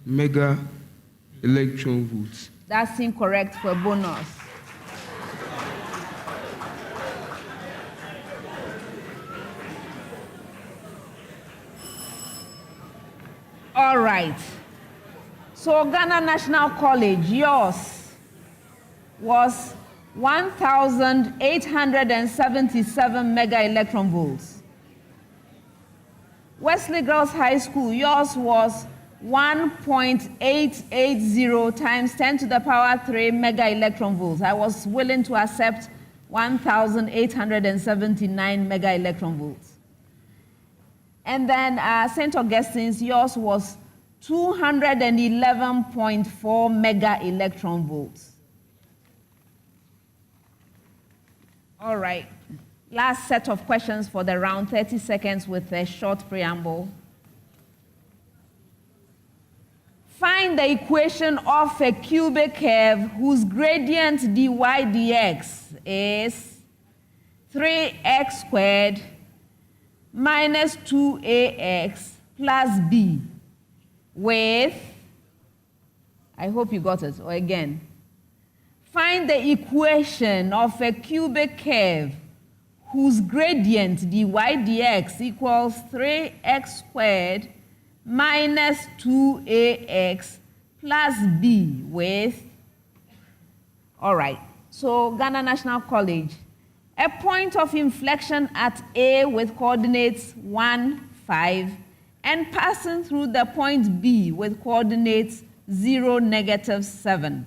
mega electron volts. That's incorrect for bonus. All right. So Ghana National College, yours was 1,877 mega electron volts. Wesley Girls High School, yours was 1.880 times 10 to the power 3 mega electron volts. I was willing to accept 1,879 mega electron volts. And then St. Augustine's, yours was 211.4 mega electron volts. All right. Last set of questions for the round, 30 seconds with a short preamble. Find the equation of a cubic curve whose gradient dy dx is 3x squared minus 2ax plus b with, I hope you got it, or again. Find the equation of a cubic curve whose gradient dy dx equals 3x squared minus 2ax plus b with, all right, so Ghana National College, a point of inflection at A with coordinates 1, 5, and passing through the point B with coordinates 0, negative 7.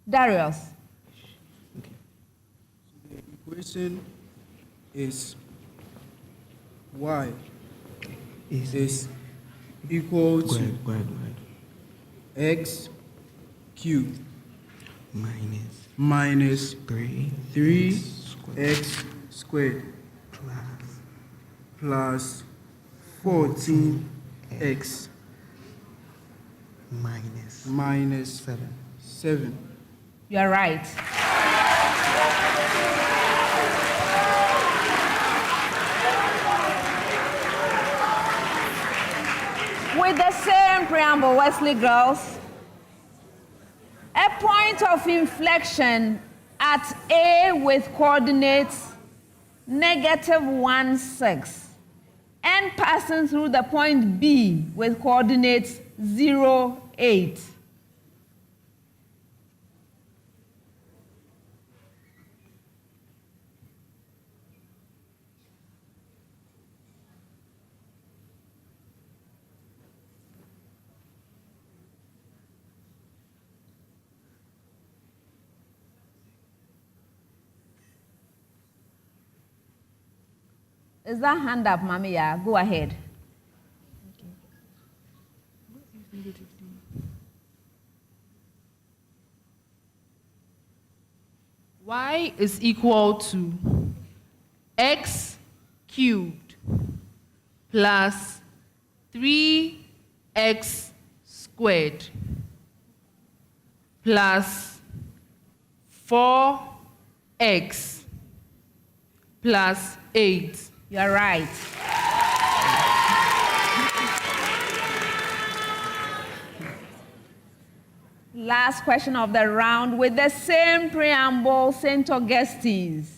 Darius. Okay. So the equation is y is equal to x cubed minus 3x squared plus 14x minus 7. You're right. With the same preamble, Wesley Girls, a point of inflection at A with coordinates negative 1, 6, and passing through the point B with coordinates 0, 8. Is that hand up, Mami? Yeah, go ahead. Y is equal to x cubed plus 3x squared plus 4x plus 8. You're right. Last question of the round with the same preamble, St. Augustine's.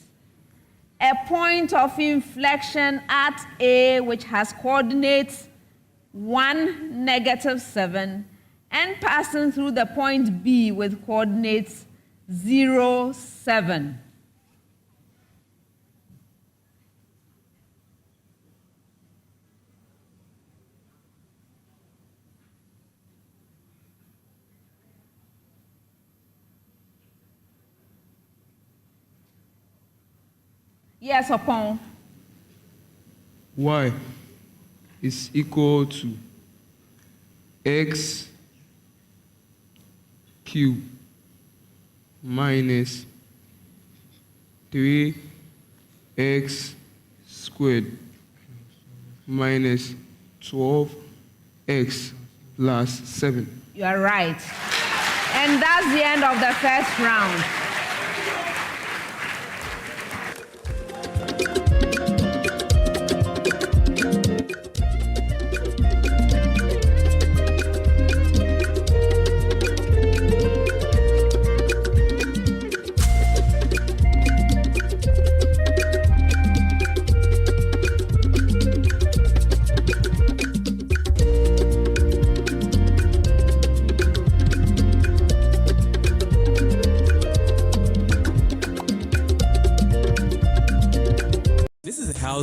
A point of inflection at A which has coordinates 1, negative 7, and passing through the point B with coordinates 0, 7. Yes, upon. Y is equal to x cubed minus 3x squared minus 12x plus 7. You are right. And that's the end of the first round.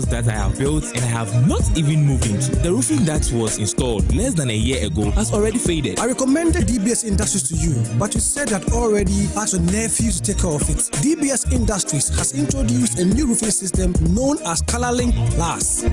That I have built and I have not even moved into. The roofing that was installed less than a year ago has already faded. I recommended DBS Industries to you, but you said that already asked your nephew to take care of it. DBS Industries has introduced a new roofing system known as ColorLink Plus.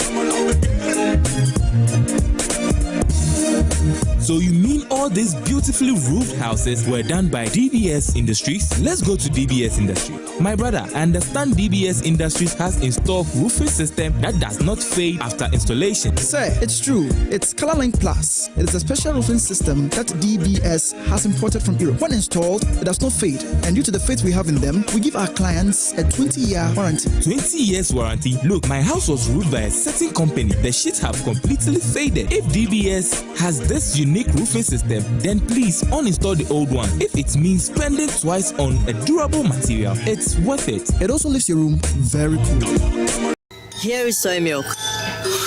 So you mean all these beautifully roofed houses were done by DBS Industries? Let's go to DBS Industries. My brother, I understand DBS Industries has installed roofing system that does not fade after installation. Sir, it's true. It's ColorLink Plus. It is a special roofing system that DBS has imported from Europe. When installed, it does not fade. And due to the faith we have in them, we give our clients a 20-year warranty. 20 years warranty? Look, my house was roofed by a certain company. The sheets have completely faded. If DBS has this unique roofing system, then please uninstall the old one. If it means spending twice on a durable material, it's worth it. It also leaves your room very cool. Here is soy milk.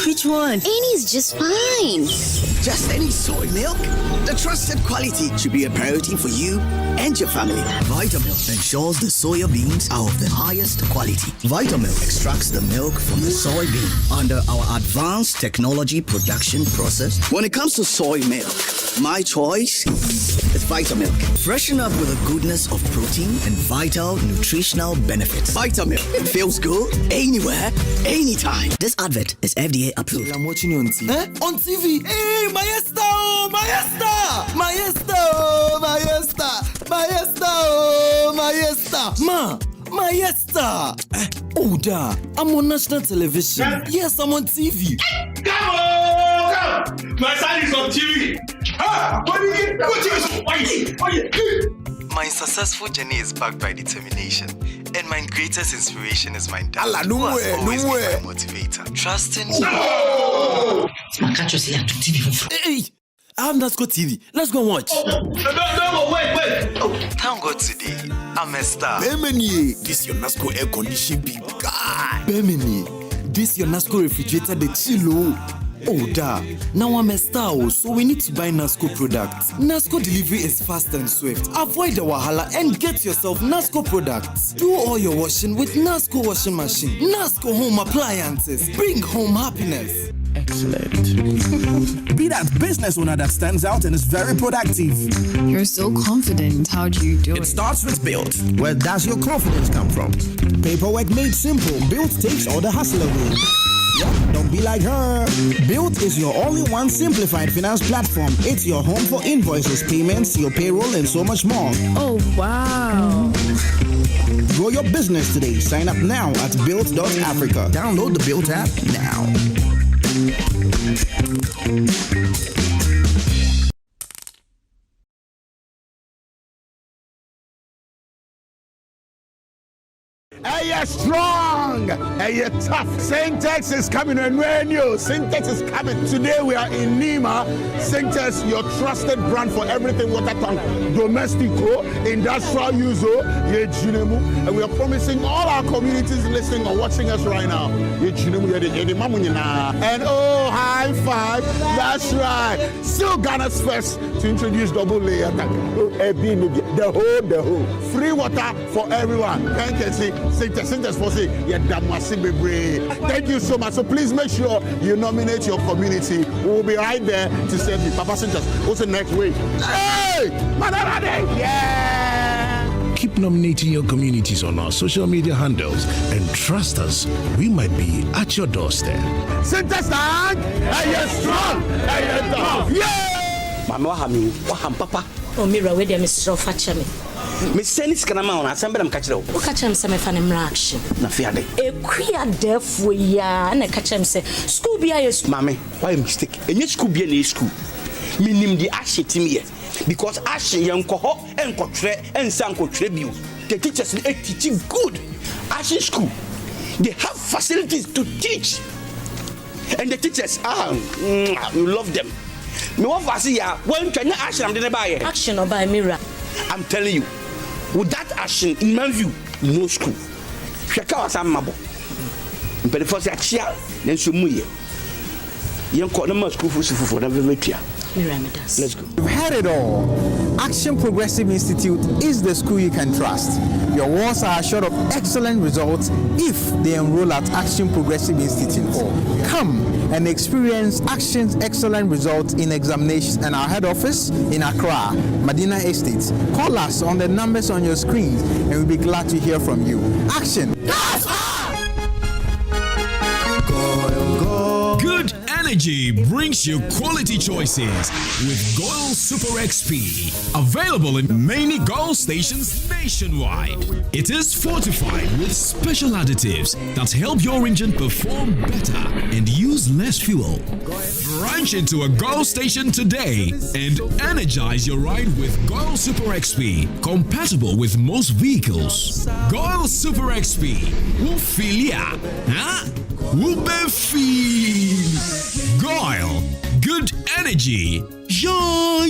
Which one? Any is just fine. Just any soy milk? The trusted quality should be a priority for you and your family. Vitamilk ensures the soya beans are of the highest quality. Vitamilk extracts the milk from the soybean under our advanced technology production process. When it comes to soy milk, my choice is Vitamilk. Freshen up with the goodness of protein and vital nutritional benefits. Vitamilk. It feels good anywhere, anytime. This advert is FDA approved. I'm watching you on TV. On TV? Hey, Maesta! Maesta! Maesta! Maesta! Maesta! Maesta! Ma! Maesta! Oh, da! I'm on national television. Yes, I'm on TV. Come on! My son is on TV. My successful journey is backed by determination, and my greatest inspiration is my dad. Allah, who has always been my motivator. Trusting. No! Hey, I have Nasco TV. Let's go and watch. No, wait. Oh, thank God today, I'm a star. Bemini, this your Nasco air conditioning big guy. Bemini, this your Nasco refrigerator, the chillo. Oh, da. Now I'm a star, so we need to buy Nasco products. Nasco delivery is fast and swift. Avoid the wahala and get yourself Nasco products. Do all your washing with Nasco washing machine. Nasco home appliances. Bring home happiness. Excellent. Be that business owner that stands out and is very productive. You're so confident. How do you do it? It starts with Built. Where does your confidence come from? Paperwork made simple. Built takes all the hassle away. Yep, don't be like her. Built is your all-in-one simplified finance platform. It's your home for invoices, payments, your payroll, and so much more. Oh, wow. Grow your business today. Sign up now at built.africa. Download the Built app now. Hey, you're strong. Hey, you're tough. Syntax is coming on radio. Syntax is coming. Today we are in Nima. Syntax, your trusted brand for everything water tank, domestico, industrial use, and we are promising all our communities listening or watching us right now. And oh, high five. That's right. Still Ghana's first to introduce double layer tank. The whole. Free water for everyone. Thank you. Syntax for say, thank you so much. So please make sure you nominate your community. We will be right there to serve you. Papa Syntax, what's the next week? Hey! Yeah! Keep nominating your communities on our social media handles and trust us, we might be at your doorstep. Syntax tank! Are you strong? Are you tough? Yeah! Mama, Waham Papa. Oh, Mira, where them is so fetch me. Miss Senis Canamon, I send them catch it. Look at him, some fan action. Na fiade. A queer deaf we ya, and I catch him say, school be a mammy, why mistake? And you school be a school. Meaning the ashe team because ashe young coho and cotre and sanko tribute. The teachers are teaching good. Ashe school. They have facilities to teach. And the teachers, we love them. Me want to see ya when can you action I'm gonna buy action or buy mirror. I'm telling you, with that action in my view, no school. Shaka was a mabo. But the first year, then so muye. You call them school for never meet. Let's go. You've heard it all. Action Progressive Institute is the school you can trust. Your wards are assured of excellent results if they enroll at Action Progressive Institute. Come and experience Action's excellent results in examinations and our head office in Accra, Medina Estates. Call us on the numbers on your screen and we'll be glad to hear from you. Action! Good energy brings you quality choices with Goyle Super XP. Available in many Goyle stations nationwide. It is fortified with special additives that help your engine perform better and use less fuel. Branch into a Goyle station today and energize your ride with Goyle Super XP, compatible with most vehicles. Goyle Super XP will feel ya, huh? Will be feel. Goyle, good energy. Yeah.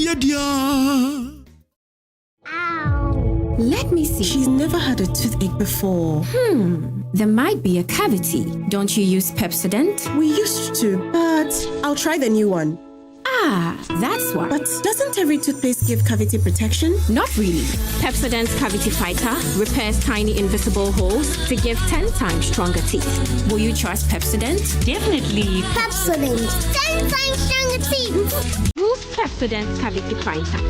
Let me see. She's never had a toothache before. There might be a cavity. Don't you use Pepsodent? We used to, but I'll try the new one. Ah, that's why. But doesn't every toothpaste give cavity protection? Not really. Pepsodent's Cavity Fighter repairs tiny invisible holes to give 10 times stronger teeth. Will you trust Pepsodent? Definitely. Pepsodent, 10 times stronger teeth. Use Pepsodent's Cavity Fighter.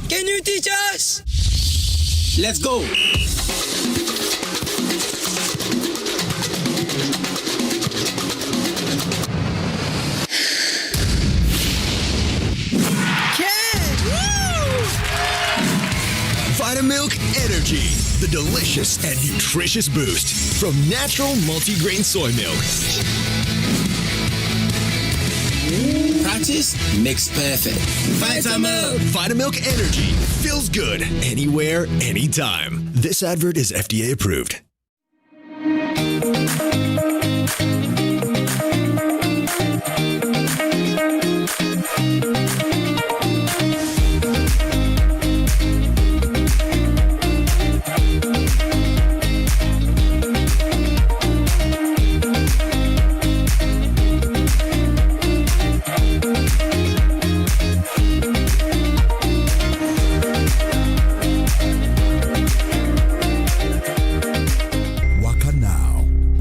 Can you teach us? Let's go. Vitamilk Energy, the delicious and nutritious boost from natural multigrain soy milk. Practice makes perfect. Vitamilk Energy feels good anywhere, anytime. This advert is FDA approved.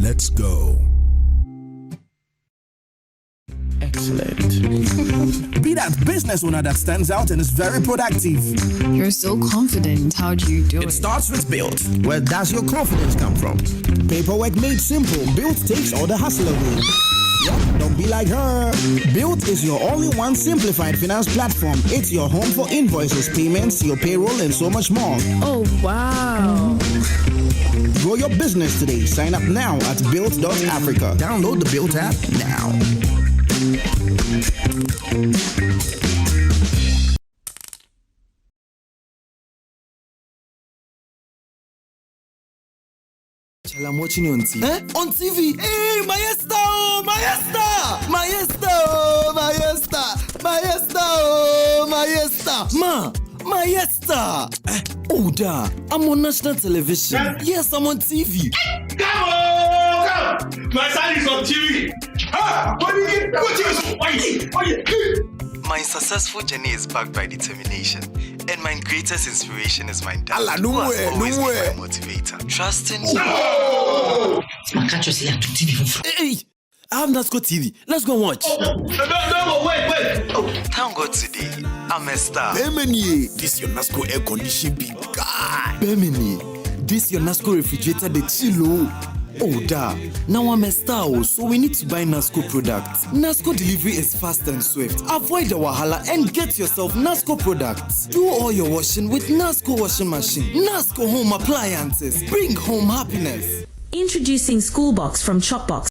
Let's go. Excellent. Be that business owner that stands out and is very productive. You're so confident. How do you do it? It starts with Built. Where does your confidence come from? Paperwork made simple. Built takes all the hassle away. Yep, don't be like her. Built is your only one simplified finance platform. It's your home for invoices, payments, your payroll, and so much more. Oh, wow. Grow your business today. Sign up now at Built.Africa. Download the Built app now. I'm watching you on TV. On TV? Hey, Maesta! Oh, Maesta! Maesta! Oh, Maesta! Maesta! Oh, Maesta! Ma! Maesta! Oh, da! I'm on national television. Yes, I'm on TV. Come on! Come! My son is on TV. My successful journey is backed by determination, and my greatest inspiration is my dad. Allah, who has always been my motivator. Trusting you. Hey, I have Nasco TV. Let's go watch. No, wait. Thank God today, I'm a star. Bemini, this your Nasco air condition big guy. Bemini, this your Nasco refrigerator, the chillo. Oh, da. Now I'm a star, so we need to buy Nasco products. Nasco delivery is fast and swift. Avoid the wahala and get yourself Nasco products. Do all your washing with Nasco washing machine. Nasco home appliances. Bring home happiness. Introducing School Box from Chopbox.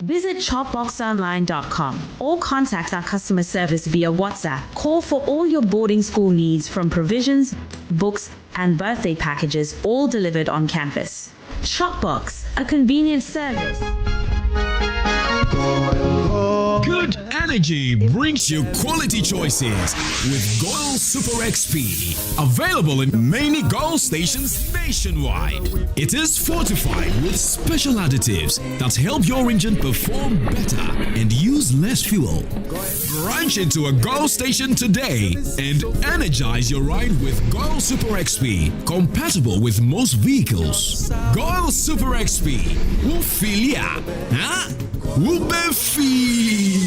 Visit shopboxonline.com or contact our customer service via WhatsApp. Call for all your boarding school needs, from provisions, books, and birthday packages, all delivered on campus. Shopbox, a convenient service. Good energy brings you quality choices with Gov't Super XP. Available in many Gov't stations nationwide. It is fortified with special additives that help your engine perform better and use less fuel. Branch into a Gov't station today and energize your ride with Gov't Super XP. Compatible with most vehicles. Gov't Super XP. Ufilia. Huh? Ubefi.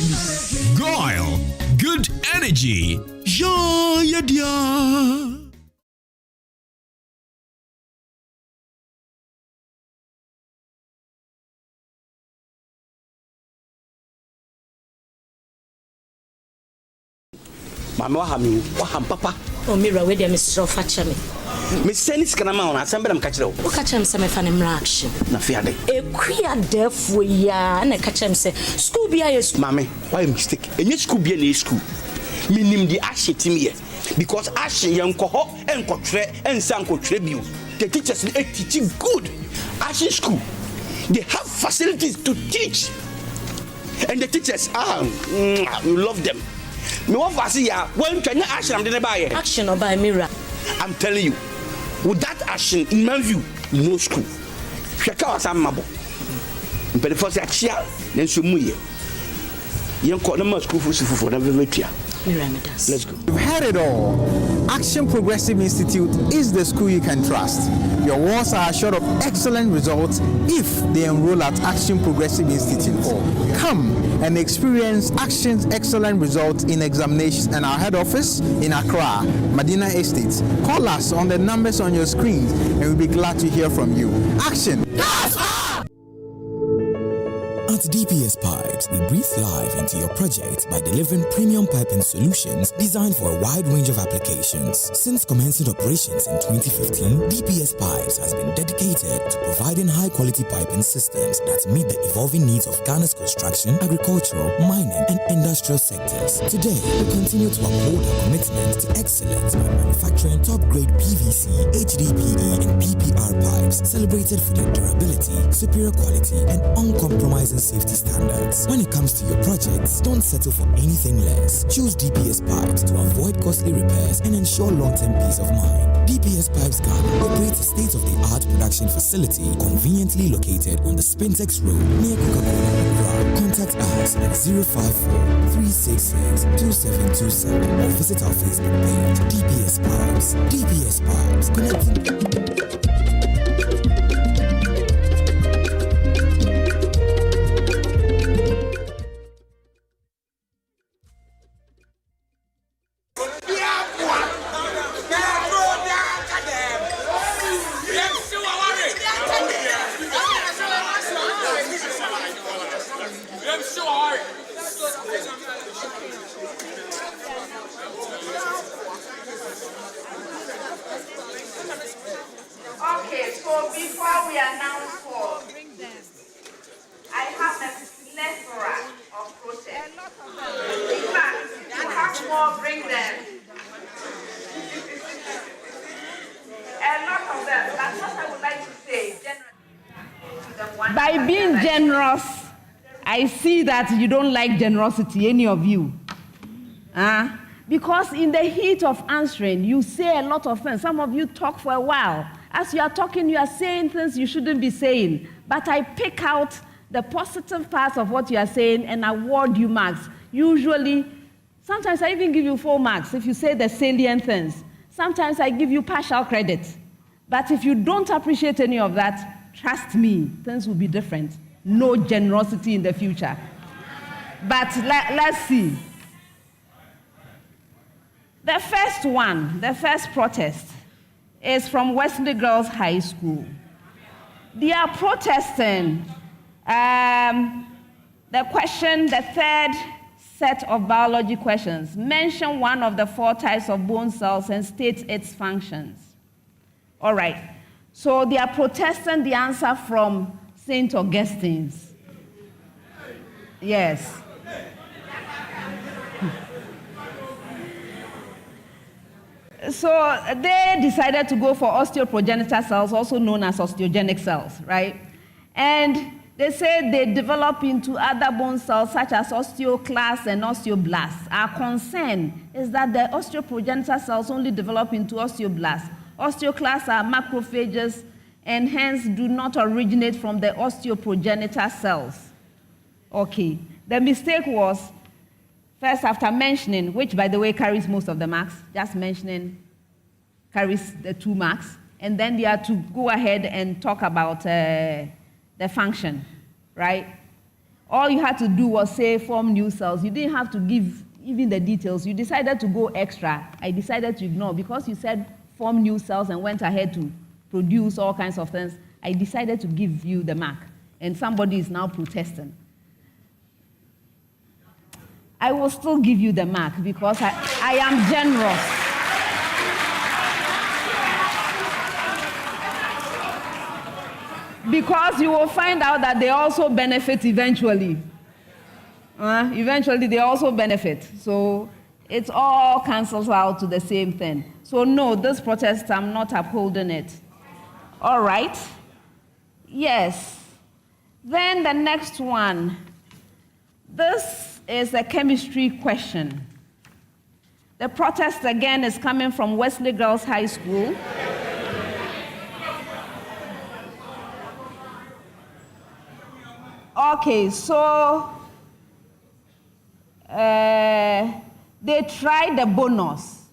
Gov't. Good energy. Yeah. Mama waham papa. O mira we dey Mr. Fachami. Me send skana ma ona asem be na mkachire wo. Ukacham se me fa ne mra action. Na fiade. Ekuya defo ya na kacham se school bia ye school. Mame, why mistake? Enye school bia na school. Minim di ashetim ye. Because ashe ye nkoho enkotwere ensa nkotwere biu. The teachers they teach good. Ashe school. They have facilities to teach. And the teachers we love them. Me want to see ya when Kenya action am dey buy action or buy mirror. I'm telling you, with that action in my view, no school. Shaka was am mabo. But the first achia then so mu ye. Yen call them school for na vevetia. Let's go. You've heard it all. Action Progressive Institute is the school you can trust. Your wards are assured of excellent results if they enroll at Action Progressive Institute. Come and experience Action's excellent results in examinations and our head office in Accra, Medina Estate. Call us on the numbers on your screen and we'll be glad to hear from you. Action! At DPS Pipes, we breathe life into your project by delivering premium piping solutions designed for a wide range of applications. Since commencing operations in 2015, DPS Pipes has been dedicated to providing high-quality piping systems that meet the evolving needs of Ghana's construction, agricultural, mining, and industrial sectors. Today, we continue to uphold our commitment to excellence by manufacturing top-grade PVC, HDPE, and PPR pipes pipes celebrated for their durability, superior quality, and uncompromising safety standards. When it comes to your projects, don't settle for anything less. Choose DPS pipes to avoid costly repairs and ensure long-term peace of mind. DPS Pipes Ghana operates a state-of-the-art production facility conveniently located on the Spintex Road near Coca-Cola. Contact us at 054-366-2727 or visit our Facebook page, DPS Pipes. DPS Pipes, connecting. Okay, so before we announce for, I have a plethora of protests. In fact, you have more, bring them. A lot of them. That's what I would like to say. By being generous, I see that you don't like generosity, any of you. Because in the heat of answering, you say a lot of things. Some of you talk for a while. As you are talking, you are saying things you shouldn't be saying. But I pick out the positive parts of what you are saying and award you marks. Usually, sometimes I even give you 4 marks if you say the salient things. Sometimes I give you partial credit. But if you don't appreciate any of that, trust me, things will be different. No generosity in the future. But let's see. The first one, the first protest, is from Wesley Girls High School. They are protesting the question, the third set of biology questions. Mention one of the 4 types of bone cells and state its functions. All right. So they are protesting the answer from St. Augustine's. Yes. So they decided to go for osteoprogenitor cells, also known as osteogenic cells, right? And they said they develop into other bone cells such as osteoclasts and osteoblasts. Our concern is that the osteoprogenitor cells only develop into osteoblasts. Osteoclasts are macrophages and hence do not originate from the osteoprogenitor cells. Okay, the mistake was, first after mentioning, which by the way carries most of the marks, just mentioning carries the 2 marks, and then they had to go ahead and talk about the function, right? All you had to do was say form new cells. You didn't have to give even the details. You decided to go extra. I decided to ignore because you said form new cells and went ahead to produce all kinds of things. I decided to give you the mark, and somebody is now protesting. I will still give you the mark because I am generous. Because you will find out that they also benefit eventually. Eventually, they also benefit. So it all cancels out to the same thing. So no, this protest, I'm not upholding it. All right. Yes. Then the next one. This is a chemistry question. The protest again is coming from Wesley Girls High School. Okay, so they tried the bonus,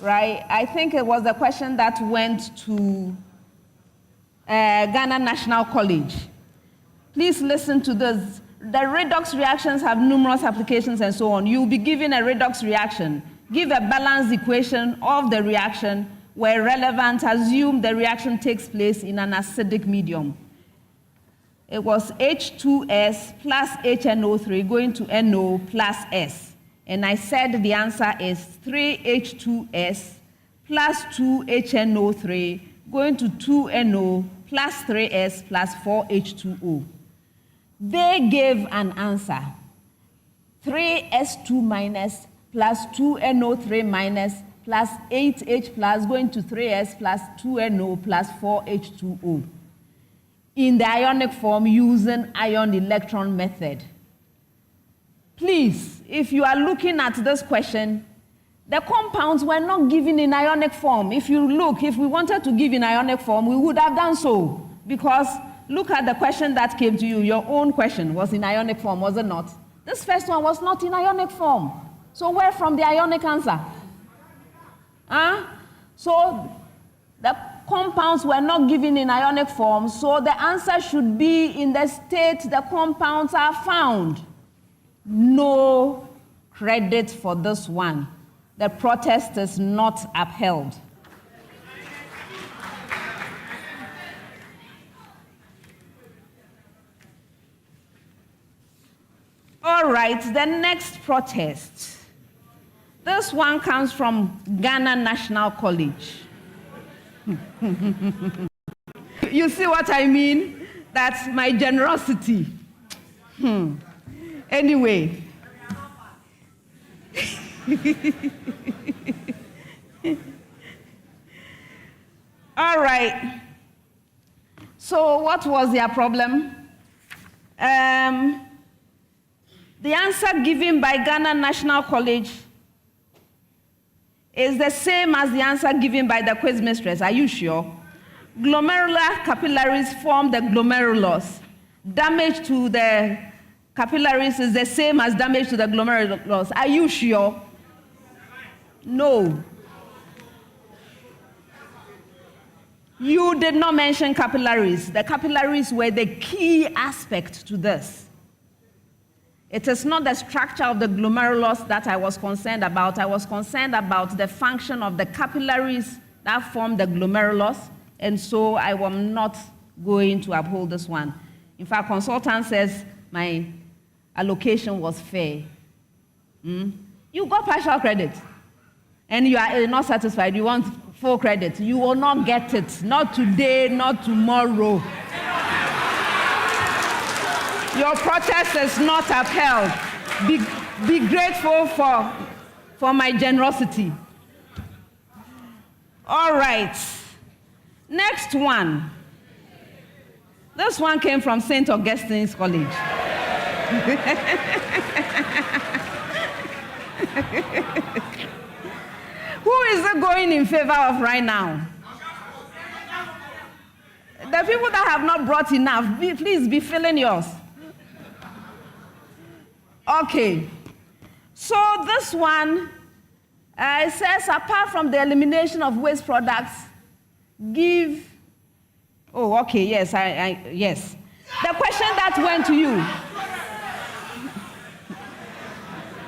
right? I think it was the question that went to Ghana National College. Please listen to this. The redox reactions have numerous applications and so on. You'll be given a redox reaction. Give a balanced equation of the reaction where relevant. Assume the reaction takes place in an acidic medium. It was H2S plus HNO3 going to NO plus S. And I said the answer is 3H2S plus 2HNO3 going to 2NO plus 3S plus 4H2O. They gave an answer. 3S2 minus plus 2NO3 minus plus 8H plus going to 3S plus 2NO plus 4H2O in the ionic form using ion electron method. Please, if you are looking at this question, the compounds were not given in ionic form. If you look, if we wanted to give in ionic form, we would have done so. Because look at the question that came to you. Your own question was in ionic form, was it not? This first one was not in ionic form. So where from the ionic answer? So the compounds were not given in ionic form, so the answer should be in the state the compounds are found. No credit for this one. The protest is not upheld. All right, the next protest. This one comes from Ghana National College. You see what I mean? That's my generosity. Anyway. All right. So what was their problem? The answer given by Ghana National College is the same as the answer given by the quiz mistress. Are you sure? Glomerular capillaries form the glomerulus. Damage to the capillaries is the same as damage to the glomerulus. Are you sure? No. You did not mention capillaries. The capillaries were the key aspect to this. It is not the structure of the glomerulus that I was concerned about. I was concerned about the function of the capillaries that form the glomerulus, and so I am not going to uphold this one. In fact, consultant says my allocation was fair. You got partial credit, and you are not satisfied. You want full credit. You will not get it. Not today, not tomorrow. Your protest is not upheld. Be grateful for my generosity. All right. Next one. This one came from St. Augustine's College. Who is it going in favor of right now? The people that have not brought enough, please be filling yours. Okay, so this one, it says, apart from the elimination of waste products, give, oh, okay, yes, yes. The question that went to you,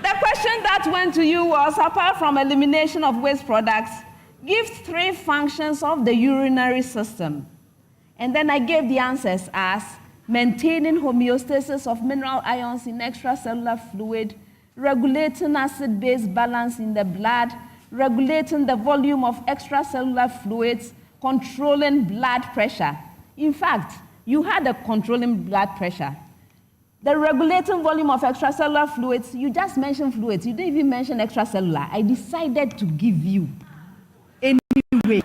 the question that went to you was, apart from elimination of waste products, give 3 functions of the urinary system. And then I gave the answers as maintaining homeostasis of mineral ions in extracellular fluid, regulating acid-base balance in the blood, regulating the volume of extracellular fluids, controlling blood pressure. In fact, you had a controlling blood pressure. The regulating volume of extracellular fluids, you just mentioned fluids. You didn't even mention extracellular. I decided to give you anyway.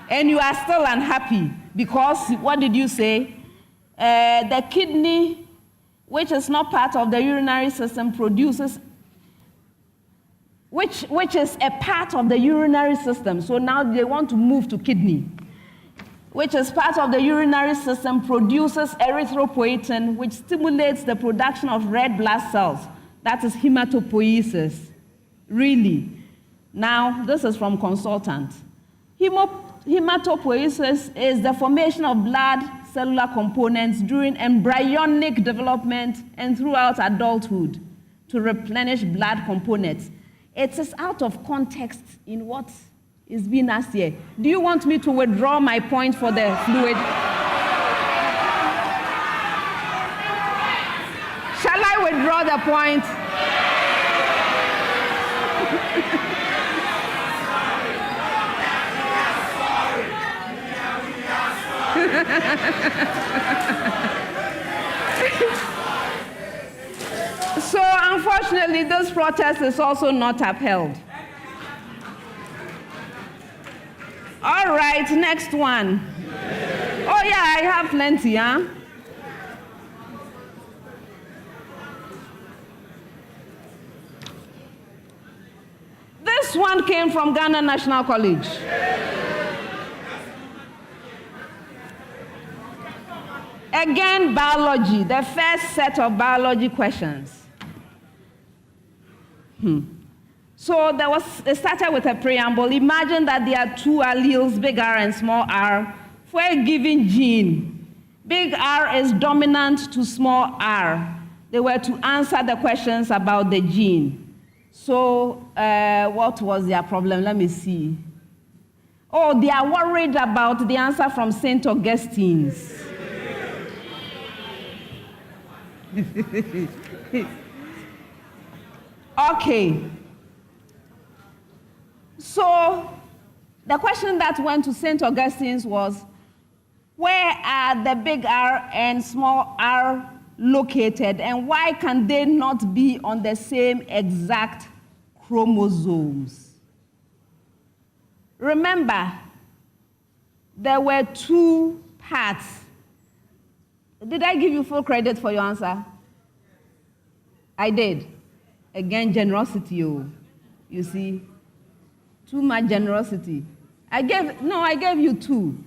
And you are still unhappy because what did you say? The kidney, which is not part of the urinary system, produces, which is a part of the urinary system. So now they want to move to kidney, which is part of the urinary system, produces erythropoietin, which stimulates the production of red blood cells. That is hematopoiesis. Really. Now, this is from consultant. Hematopoiesis is the formation of blood cellular components during embryonic development and throughout adulthood to replenish blood components. It is out of context in what is being asked here. Do you want me to withdraw my point for the fluid? Shall I withdraw the point? So unfortunately, this protest is also not upheld. right, next one. Oh yeah, I have plenty, huh? This one came from Ghana National College. Again, biology, the first set of biology questions. So it started with a preamble. Imagine that there are two alleles, big R and small r, for a given gene. Big R is dominant to small r. They were to answer the questions about the gene. So what was their problem? Let me see. Oh, they are worried about the answer from St. Augustine's. Okay. So the question that went to St. Augustine's was, where are the big R and small r located, and why can they not be on the same exact chromosomes? Remember, there were two parts. Did I give you full credit for your answer? I did. Again, generosity, oh. You see, too much generosity. I gave you 2.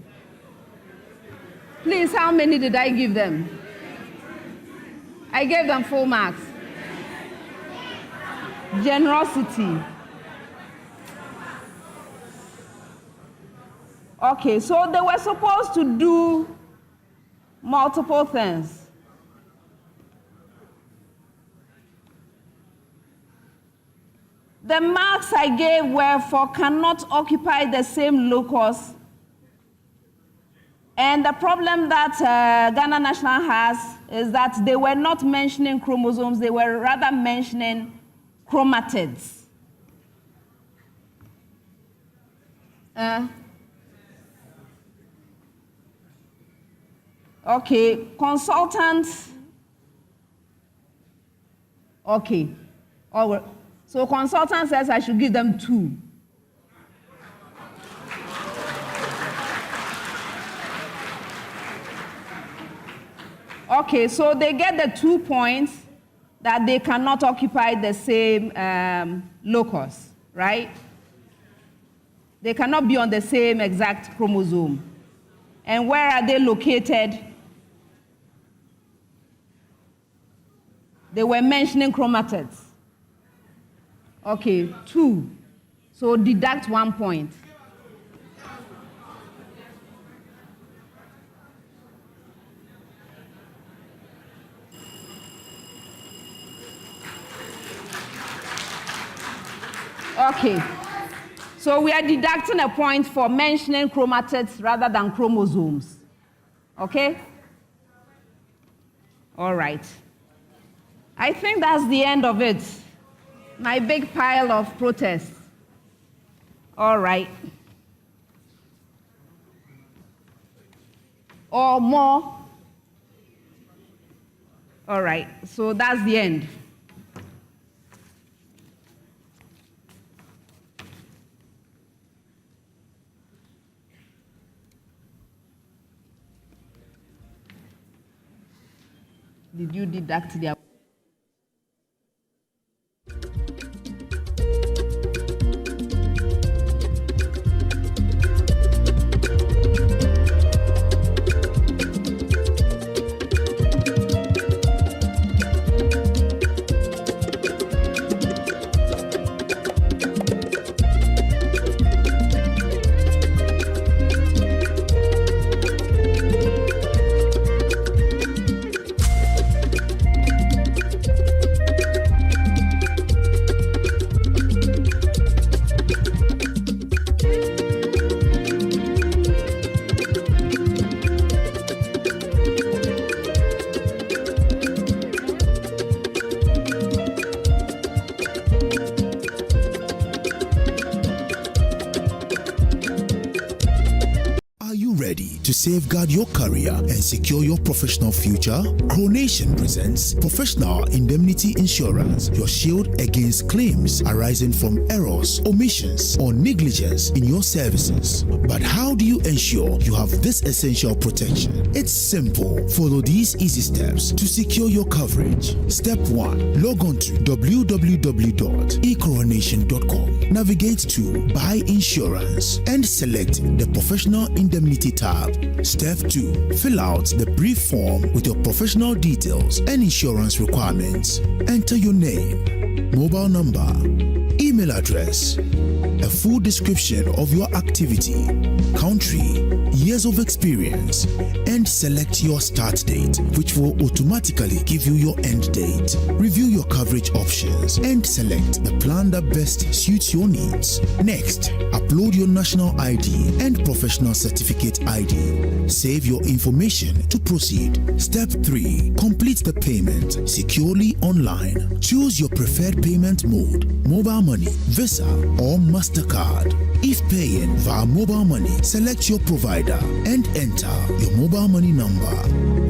Please, how many did I give them? I gave them full marks. Generosity. Okay, so they were supposed to do multiple things. The marks I gave were for cannot occupy the same locus. And the problem that Ghana National has is that they were not mentioning chromosomes, they were rather mentioning chromatids. Okay, consultants. Okay. So consultant says I should give them 2. Okay, so they get the 2 points that they cannot occupy the same locus, right? They cannot be on the same exact chromosome. And where are they located? They were mentioning chromatids. Okay, 2. So deduct 1 point. Okay, so we are deducting a point for mentioning chromatids rather than chromosomes. Okay? All right. I think that's the end of it. My big pile of protests. All right. Or more. All right, so that's the end. Did you deduct their... safeguard your career and secure your professional future? Coronation presents Professional Indemnity Insurance, your shield against claims arising from errors, omissions, or negligence in your services. But how do you ensure you have this essential protection? It's simple. Follow these easy steps to secure your coverage. Step 1. Log on to www.ecoronation.com. Navigate to Buy Insurance and select the Professional Indemnity tab. Step 2. Fill out the brief form with your professional details and insurance requirements. Enter your name, mobile number, email address, a full description of your activity, country, years of experience, and select your start date, which will automatically give you your end date. Review your coverage options and select the plan that best suits your needs. Next, upload your national ID and professional certificate ID. Save your information to proceed. Step 3. Complete the payment securely online. Choose your preferred payment mode: mobile money, Visa, or MasterCard. If paying via mobile money, select your provider and enter your mobile money number.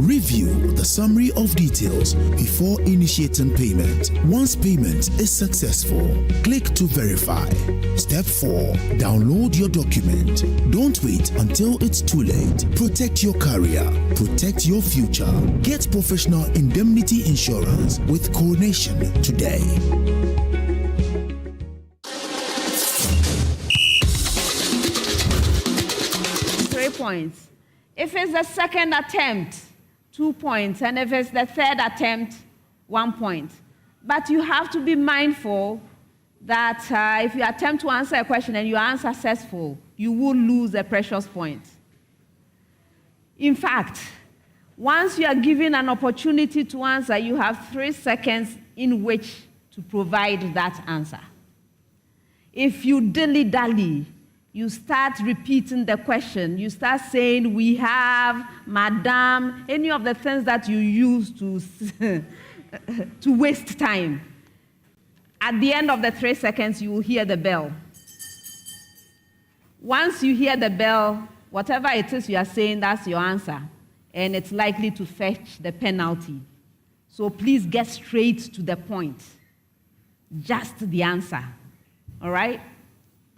Review the summary of details before initiating payment. Once payment is successful, click to verify. Step 4. Download your document. Don't wait until it's too late. Protect your career. Protect your future. Get professional indemnity insurance with Coronation today. 3 points. If it's the second attempt, 2 points. And if it's the third attempt, 1 point. But you have to be mindful that if you attempt to answer a question and you are unsuccessful, you will lose a precious point. In fact, once you are given an opportunity to answer, you have 3 seconds in which to provide that answer. If you dilly-dally, you start repeating the question, you start saying, we have, madam, any of the things that you use to, to waste time. At the end of the 3 seconds, you will hear the bell. Once you hear the bell, whatever it is you are saying, that's your answer. And it's likely to fetch the penalty. So please get straight to the point. Just the answer. All right?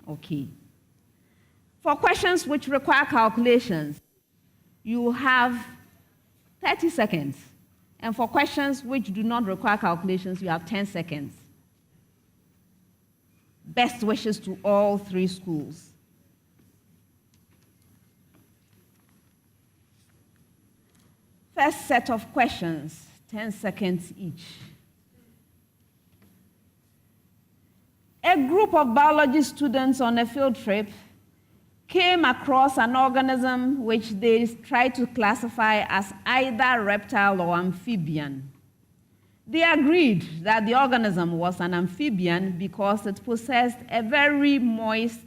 Okay. For questions which require calculations, you have 30 seconds. And for questions which do not require calculations, you have 10 seconds. Best wishes to all 3 schools. First set of questions, 10 seconds each. A group of biology students on a field trip came across an organism which they tried to classify as either reptile or amphibian. They agreed that the organism was an amphibian because it possessed a very moist,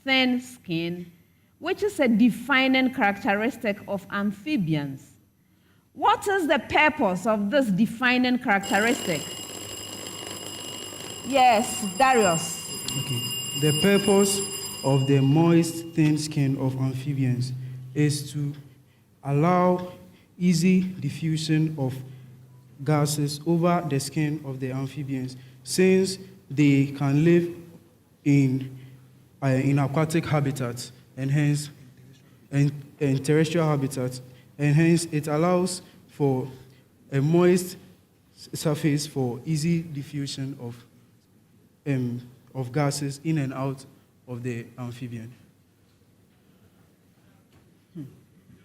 thin skin, which is a defining characteristic of amphibians. What is the purpose of this defining characteristic? Yes, Darius. Okay. The purpose of the moist, thin skin of amphibians is to allow easy diffusion of gases over the skin of the amphibians, since they can live in aquatic habitats and hence in terrestrial habitats, and hence it allows for a moist surface for easy diffusion of gases in and out of the amphibian.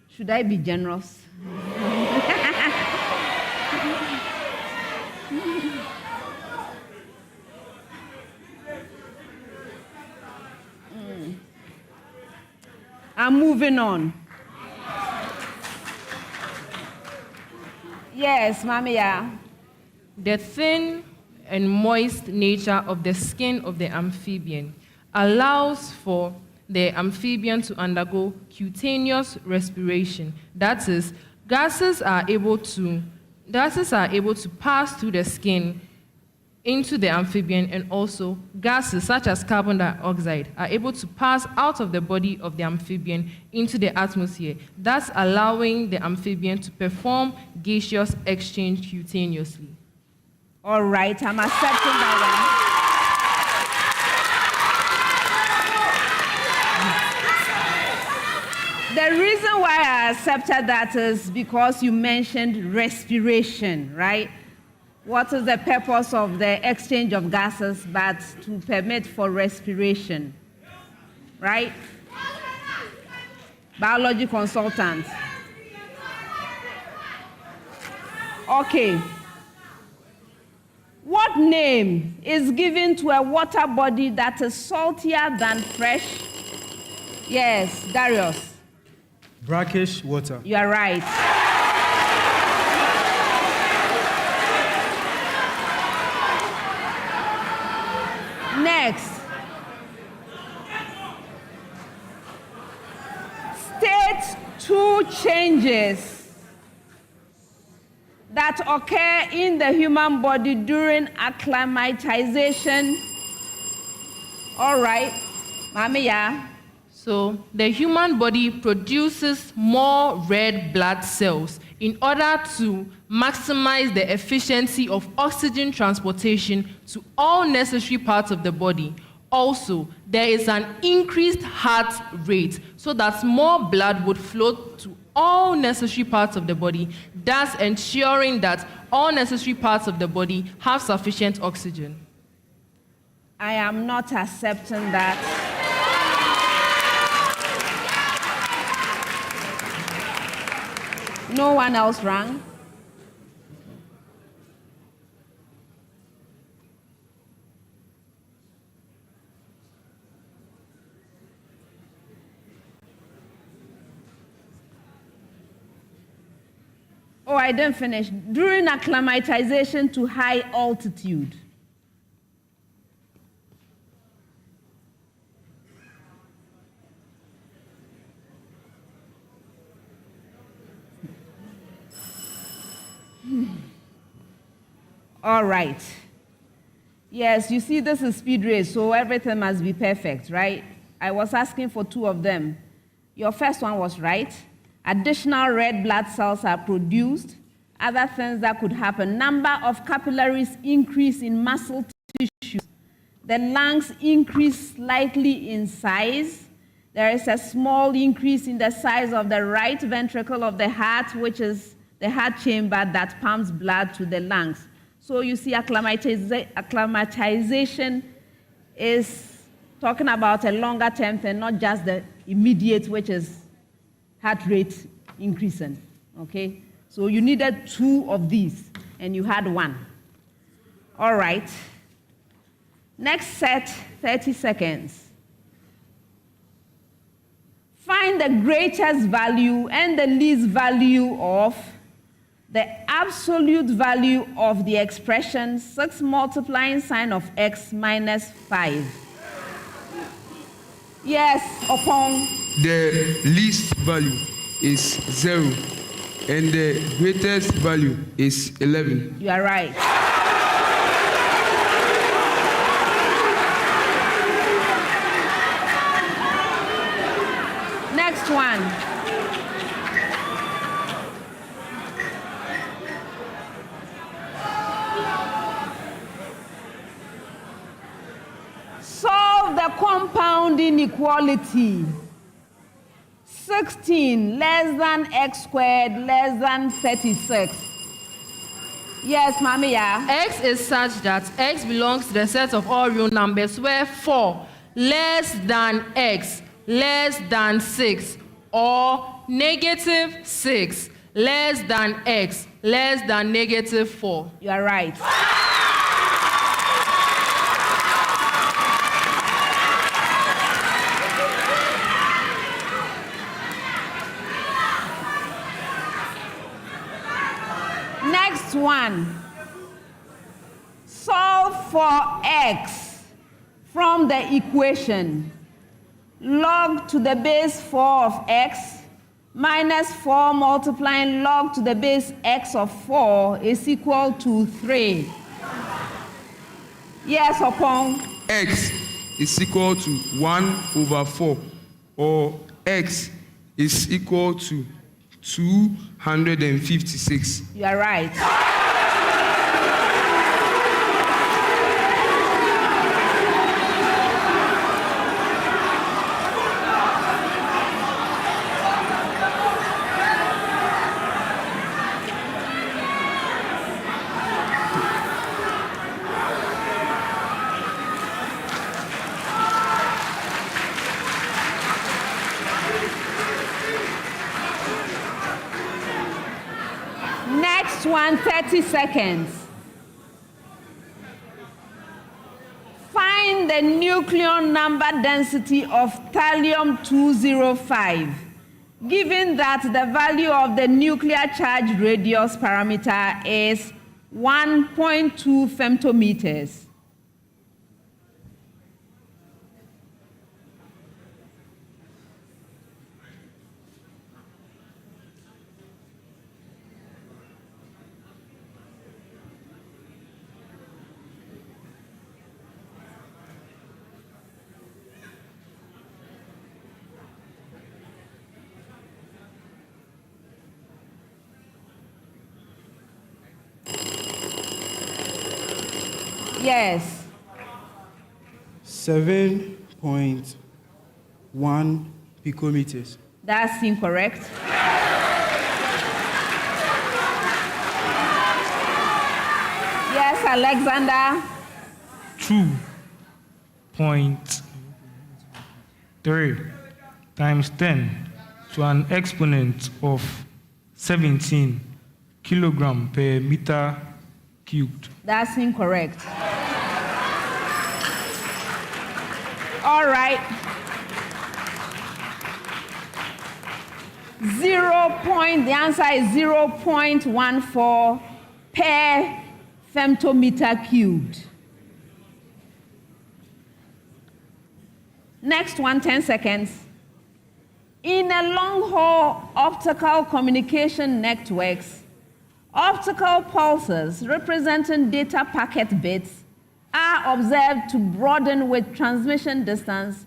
Should I be generous? I'm moving on. Yes, Mamia. The thin and moist nature of the skin of the amphibian allows for the amphibian to undergo cutaneous respiration. That is, gases are able to pass through the skin into the amphibian, and also gases such as carbon dioxide are able to pass out of the body of the amphibian into the atmosphere, thus allowing the amphibian to perform gaseous exchange cutaneously. All right, I'm accepting that one. The reason why I accepted that is because you mentioned respiration, right? What is the purpose of the exchange of gases but to permit for respiration, right? Biology consultant. Okay. What name is given to a water body that is saltier than fresh? Yes, Darius. Brackish water. You are right. Next. State two changes that occur in the human body during acclimatization. All right, Mamiya. So the human body produces more red blood cells in order to maximize the efficiency of oxygen transportation to all necessary parts of the body. Also, there is an increased heart rate so that more blood would flow to all necessary parts of the body, thus ensuring that all necessary parts of the body have sufficient oxygen. I am not accepting that. No one else rang? Oh, I didn't finish. During acclimatization to high altitude. All right. Yes, you see, this is speed race, so everything must be perfect, right? I was asking for two of them. Your first one was right. Additional red blood cells are produced. Other things that could happen. Number of capillaries increase in muscle tissues. The lungs increase slightly in size. There is a small increase in the size of the right ventricle of the heart, which is the heart chamber that pumps blood to the lungs. So you see, acclimatization is talking about a longer term thing, not just the immediate, which is heart rate increasing, okay? So you needed two of these, and you had one. All right. Next set, 30 seconds. Find the greatest value and the least value of the absolute value of the expression 6 multiplying sign of x minus 5. Yes, upon. The least value is 0, and the greatest value is 11. You are right. Next one. Solve the compound inequality. 16 less than x squared less than 36. Yes, Mamiya. X is such that x belongs to the set of all real numbers where 4 less than x less than 6 or negative 6 less than x less than negative 4. You are right. Next one. Solve for x from the equation. Log to the base 4 of x minus 4 multiplying log to the base x of 4 is equal to 3. Yes, upon. X is equal to 1/4, or X is equal to 256. You are right. Next one, 30 seconds. Find the nucleon number density of thallium-205, given that the value of the nuclear charge radius parameter is 1.2 femtometers. Yes. 7.1 picometers. That's incorrect. Yes, Alexander. 2.3 times 10 to an exponent of 17 kilogram per meter cubed. That's incorrect. All right. 0. The answer is 0.14 per femtometer cubed. Next one, 10 seconds. In a long-haul optical communication networks, optical pulses representing data packet bits are observed to broaden with transmission distance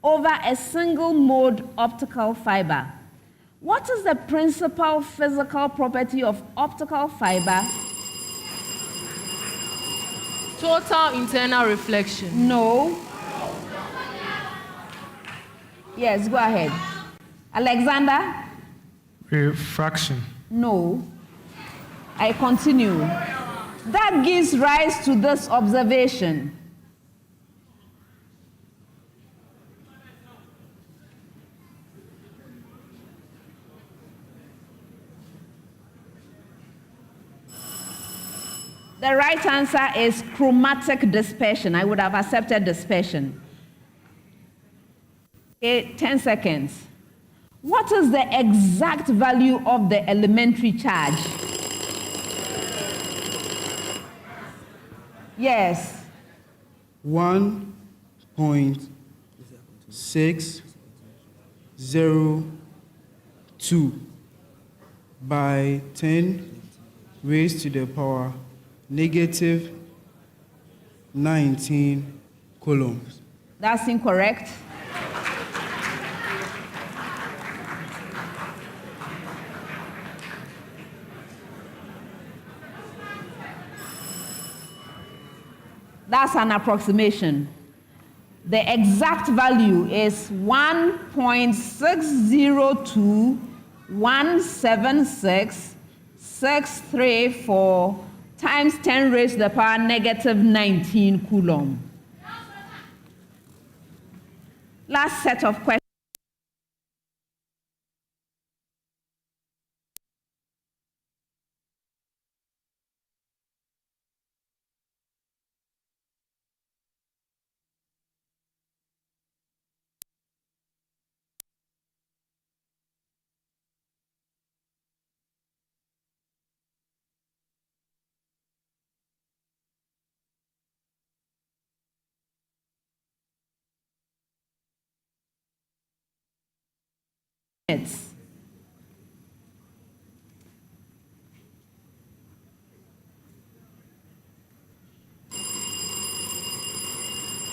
over a single mode optical fiber. What is the principal physical property of optical fiber? Total internal reflection. No. Yes, go ahead. Alexander? Refraction. No. I continue. That gives rise to this observation. The right answer is chromatic dispersion. I would have accepted dispersion. Okay, 10 seconds. What is the exact value of the elementary charge? Yes. 1.602 by 10 raised to the power negative 19 coulombs. That's incorrect. That's an approximation. The exact value is 1.602176,634 times 10 raised to the power negative 19 coulomb. Last set of questions.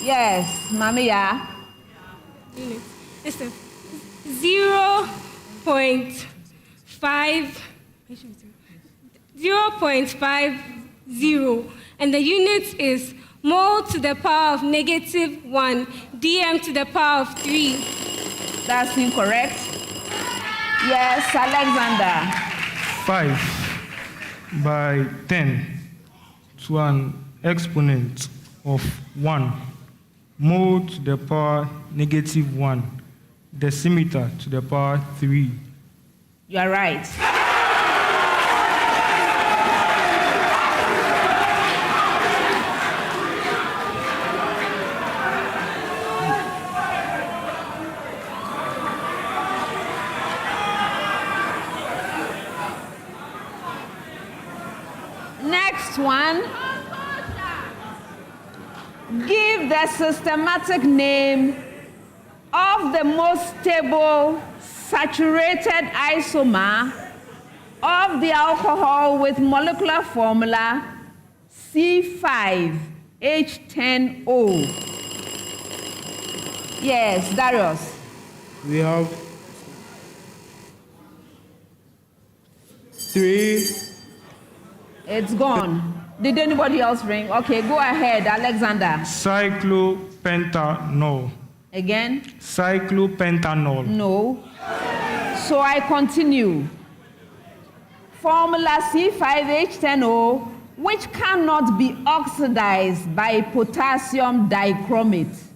Yes, Mamiya. It's 0.50, and the unit is mole to the power of -1, dm to the power of 3. That's incorrect. Yes, Alexander. 5 by 10 to an exponent of 1, mole to the power -1, decimeter to the power 3. You are right. Next one. Give the systematic name of the most stable saturated isomer of the alcohol with molecular formula C5H10O. Yes, Darius. We have 3. It's gone. Did anybody else ring? Okay, go ahead, Alexander. Cyclopentanol. Again? Cyclopentanol. No. So I continue. Formula C5H10O, which cannot be oxidized by potassium dichromate.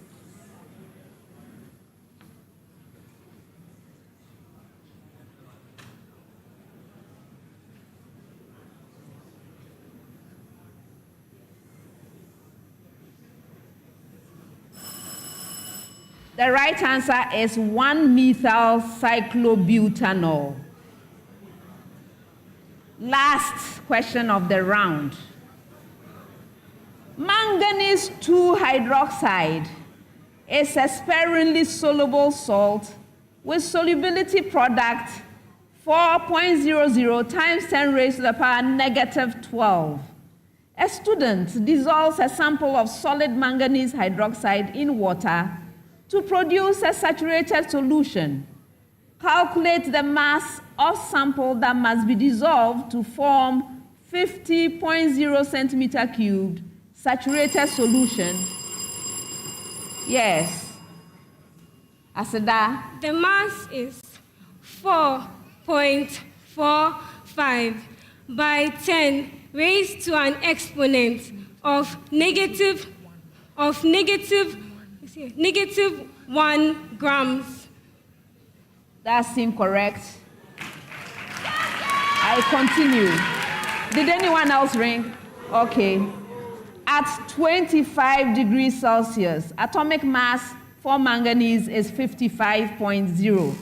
The right answer is 1-methyl cyclobutanol. Last question of the round. Manganese 2 hydroxide is a sparingly soluble salt with solubility product 4.00 times 10 raised to the power -12. A student dissolves a sample of solid manganese hydroxide in water to produce a saturated solution. Calculate the mass of sample that must be dissolved to form 50.0 centimeter cubed saturated solution. Yes. Asada. The mass is 4.45 by 10 raised to an exponent of -1 grams. That's incorrect. I continue. Did anyone else ring? Okay. At 25 degrees Celsius, atomic mass for manganese is 55.0.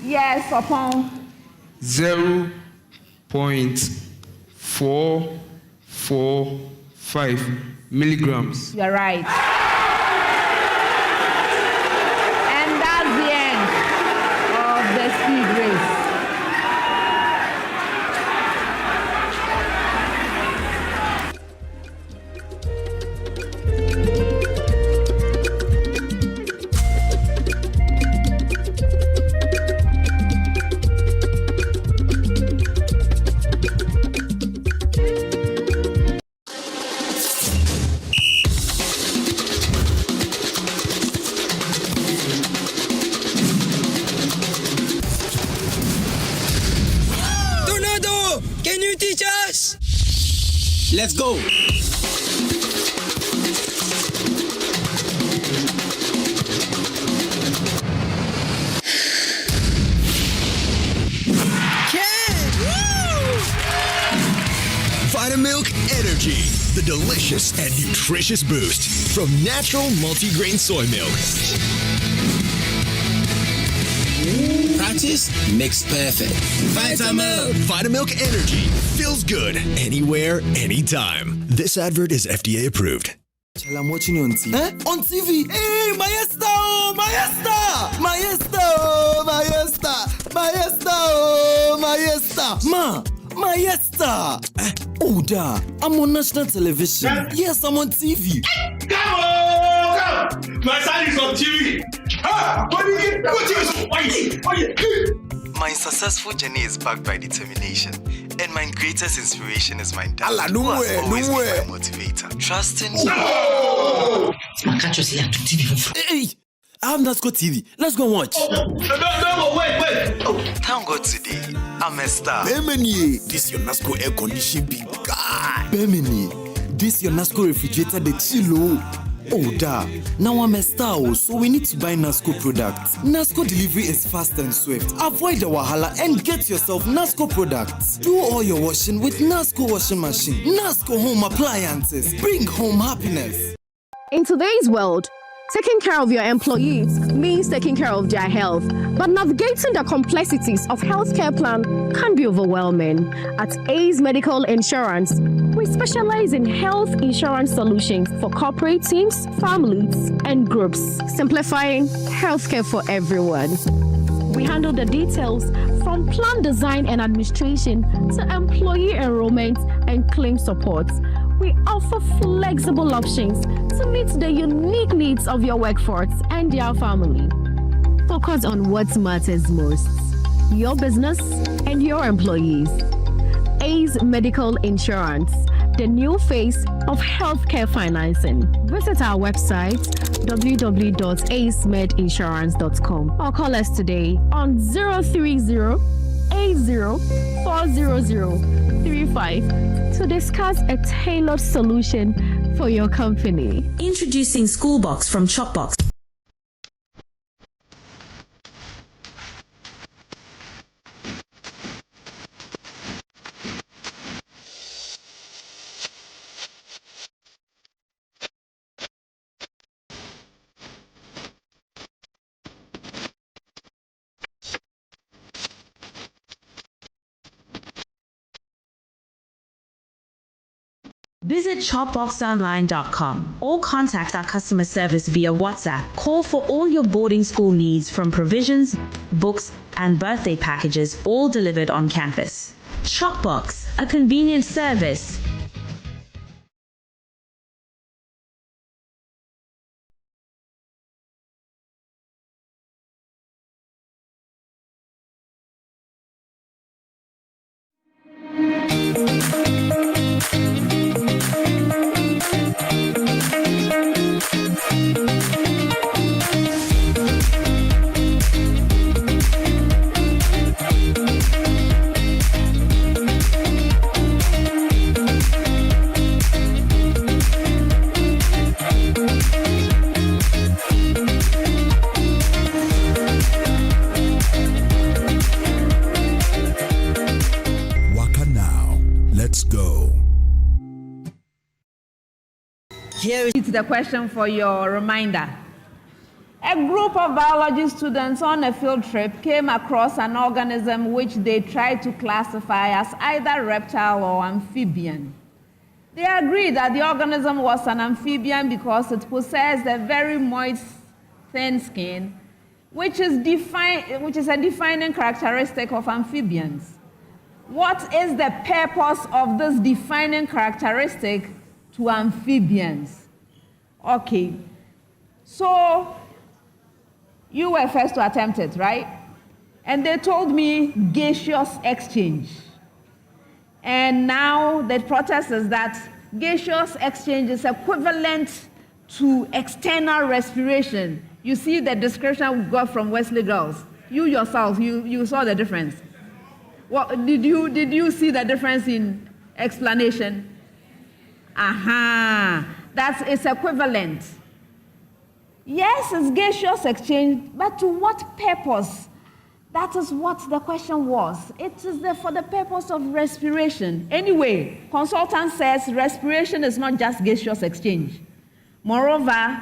Yes, upon 0.445 milligrams. You're right. And that's the end of the speed race. Let's go. Vitamilk Energy, the delicious and nutritious boost from natural multigrain soy milk. Practice makes perfect. Vitamilk. Vitamilk Energy feels good anywhere, anytime. This advert is FDA approved. I'm watching you on TV. On TV? Hey, Maesta! Oh, Maesta! Maesta! Oh, Maesta! Maesta! Oh, Maesta! My star. Oh, da. I'm on national television. Yes, I'm on TV. Come on! My son is on TV. My successful journey is backed by determination, and my greatest inspiration is my dad. Allah, no who has way, always no been way. my motivator. Trusting. No! Hey, I have Nasco TV. Let's go watch. No, wait. Thank God today, I'm a star. Bemini, this your Nasco air condition big guy. Bemini, this your Nasco refrigerator, the chilo. Oh, da. Now I'm a star, so we need to buy Nasco products. Nasco delivery is fast and swift. Avoid the wahala and get yourself Nasco products. Do all your washing with Nasco washing machine. Nasco home appliances. Bring home happiness. In today's world, taking care of your employees means taking care of their health. But navigating the complexities of healthcare plan can be overwhelming. At Ace Medical Insurance, we specialize in health insurance solutions for corporate teams, families, and groups, simplifying healthcare for everyone. We handle the details from plan design and administration to employee enrollment and claim support. We offer flexible options to meet the unique needs of your workforce and their family. Focus on what matters most, your business and your employees. Ace Medical Insurance, the new face of healthcare financing. Visit our website www.acemedinsurance.com or call us today on 030-80-400-35 to discuss a tailored solution for your company. Introducing Schoolbox from Chopbox. Visit shopboxonline.com or contact our customer service via WhatsApp. Call for all your boarding school needs from provisions, books, and birthday packages, all delivered on campus. Shopbox, a convenient service. Here is the question for your reminder. A group of biology students on a field trip came across an organism which they tried to classify as either reptile or amphibian. They agreed that the organism was an amphibian because it possessed a very moist, thin skin, which is a defining characteristic of amphibians. What is the purpose of this defining characteristic to amphibians? Okay, so you were first to attempt it, right? And they told me gaseous exchange. And now the protest is that gaseous exchange is equivalent to external respiration. You see the description we got from Wesley girls. You yourself, you saw the difference. What, did you see the difference in explanation? It's equivalent. Yes, it's gaseous exchange, but to what purpose? That is what the question was. It is for the purpose of respiration. Anyway, consultant says respiration is not just gaseous exchange. Moreover,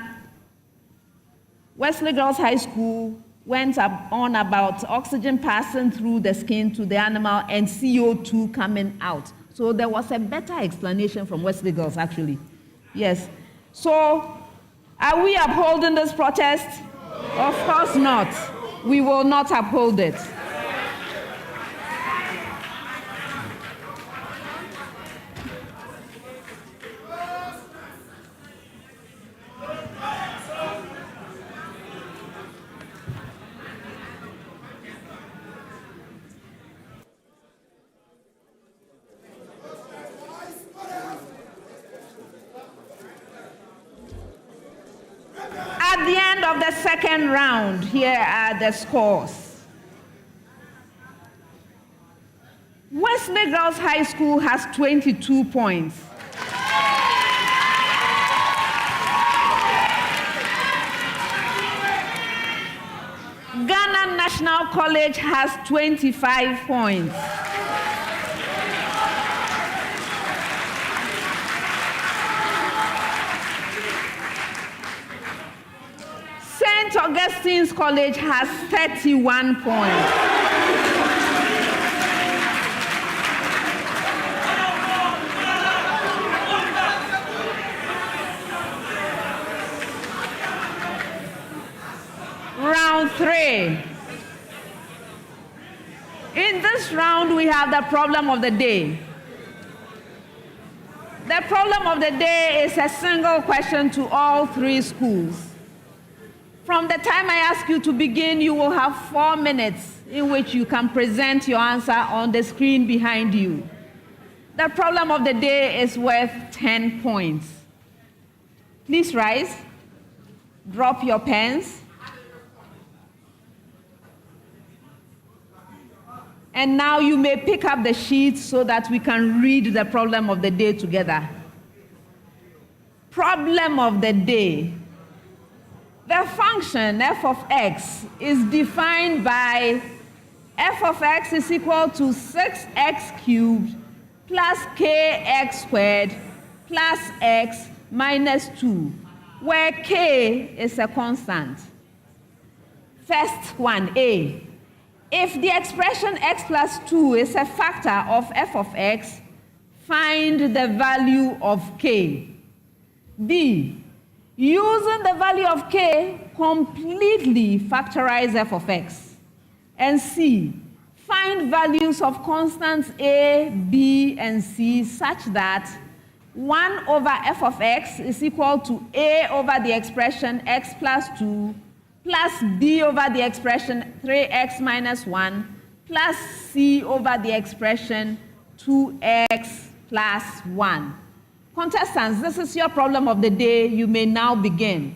Wesley Girls High School went on about oxygen passing through the skin to the animal and CO2 coming out. So there was a better explanation from Wesley Girls, actually. Yes. So, are we upholding this protest? Of course not. We will not uphold it. of the second round, here are the scores. Wesley Girls High School has 22 points. Ghana National College has 25 points. St. Augustine's College has 31 points. Round 3. In this round, we have the problem of the day. The problem of the day is a single question to all 3 schools. From the time I ask you to begin, you will have 4 minutes in which you can present your answer on the screen behind you. The problem of the day is worth 10 points. Please rise, drop your pens, and now you may pick up the sheets so that we can read the problem of the day together. Problem of the day. The function f of x is defined by f of x is equal to 6x cubed plus kx squared plus x minus 2, where k is a constant. First one, A. If the expression x plus 2 is a factor of f of x, find the value of k. B. Using the value of k, completely factorize f of x. And C, find values of constants a, b, and c such that 1 over f of x is equal to a over the expression x plus 2 plus b over the expression 3x minus 1 plus c over the expression 2x plus 1. Contestants, this is your problem of the day. You may now begin.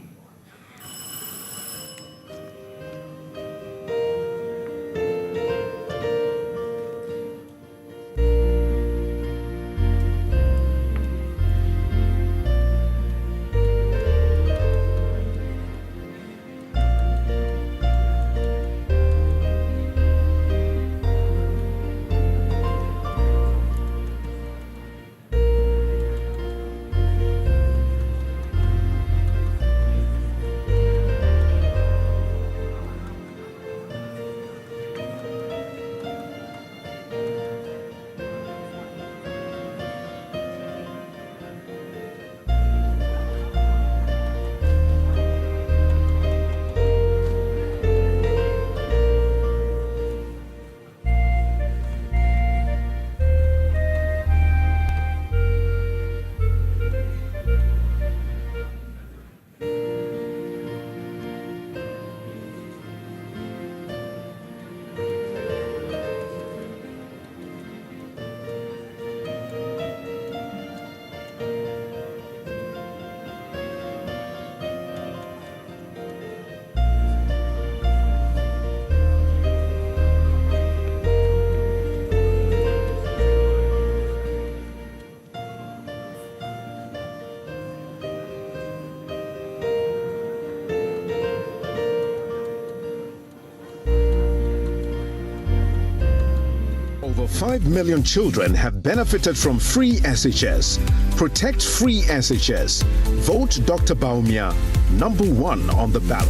Over 5 million children have benefited from free SHS. Protect free SHS. Vote Dr. Baumia #1 on the ballot.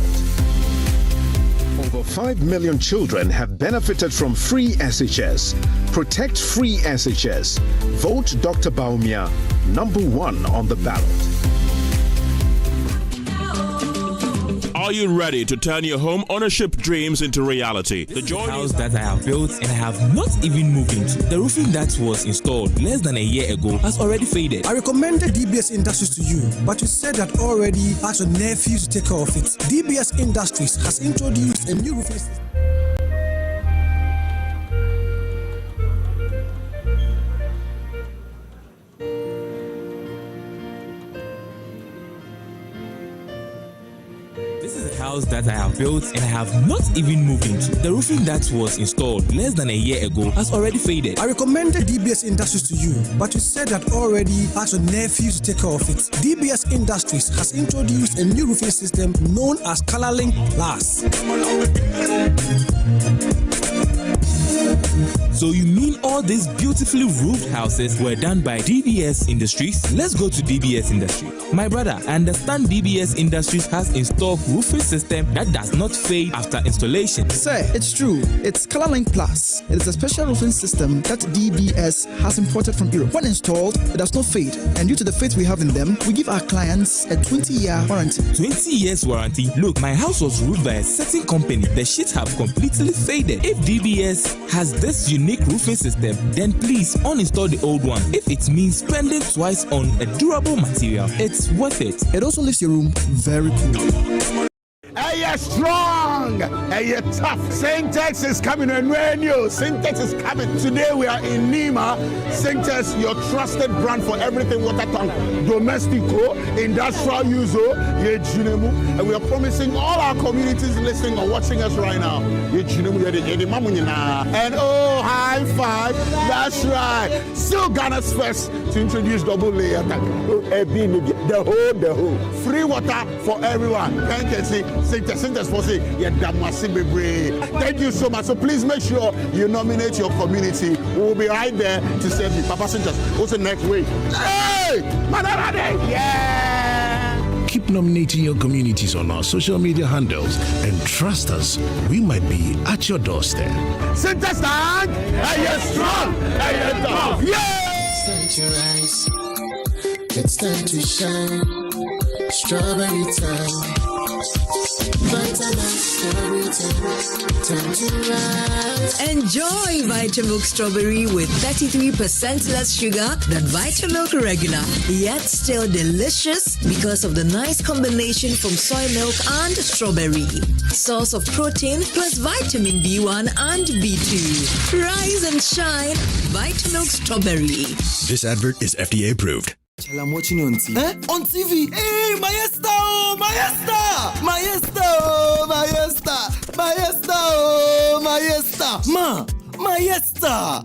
Over 5 million children have benefited from free SHS. Protect free SHS. Vote Dr. Baumia #1 on the ballot. Are you ready to turn your home ownership dreams into reality? The house that I have built and I have not even moved into. The roofing that was installed less than a year ago has already faded. I recommended DBS Industries to you, but you said that already asked your nephew to take care of it. DBS Industries has introduced a new roofing system. house that I have built and I have not even moved into. The roofing that was installed less than a year ago has already faded. I recommended DBS Industries to you, but you said that already asked your nephew to take care of it. DBS Industries has introduced a new roofing system known as ColorLink Plus. So you mean all these beautifully roofed houses were done by DBS Industries? Let's go to DBS Industries. My brother, I understand DBS Industries has installed roofing system that does not fade after installation. Sir, it's true. It's ColorLink Plus. It is a special roofing system that DBS has imported from Europe. When installed, it does not fade. And due to the faith we have in them, we give our clients a 20-year warranty. 20 years warranty? Look, my house was roofed by a certain company. The sheets have completely faded. If DBS has this unique roofing system, then please uninstall the old one. If it means spending twice on a durable material, it's worth it. It also leaves your room very cool. Hey, you're strong. Hey, you're tough. Syntex is coming on radio. Syntex is coming. Today we are in Nima. Syntex, your trusted brand for everything water tank, domestico, industrial use, and we are promising all our communities listening or watching us right now. And oh, high five. That's right. Still Ghana's first to introduce double layer tank. The whole. Free water for everyone. Thank you. Syntex for say, thank you so much. So please make sure you nominate your community. We will be right there to serve you. Papa Syntex, what's the next week? Hey! Yeah! Keep nominating your communities on our social media handles and trust us, we might be at your doorstep. Syntex tank! Hey, you're strong! Hey, you're tough! Yeah! It's time to rise. It's time to shine. Strawberry time. Enjoy Vitamilk Strawberry with 33% less sugar than Vitamilk Regular, yet still delicious because of the nice combination from soy milk and strawberry. Source of protein plus vitamin B1 and B2. Rise and shine, Vitamilk Strawberry. This advert is FDA approved. I'm watching you on TV. On TV? Hey, Maesta! Oh, Maesta! Maesta! Oh, Maesta! Maesta! Oh, Maesta! Ma! Maesta!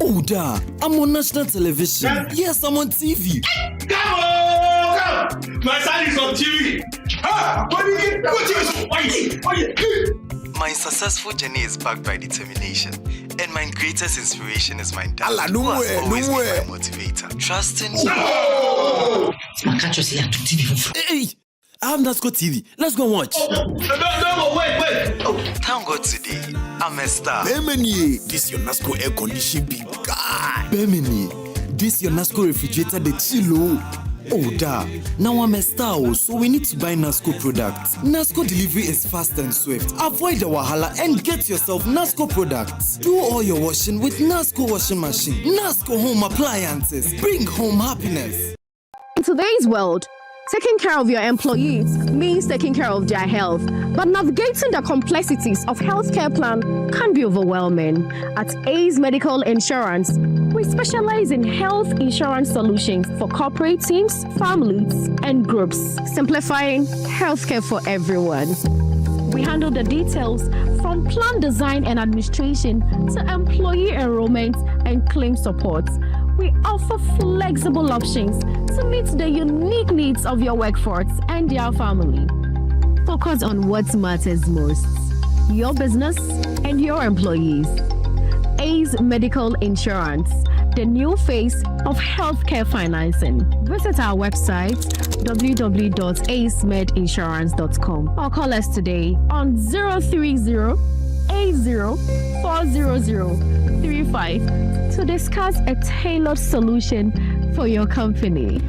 Oh, da! I'm on national television. Yes, I'm on TV. Come on! My son is on TV. My successful journey is backed by determination, and my greatest inspiration is my dad, who has always been my motivator. Trusting you. No! Hey, I have Nasco TV. Let's go watch. No, wait. Oh, thank God today, I'm a star. Bemini, this your Nasco air condition big guy. Bemini, this your Nasco refrigerator, the chillo. Oh, da. Now I'm a star, so we need to buy Nasco products. Nasco delivery is fast and swift. Avoid the wahala and get yourself Nasco products. Do all your washing with Nasco washing machine. Nasco home appliances. Bring home happiness. In today's world, taking care of your employees means taking care of their health. But navigating the complexities of healthcare plan can be overwhelming. At A's Medical Insurance, we specialize in health insurance solutions for corporate teams, families, and groups, simplifying healthcare for everyone. We handle the details from plan design and administration to employee enrollment and claim support. We offer flexible options to meet the unique needs of your workforce and their family. Focus on what matters most, your business and your employees. A's Medical Insurance, the new face of healthcare financing. Visit our website www.acemedinsurance.com or call us today on 030-80-400-35 to discuss a tailored solution for your company.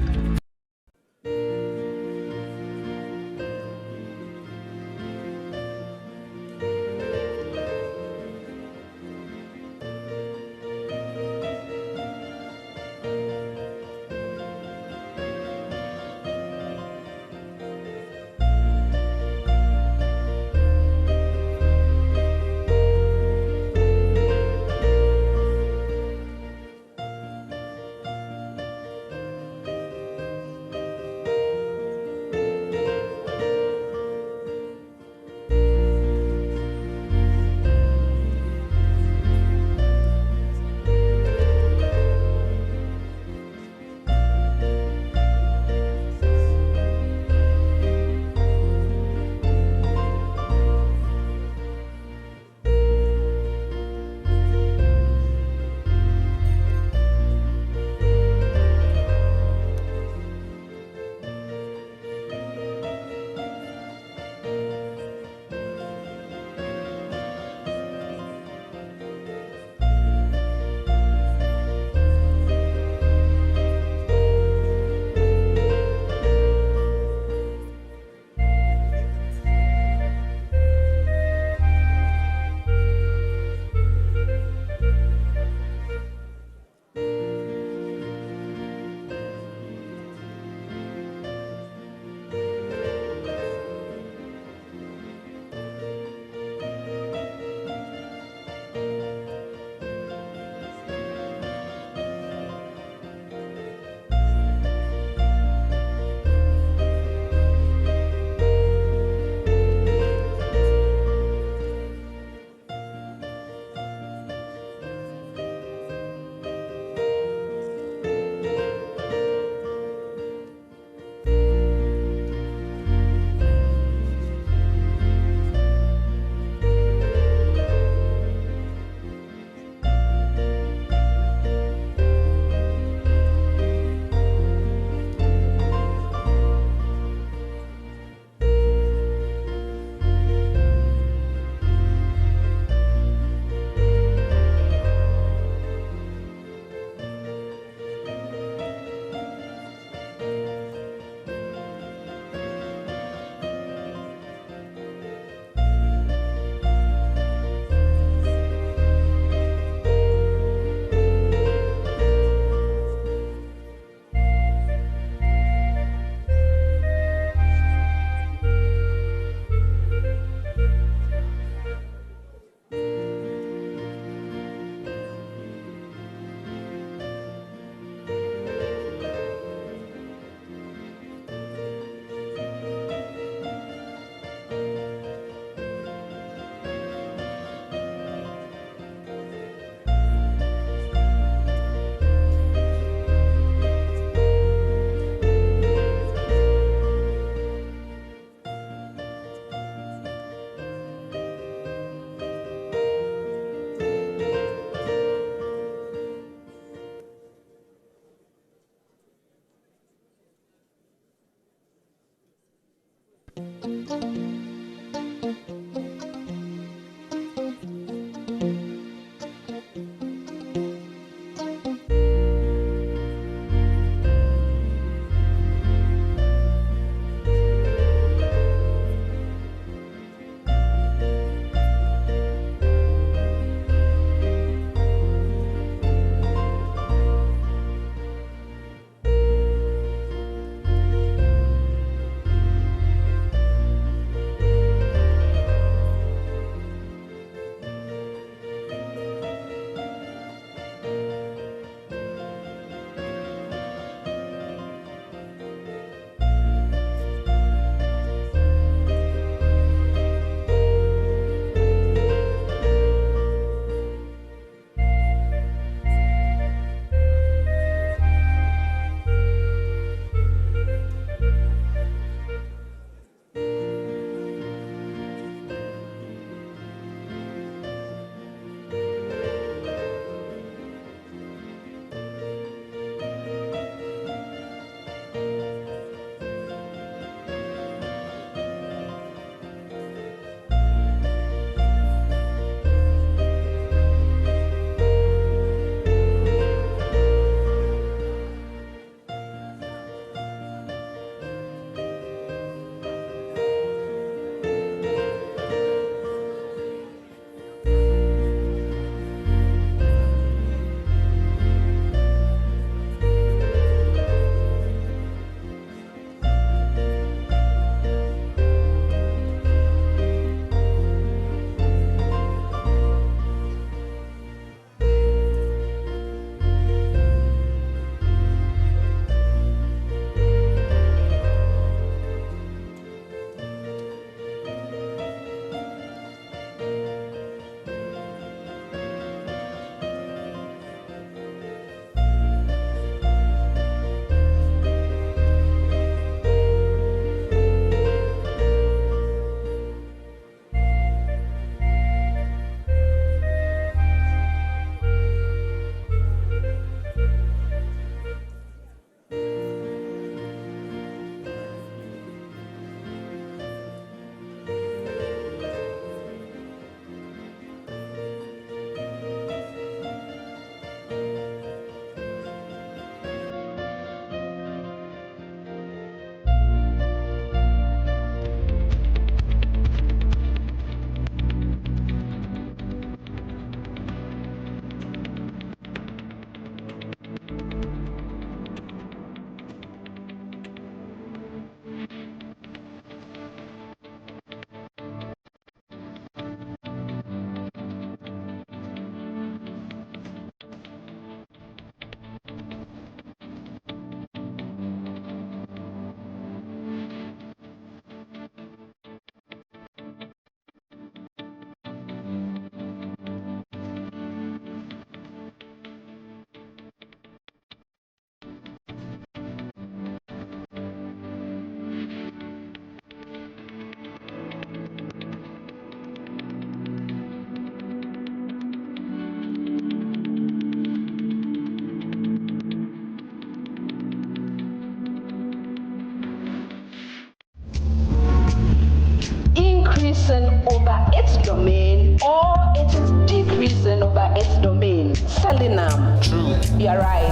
Selenum. True. You're right.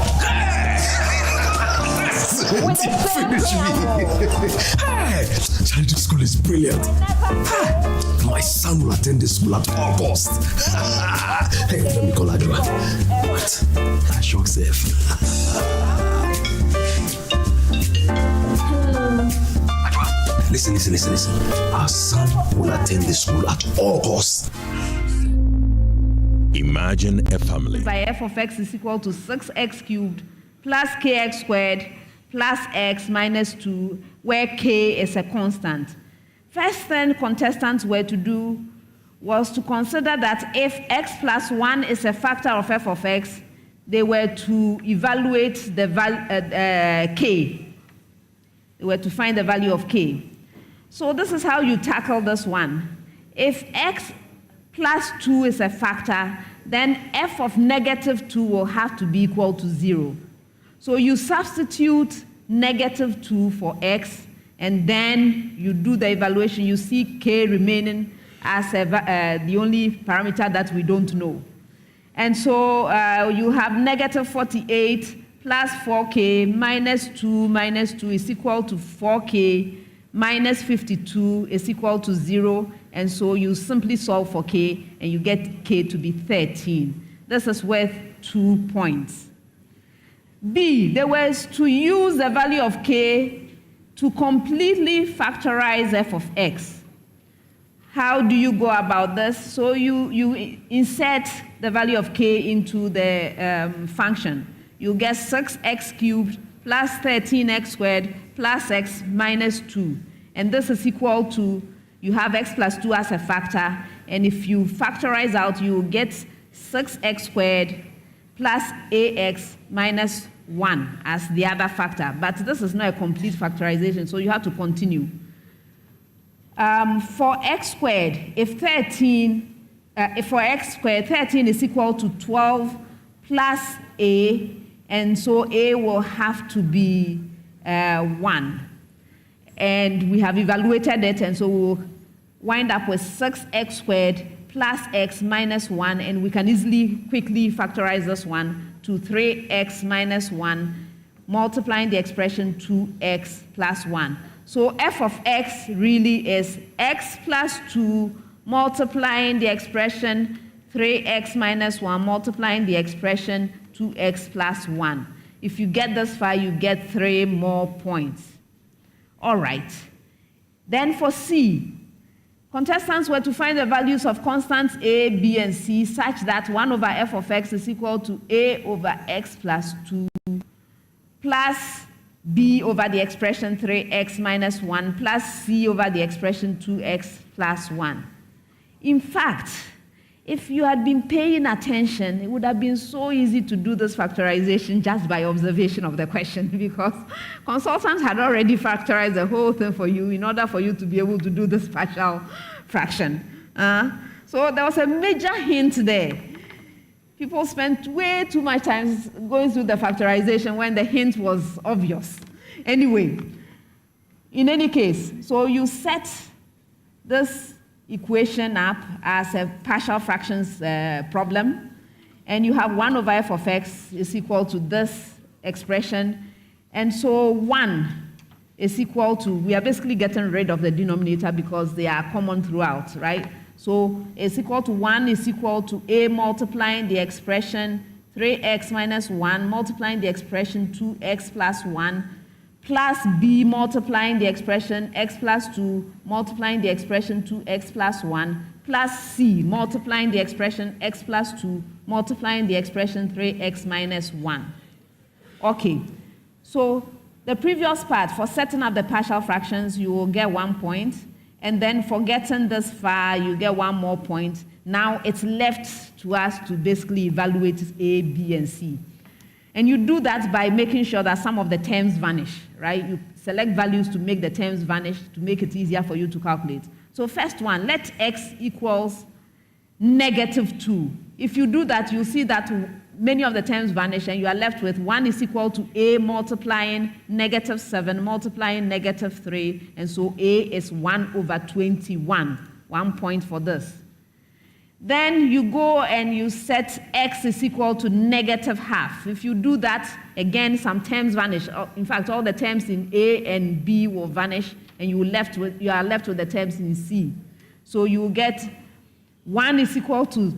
Finish me. Hey, Charlie school is brilliant. My son will attend the school at August. Hey, let me call Adwa. What? I shock safe. Listen. Our son will attend the school at August. Imagine a family. By f of x is equal to 6x cubed plus kx squared plus x minus 2, where k is a constant. First thing contestants were to do was to consider that if x plus 1 is a factor of f of x, they were to evaluate the k. They were to find the value of k. So this is how you tackle this one. If x plus 2 is a factor, then f of negative 2 will have to be equal to 0. So you substitute negative 2 for x, and then you do the evaluation. You see k remaining as the only parameter that we don't know. And so you have negative 48 plus 4k minus 2 is equal to 4k minus 52 is equal to 0. And so you simply solve for k, and you get k to be 13. This is worth 2 points. B, they were to use the value of k to completely factorize f of x. How do you go about this? So you insert the value of k into the function. You get 6x cubed plus 13x squared plus x minus 2. And this is equal to, you have x plus 2 as a factor, and if you factorize out, you get 6x squared plus ax minus 1 as the other factor. But this is not a complete factorization, so you have to continue. For x squared, for x squared, 13 is equal to 12 plus a, and so a will have to be 1. And we have evaluated it, and so we'll wind up with 6x squared plus x minus 1, and we can easily, quickly factorize this one to 3x minus 1, multiplying the expression 2x plus 1. So f of x really is x plus 2 multiplying the expression 3x minus 1 multiplying the expression 2x plus 1. If you get this far, you get 3 more points. All right. Then for C, contestants were to find the values of constants a, b, and c such that 1 over f of x is equal to a over x plus 2 plus b over the expression 3x minus 1 plus c over the expression 2x plus 1. In fact, if you had been paying attention, it would have been so easy to do this factorization just by observation of the question, because consultants had already factorized the whole thing for you in order for you to be able to do this partial fraction. So there was a major hint there. People spent way too much time going through the factorization when the hint was obvious. Anyway, in any case, so you set this equation up as a partial fractions problem, and you have 1 over f of x is equal to this expression, and so 1 is equal to, we are basically getting rid of the denominator because they are common throughout, right? So it's equal to 1 is equal to a multiplying the expression 3x minus 1 multiplying the expression 2x plus 1 plus b multiplying the expression x plus 2 multiplying the expression 2x plus 1 plus c multiplying the expression x plus 2 multiplying the expression 3x minus 1. Okay, so the previous part, for setting up the partial fractions, you will get 1 point, and then for getting this far, you get 1 more point. Now it's left to us to basically evaluate a, b, and c. And you do that by making sure that some of the terms vanish, right? You select values to make the terms vanish, to make it easier for you to calculate. So first one, let x equals -2. If you do that, you'll see that many of the terms vanish, and you are left with 1 is equal to a multiplying -7 multiplying -3, and so a is 1 over 21. 1 point for this. Then you go and you set x is equal to -half. If you do that, again, some terms vanish. In fact, all the terms in A and B will vanish, and you are left with the terms in C. So you will get 1 is equal to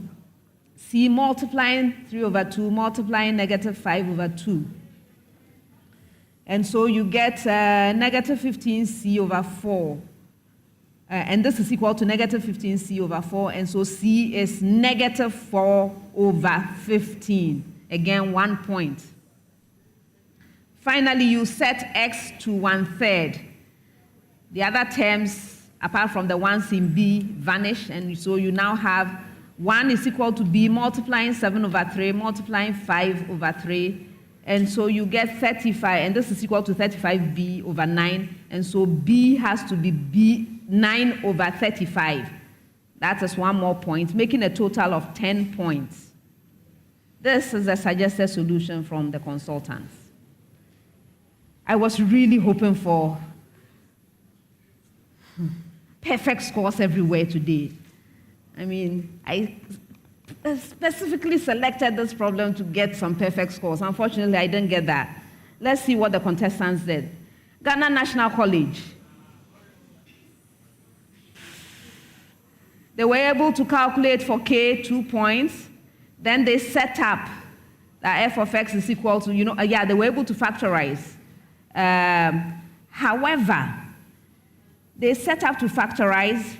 C multiplying 3/2 multiplying -5/2. And so you get -15C/4. And this is equal to -15C/4. And so C is -4/15. Again, 1 point. Finally, you set x to 1/3. The other terms, apart from the ones in B, vanish. And so you now have 1 is equal to B multiplying 7/3 multiplying 5/3. And so you get 35, and this is equal to 35B/9. And so B has to be 9/35. That is 1 more point, making a total of 10 points. This is a suggested solution from the consultants. I was really hoping for perfect scores everywhere today. I mean, I specifically selected this problem to get some perfect scores. Unfortunately, I didn't get that. Let's see what the contestants did. Ghana National College. They were able to calculate for K 2 points. Then they set up that f of x is equal to, they were able to factorize. However, they set up to factorize.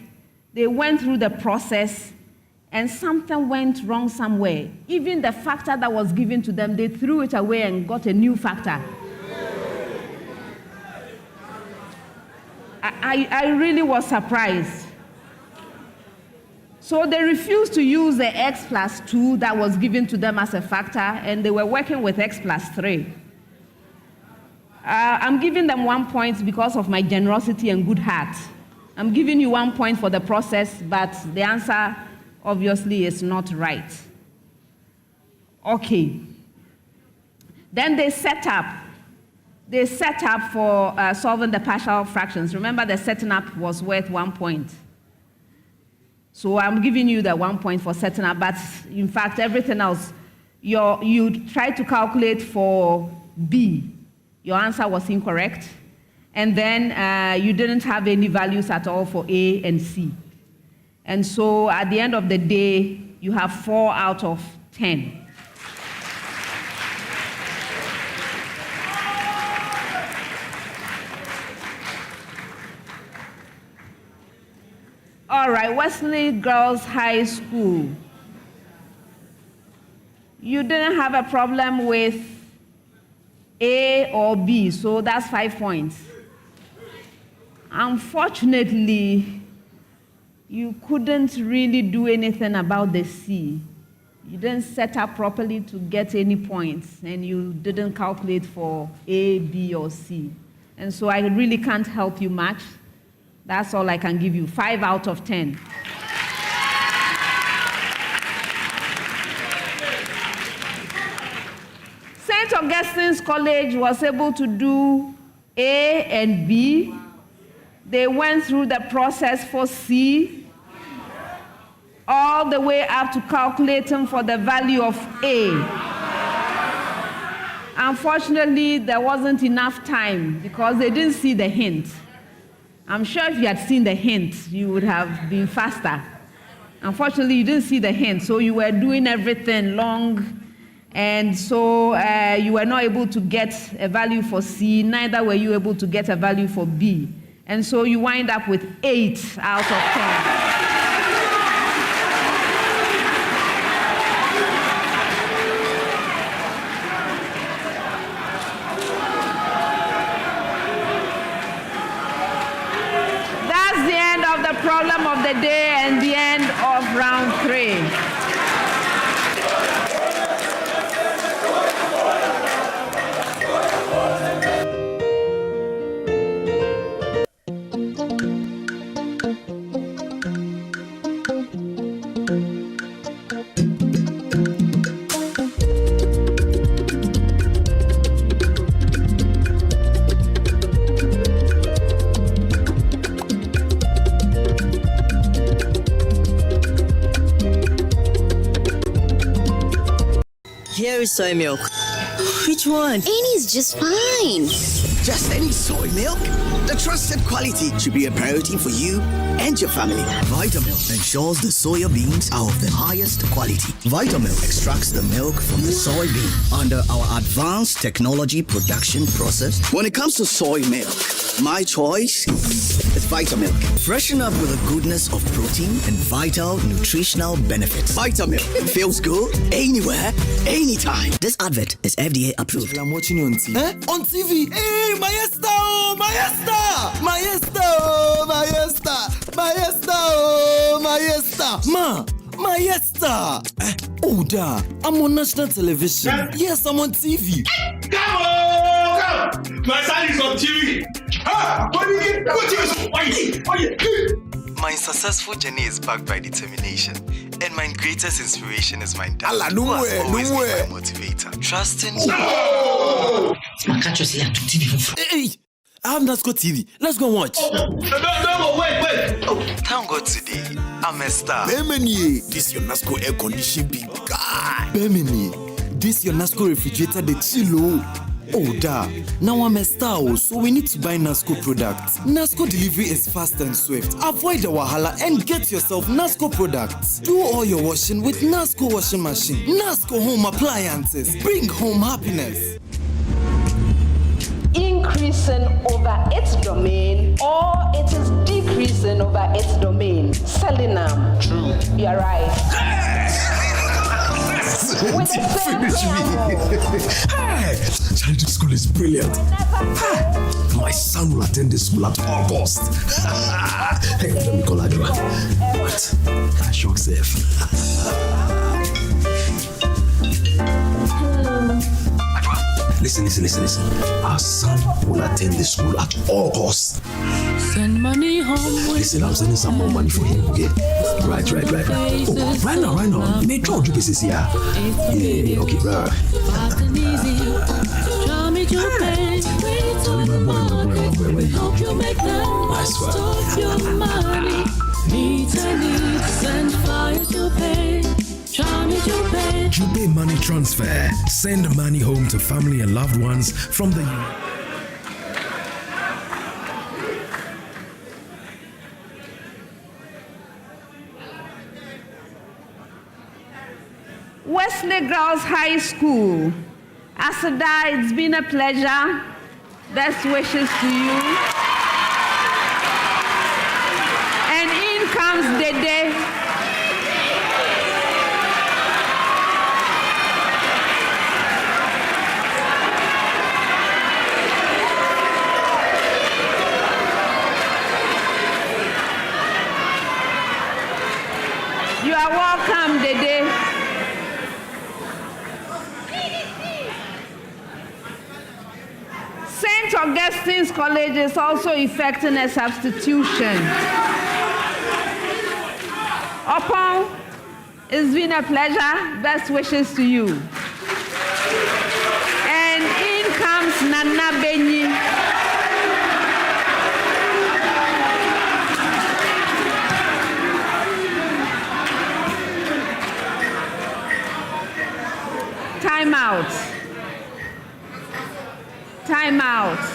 They went through the process, and something went wrong somewhere. Even the factor that was given to them, they threw it away and got a new factor. I really was surprised. So they refused to use the x plus 2 that was given to them as a factor, and they were working with x plus 3. I'm giving them 1 point because of my generosity and good heart. I'm giving you 1 point for the process, but the answer obviously is not right. Okay. Then they set up for solving the partial fractions. Remember, the setting up was worth 1 point. So I'm giving you the 1 point for setting up, but in fact, everything else, you tried to calculate for B. Your answer was incorrect. And then you didn't have any values at all for A and C. And so at the end of the day, you have 4 out of 10. All right, Wesley Girls High School. You didn't have a problem with A or B, so that's 5 points. Unfortunately, you couldn't really do anything about the C. You didn't set up properly to get any points, and you didn't calculate for A, B, or C. And so I really can't help you much. That's all I can give you, 5 out of 10. St. Augustine's College was able to do A and B. They went through the process for C, all the way up to calculating for the value of A. Unfortunately, there wasn't enough time because they didn't see the hint. I'm sure if you had seen the hint, you would have been faster. Unfortunately, you didn't see the hint, so you were doing everything long, and so you were not able to get a value for C, neither were you able to get a value for B. And so you wind up with 8 out of 10. Problem of the day and the end of round 3. Here is soy milk. Which one? Any is just fine. Just any soy milk? The trusted quality should be a priority for you and your family. Vitamilk ensures the soya beans are of the highest quality. Vitamilk extracts the milk from the soybean under our advanced technology production process. When it comes to soy milk, my choice is Vitamilk. Freshen up with the goodness of protein and vital nutritional benefits. Vitamilk. It feels good anywhere, anytime. This advert is FDA approved. I'm watching you on TV. On TV? Hey, Maesta! Oh, Maesta! Maesta! Oh, Maesta! Maesta! Oh, Maesta! Ma! Maesta! Oh, da! I'm on national television. Yes, I'm on TV. Come on! Come! My son is on TV. My successful journey is backed by determination, and my greatest inspiration is my dad, who has always been my motivator. Trusting you. Hey, I have NASCO TV. Let's go watch. No, wait. Oh, thank God today, I'm a star. Bemini, this your NASCO air condition big guy. Bemini, this your NASCO refrigerator, the chillo. Oh, da. Now I'm a star, so we need to buy NASCO products. NASCO delivery is fast and swift. Avoid the wahala and get yourself NASCO products. Do all your washing with NASCO washing machine. NASCO home appliances. Bring home happiness. Increasing over its domain, or it is decreasing over its domain. Selenum. True. You're right. Finish me. Hey, Charity School is brilliant. My son will attend this school at all costs. Hey, let me call Adwa. What? That shock safe. Listen. Our son will attend the school at all costs. Send money home. Listen, I'm sending some more money for him, okay? Right. Oh, right now. Make sure you pieces here. Yeah, okay, right. Tell me my boy. Hope you make the most of your money. Needs, send fire to pay. Jubei Money Transfer. Send money home to family and loved ones from the Wesley Girls High School. Asada, it's been a pleasure. Best wishes to you. And in comes Dede. You are welcome, Dede. St. Augustine's College is also effecting a substitution. Upon, it's been a pleasure. Best wishes to you. And in comes Nana Benyi. Time out.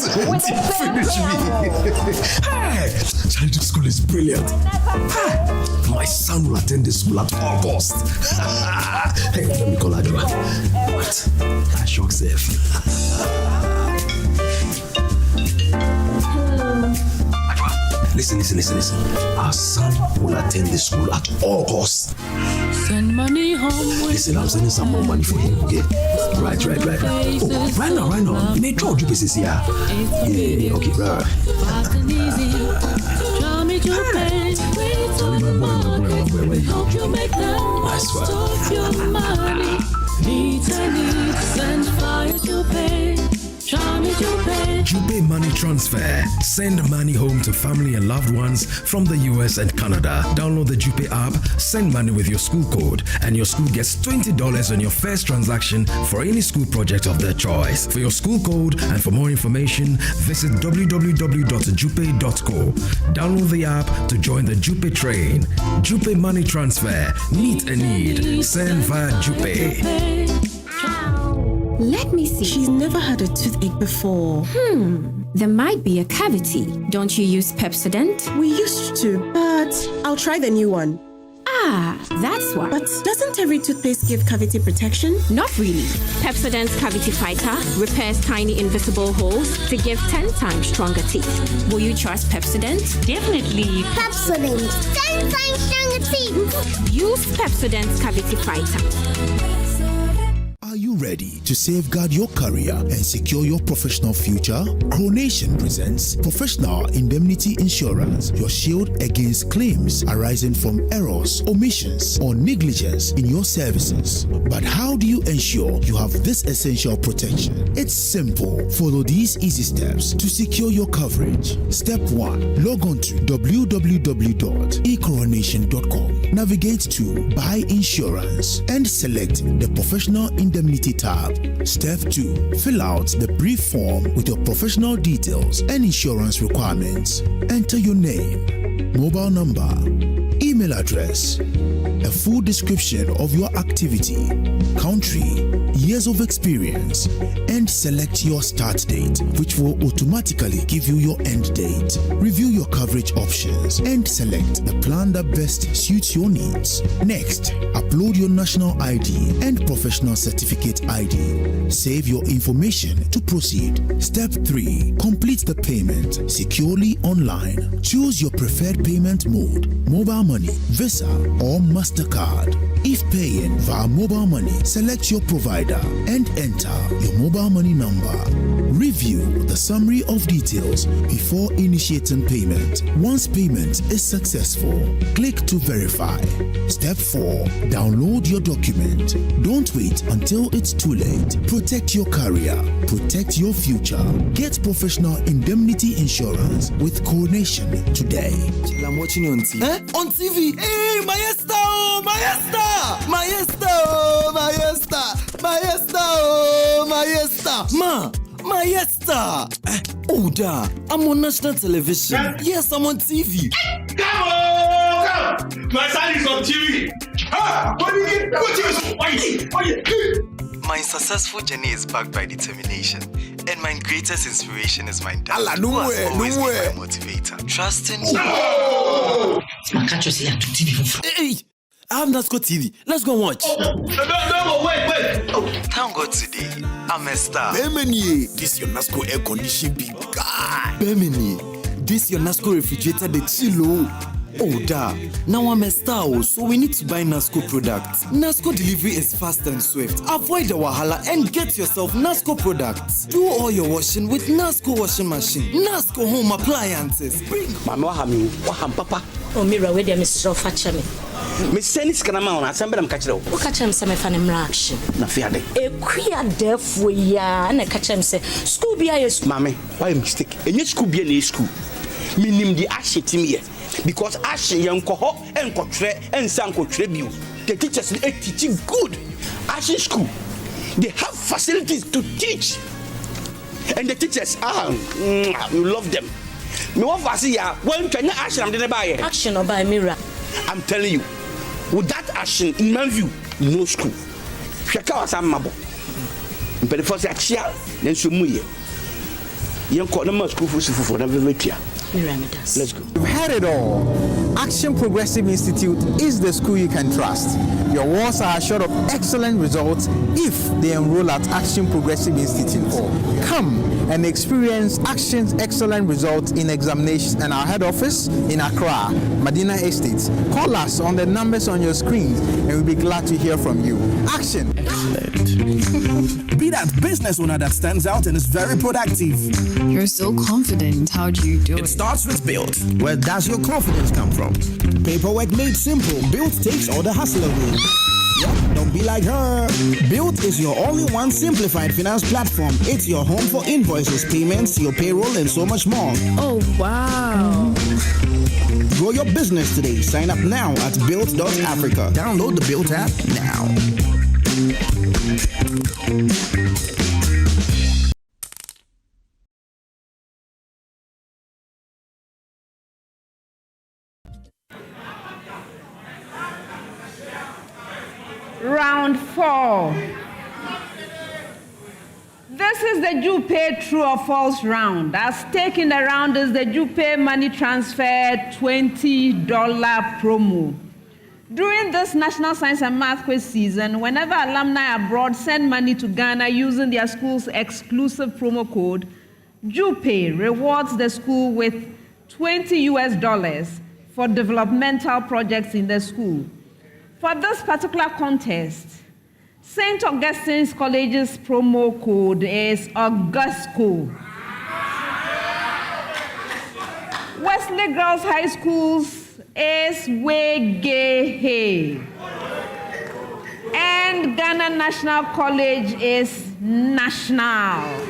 Finish me. Hey, Charlie, this school is brilliant. My son will attend this school at August. Hey, let me call Adwa. What? I shock safe. Listen. Our son will attend the school at August. Send money home. Listen, I'm sending some more money for him, okay? Right. Oh, right now. May draw you business here. Yeah, okay, right. Fast and easy. Draw me to pay. Hope you make the most of your money. Need, send fire to pay. JuPay Money Transfer. Send money home to family and loved ones from the US and Canada. Download the JuPay app, send money with your school code, and your school gets $20 on your first transaction for any school project of their choice. For your school code and for more information, visit www.jupay.co. Download the app to join the JuPay train. JuPay Money Transfer. Meet a need. Send via JuPay. Let me see. She's never had a toothache before. There might be a cavity. Don't you use Pepsodent? We used to, but I'll try the new one. Ah, that's why. But doesn't every toothpaste give cavity protection? Not really. Pepsodent's Cavity Fighter repairs tiny invisible holes to give 10 times stronger teeth. Will you trust Pepsodent? Definitely. Pepsodent, 10 times stronger teeth. Use Pepsodent's Cavity Fighter. Are you ready to safeguard your career and secure your professional future? Coronation presents Professional Indemnity Insurance, your shield against claims arising from errors, omissions, or negligence in your services. But how do you ensure you have this essential protection? It's simple. Follow these easy steps to secure your coverage. Step 1. Log on to www.ecoronation.com. Navigate to Buy Insurance and select the Professional Indemnity tab. Step 2. Fill out the brief form with your professional details and insurance requirements. Enter your name, mobile number, email address, a full description of your activity, country, years of experience, and select your start date, which will automatically give you your end date. Review your coverage options and select the plan that best suits your needs. Next, upload your national ID and professional certificate ID. Save your information to proceed. Step 3. Complete the payment securely online. Choose your preferred payment mode, mobile money, Visa, or MasterCard. If paying via mobile money, select your provider and enter your mobile money number. Review the summary of details before initiating payment. Once payment is successful, click to verify. Step 4. Download your document. Don't wait until it's too late. Protect your career. Protect your future. Get professional indemnity insurance with Coronation today. I'm watching you on TV. On TV? Hey, Maesta! Oh, Maesta! Maesta! Oh, Maesta! Maesta! Oh, Maesta! Maesta! Oh, da! I'm on national television. Yes, I'm on TV. Come on! My son is on TV. My successful journey is backed by determination, and my greatest inspiration is my dad, who has always been my motivator. Trusting you. Hey! I have Nasco TV. Let's go and watch. No, wait. Thank God today, I'm a star. Bemini, this your Nasco air condition big guy. Bemini, this your Nasco refrigerator the chillo. Oh, da. Now I'm a star, so we need to buy Nasco products. Nasco delivery is fast and swift. Avoid the wahala and get yourself Nasco products. Do all your washing with Nasco washing machine. Nasco home appliances. Bring Mama waham papa. Oh, Mira, where they miss so fat me. Miss Sennis can amount, I send them catch them. Who catch him some fan action? Na fiade. A queer deaf we ya, and I catch him say, school be a school. Mammy, why mistake? And your school be a school. Meaning the ash team because ash young cohort and cotre and sanko tribute. The teachers are teaching good. Ash school. They have facilities to teach. And the teachers you love them. Me what I see ya when Kenya action I'm buy action or buy Mira. I'm telling you, with that action in my view, no school. Shaka was a mabo. But the first action then so muye. Let's go. You've heard it all. Action Progressive Institute is the school you can trust. Your wards are assured of excellent results if they enroll at Action Progressive Institute. Come and experience Action's excellent results in examinations and our head office in Accra, Medina Estate. Call us on the numbers on your screens and we'll be glad to hear from you. Action! Excellent. Be that business owner that stands out and is very productive. You're so confident. How do you do it? It starts with Built. Where does your confidence come from? Paperwork made simple. Built takes all the hassle away. Yep, don't be like her. Built is your all-in-one simplified finance platform. It's your home for invoices, payments, your payroll, and so much more. Oh, wow. Grow your business today. Sign up now at Built.Africa. Download the Built app now. Round 4. This is the JuPay true or false round. At stake in the round is the JuPay money transfer $20 promo. During this National Science and Math quiz season, whenever alumni abroad send money to Ghana using their school's exclusive promo code, JuPay rewards the school with $20 for developmental projects in the school. For this particular contest, St. Augustine's College's promo code is AUGUSCO. Wesley Girls High School's is WEGEHE. And Ghana National College is National.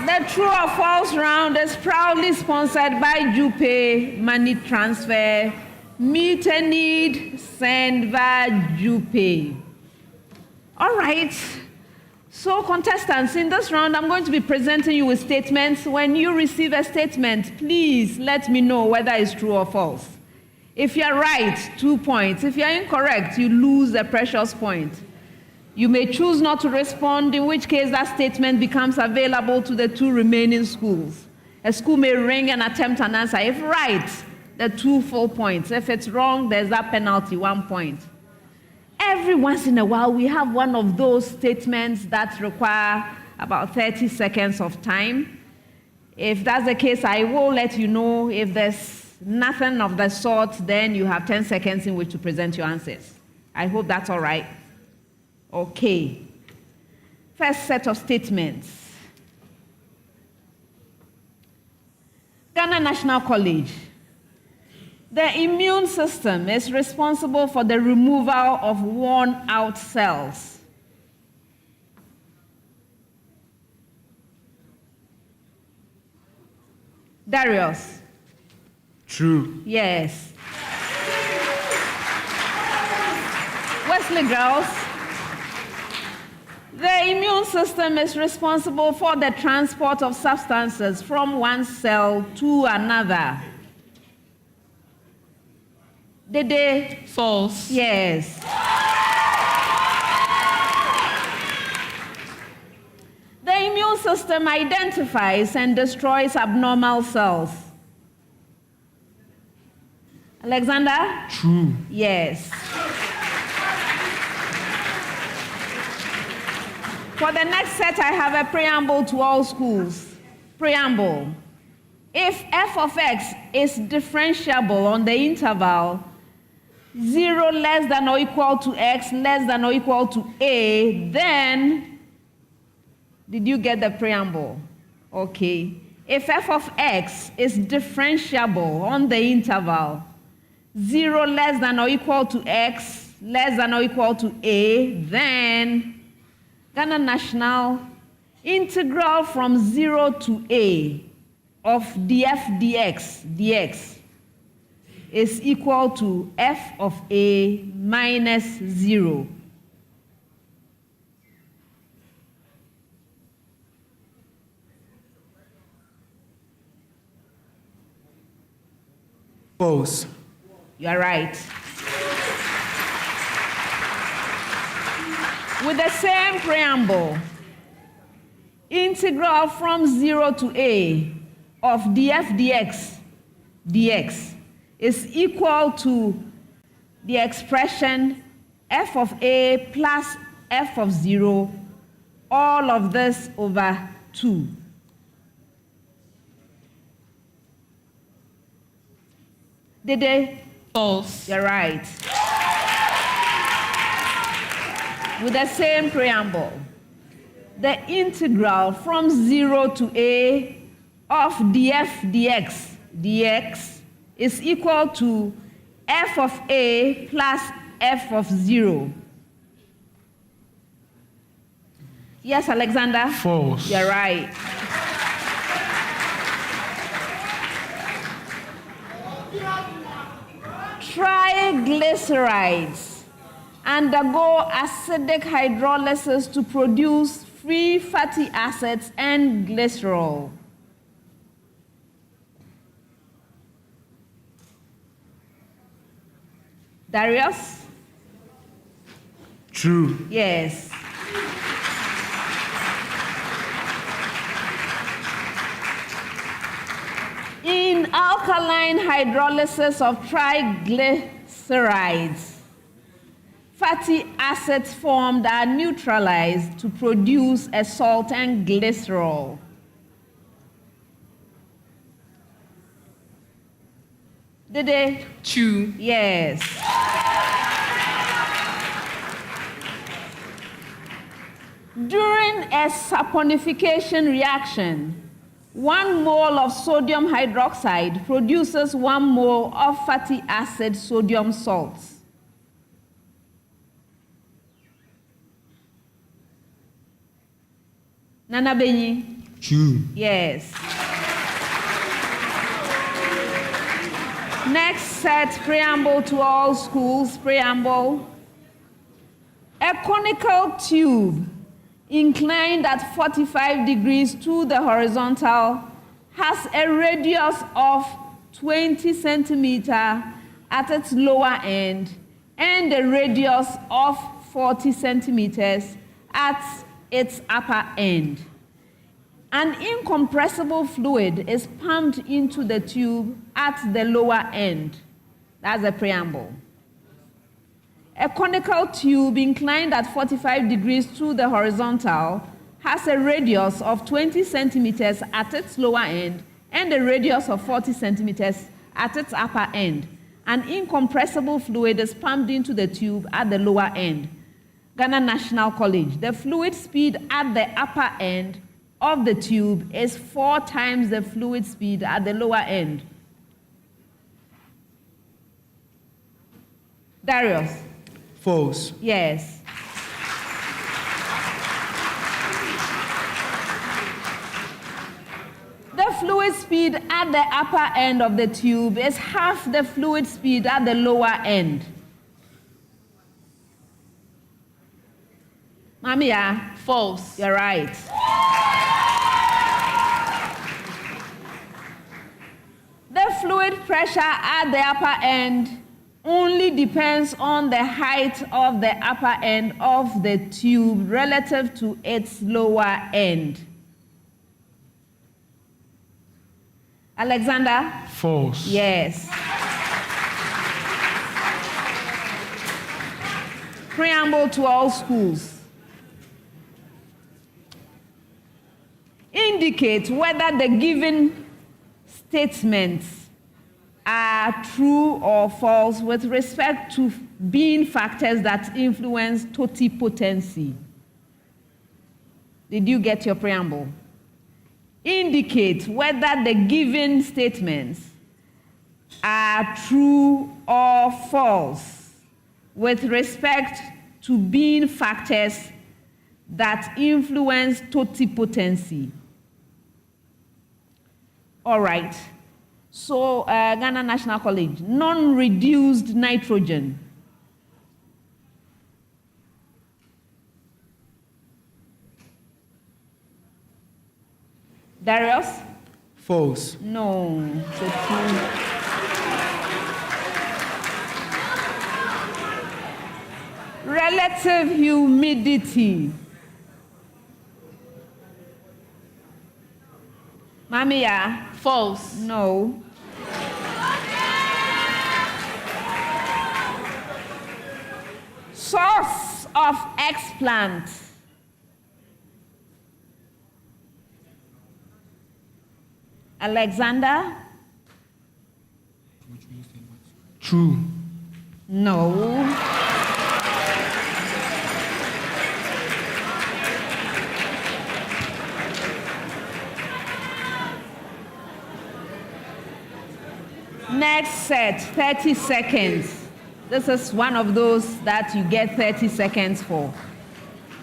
The true or false round is proudly sponsored by JuPay Money Transfer. Meet a need, send via JuPay. All right. So, contestants, in this round, I'm going to be presenting you with statements. When you receive a statement, please let me know whether it's true or false. If you're right, 2 points. If you're incorrect, you lose a precious point. You may choose not to respond, in which case that statement becomes available to the 2 remaining schools. A school may ring and attempt an answer. If right, the 2 full points. If it's wrong, there's that penalty, 1 point. Every once in a while, we have one of those statements that require about 30 seconds of time. If that's the case, I will let you know. If there's nothing of the sort, then you have 10 seconds in which to present your answers. I hope that's all right. Okay. First set of statements. Ghana National College. The immune system is responsible for the removal of worn-out cells. Darius. True. Yes. Wesley Girls. The immune system is responsible for the transport of substances from one cell to another. Did they? False. Yes. The immune system identifies and destroys abnormal cells. Alexander? True. Yes. For the next set, I have a preamble to all schools. Preamble. If f of x is differentiable on the interval 0 less than or equal to x less than or equal to a, then, did you get the preamble? Okay. If f of x is differentiable on the interval 0 less than or equal to x less than or equal to a, then Ghana National integral from 0 to a of df dx is equal to f of a minus 0. False. You are right. With the same preamble, integral from 0 to a of df dx is equal to the expression f of a plus f of 0, all of this over 2. Did they? False. You're right. With the same preamble, the integral from 0 to a of df dx is equal to f of a plus f of 0. Yes, Alexander? False. You're right. Triglycerides undergo acidic hydrolysis to produce free fatty acids and glycerol. Darius? True. Yes. In alkaline hydrolysis of triglycerides, fatty acids formed are neutralized to produce a salt and glycerol. Did they? True. Yes. During a saponification reaction, 1 mole of sodium hydroxide produces 1 mole of fatty acid sodium salts. Nana Benyi? True. Yes. Next set, preamble to all schools, preamble. A conical tube inclined at 45 degrees to the horizontal has a radius of 20 centimeters at its lower end and a radius of 40 centimeters at its upper end. An incompressible fluid is pumped into the tube at the lower end. That's the preamble. A conical tube inclined at 45 degrees to the horizontal has a radius of 20 centimeters at its lower end and a radius of 40 centimeters at its upper end. An incompressible fluid is pumped into the tube at the lower end. Ghana National College. The fluid speed at the upper end of the tube is 4 times the fluid speed at the lower end. Darius? False. Yes. The fluid speed at the upper end of the tube is half the fluid speed at the lower end. Mamia? False. You're right. The fluid pressure at the upper end only depends on the height of the upper end of the tube relative to its lower end. Alexander? False. Yes. Preamble to all schools. Indicate whether the given statements are true or false with respect to being factors that influence totipotency. Did you get your preamble? Indicate whether the given statements are true or false with respect to being factors that influence totipotency. All right. So, Ghana National College, non-reduced nitrogen. Darius? False. No. So true. Relative humidity. Mamiya. False. No. Source of eggplant. Alexander? True. No. Next set, 30 seconds. This is one of those that you get 30 seconds for.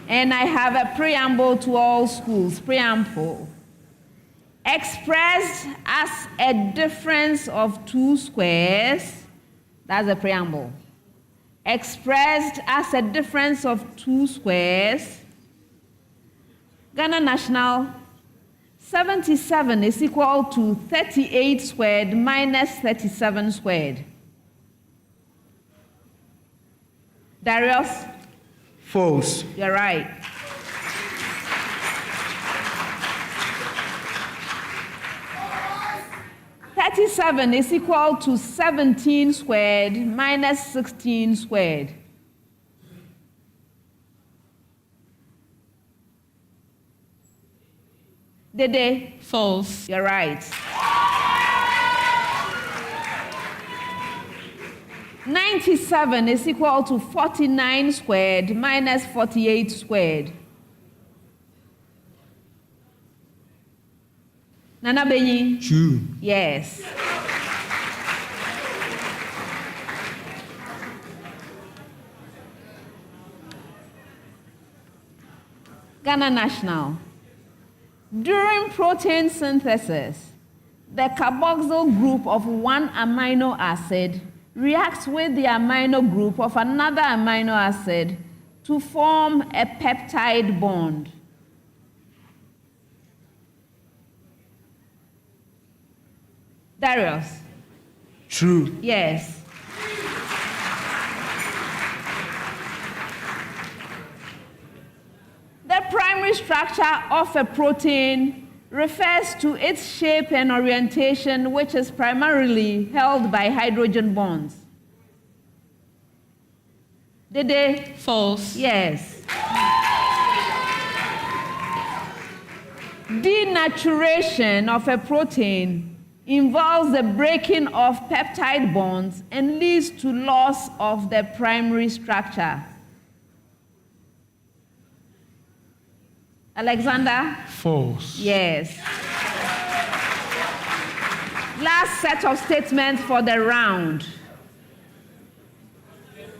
And I have a preamble to all schools. Preamble. Expressed as a difference of two squares. That's a preamble. Expressed as a difference of two squares. Ghana National, 77 is equal to 38 squared minus 37 squared. Darius? False. You're right. $37 is equal to 17 squared minus 16 squared. Dede? False. You're right. 97 is equal to 49 squared minus 48 squared. Nana Benyi? True. Yes. Ghana National. During protein synthesis, the carboxyl group of one amino acid reacts with the amino group of another amino acid to form a peptide bond. Darius? True. Yes. The primary structure of a protein refers to its shape and orientation, which is primarily held by hydrogen bonds. Dede? False. Yes. Denaturation of a protein involves the breaking of peptide bonds and leads to loss of the primary structure. Alexander? False. Yes. Last set of statements for the round.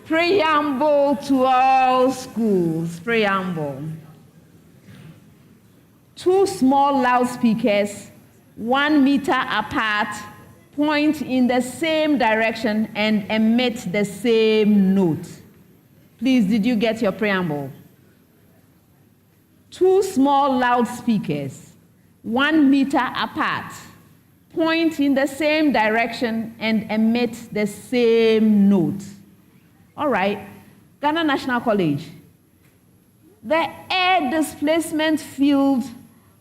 Preamble to all schools. Preamble. 2 small loudspeakers, 1 meter apart, point in the same direction and emit the same note. Please, did you get your preamble? 2 small loudspeakers, 1 meter apart, point in the same direction and emit the same note. All right, Ghana National College. The air displacement field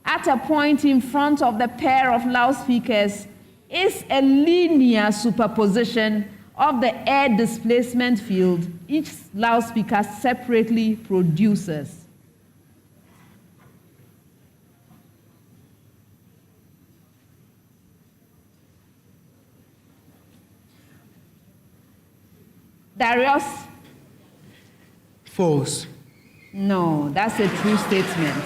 at a point in front of the pair of loudspeakers is a linear superposition of the air displacement field each loudspeaker separately produces. Darius? False. No, that's a true statement.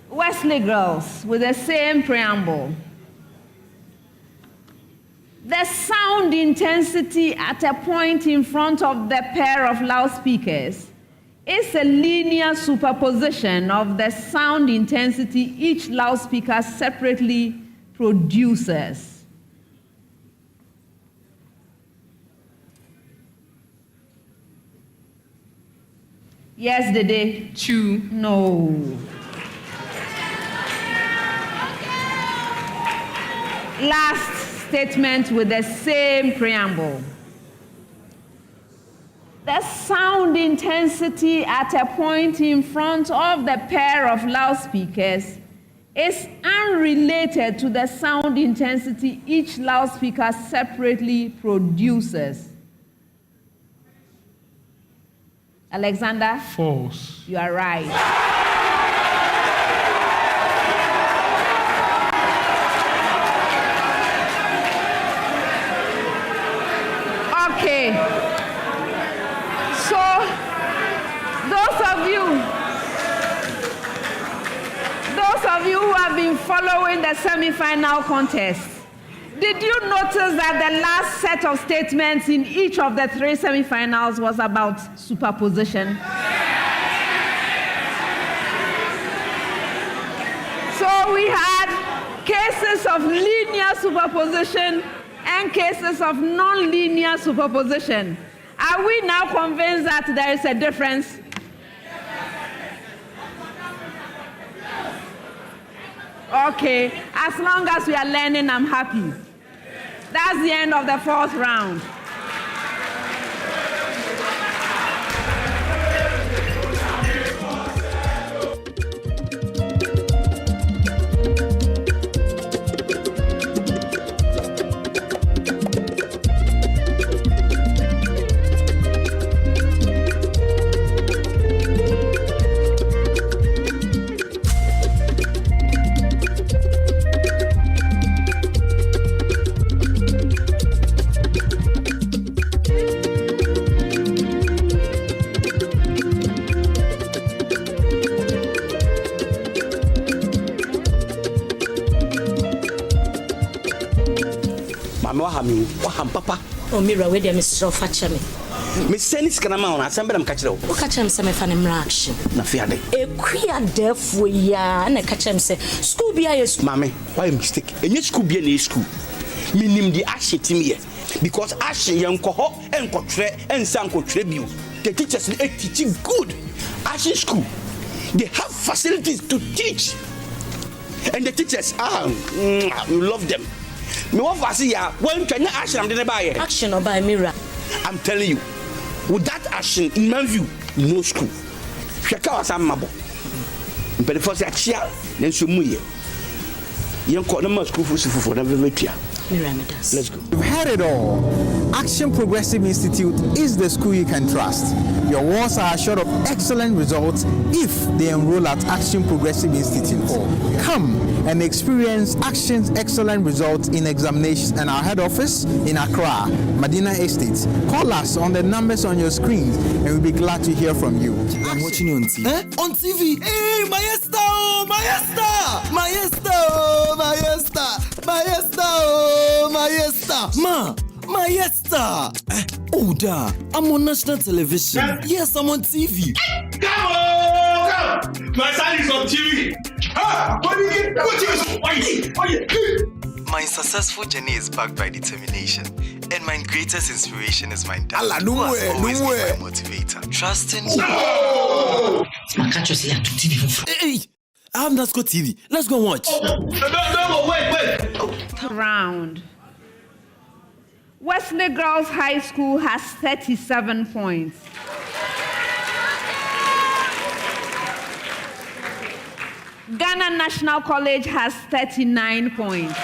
Wesley girls with the same preamble. The sound intensity at a point in front of the pair of loudspeakers is a linear superposition of the sound intensity each loudspeaker separately produces. Yes, Dede? True. No. Last statement with the same preamble. The sound intensity at a point in front of the pair of loudspeakers is unrelated to the sound intensity each loudspeaker separately produces. Alexander? False. You are right. Okay. So, those of you who have been following the semi-final contest, did you notice that the last set of statements in each of the 3 semi-finals was about superposition? So we had cases of linear superposition and cases of non-linear superposition. Are we now convinced that there is a difference? Okay, as long as we are learning, I'm happy. That's the end of the 4th round. Papa. Oh, Mira, where they Mr. Fatchame. Miss Senis Canama, I send them catch them. What catch him some fan action? Na fiade. A queer deaf we ya and a catch him say, school be a mammy, why mistake? And you school be a school. Minim the ashe timie. Because ashe young coho and cotre and sanko tribute. The teachers are teaching good. Ashe school. They have facilities to teach. And the teachers you love them. Me what for see ya when can action am dey buy action or buy mirror. I'm telling you, with that action in my view, no school. Hweka was am mabo. But for say achia then so mu ye. Yen ko na school for na vetua. Let's go. You've heard it all. Action Progressive Institute is the school you can trust. Your wards are assured of excellent results if they enroll at Action Progressive Institute. Come and experience Action's excellent results in examinations and our head office in Accra, Medina Estate. Call us on the numbers on your screen and we'll be glad to hear from you. I'm watching you on TV. On TV? Hey, Maesta! Maesta! Oh, da! I'm on national television. Yes, I'm on TV. Come on! My son is on TV. My successful journey is backed by determination, and my greatest inspiration is my dad, who has always been my motivator. Trusting you. Hey, I have NASCO TV. Let's go watch. No, wait. Round. Wesley Girls High School has 37 points. Ghana National College has 39 points.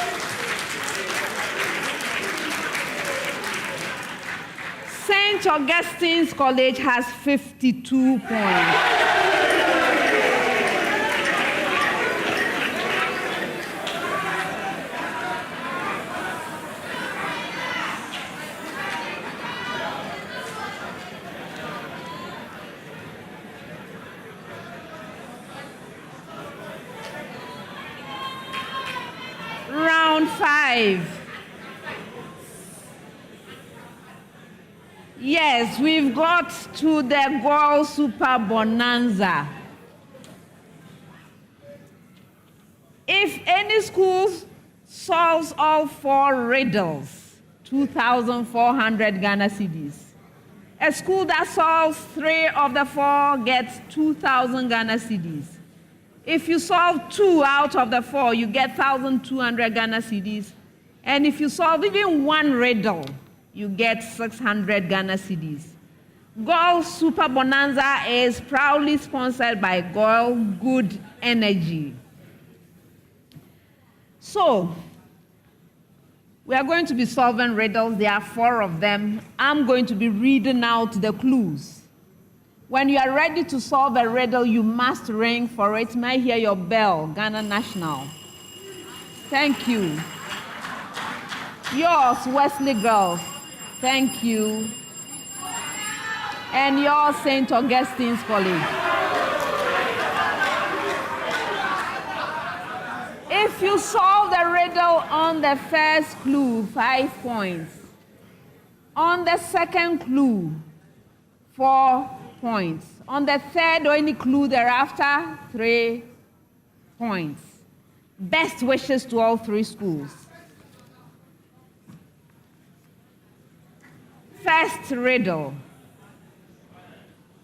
St. Augustine's College has 52 points. Round 5. Yes, we've got to the Goal Super Bonanza. If any school solves all 4 riddles, 2,400 Ghana cedis. A school that solves 3 of the 4 gets 2,000 Ghana cedis. If you solve 2 out of the 4, you get 1,200 Ghana cedis. And if you solve even one riddle, you get 600 Ghana cedis. Gov't Super Bonanza is proudly sponsored by Gov't Good Energy. So, we are going to be solving riddles. There are 4 of them. I'm going to be reading out the clues. When you are ready to solve a riddle, you must ring for it. May I hear your bell, Ghana National? Thank you. Yours, Wesley Girls. Thank you. And yours, St. Augustine's College. If you solve the riddle on the first clue, 5 points. On the second clue, 4 points. On the third or any clue thereafter, 3 points. Best wishes to all 3 schools. First riddle.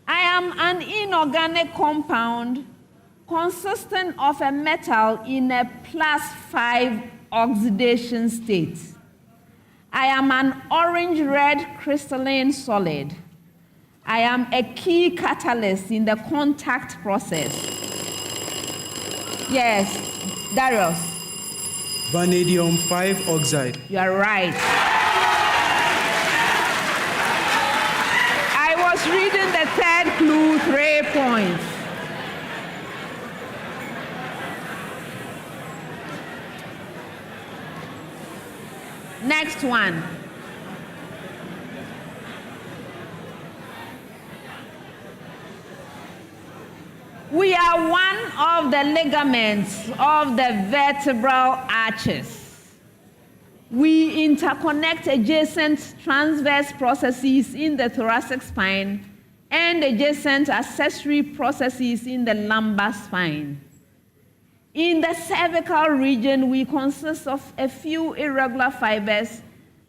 I am an inorganic compound consisting of a metal in a +5 oxidation state. I am an orange-red crystalline solid. I am a key catalyst in the contact process. Yes, Darius. Vanadium 5 oxide. You are right. I was reading the third clue, 3 points. Next one. We are one of the ligaments of the vertebral arches. We interconnect adjacent transverse processes in the thoracic spine and adjacent accessory processes in the lumbar spine. In the cervical region, we consist of a few irregular fibers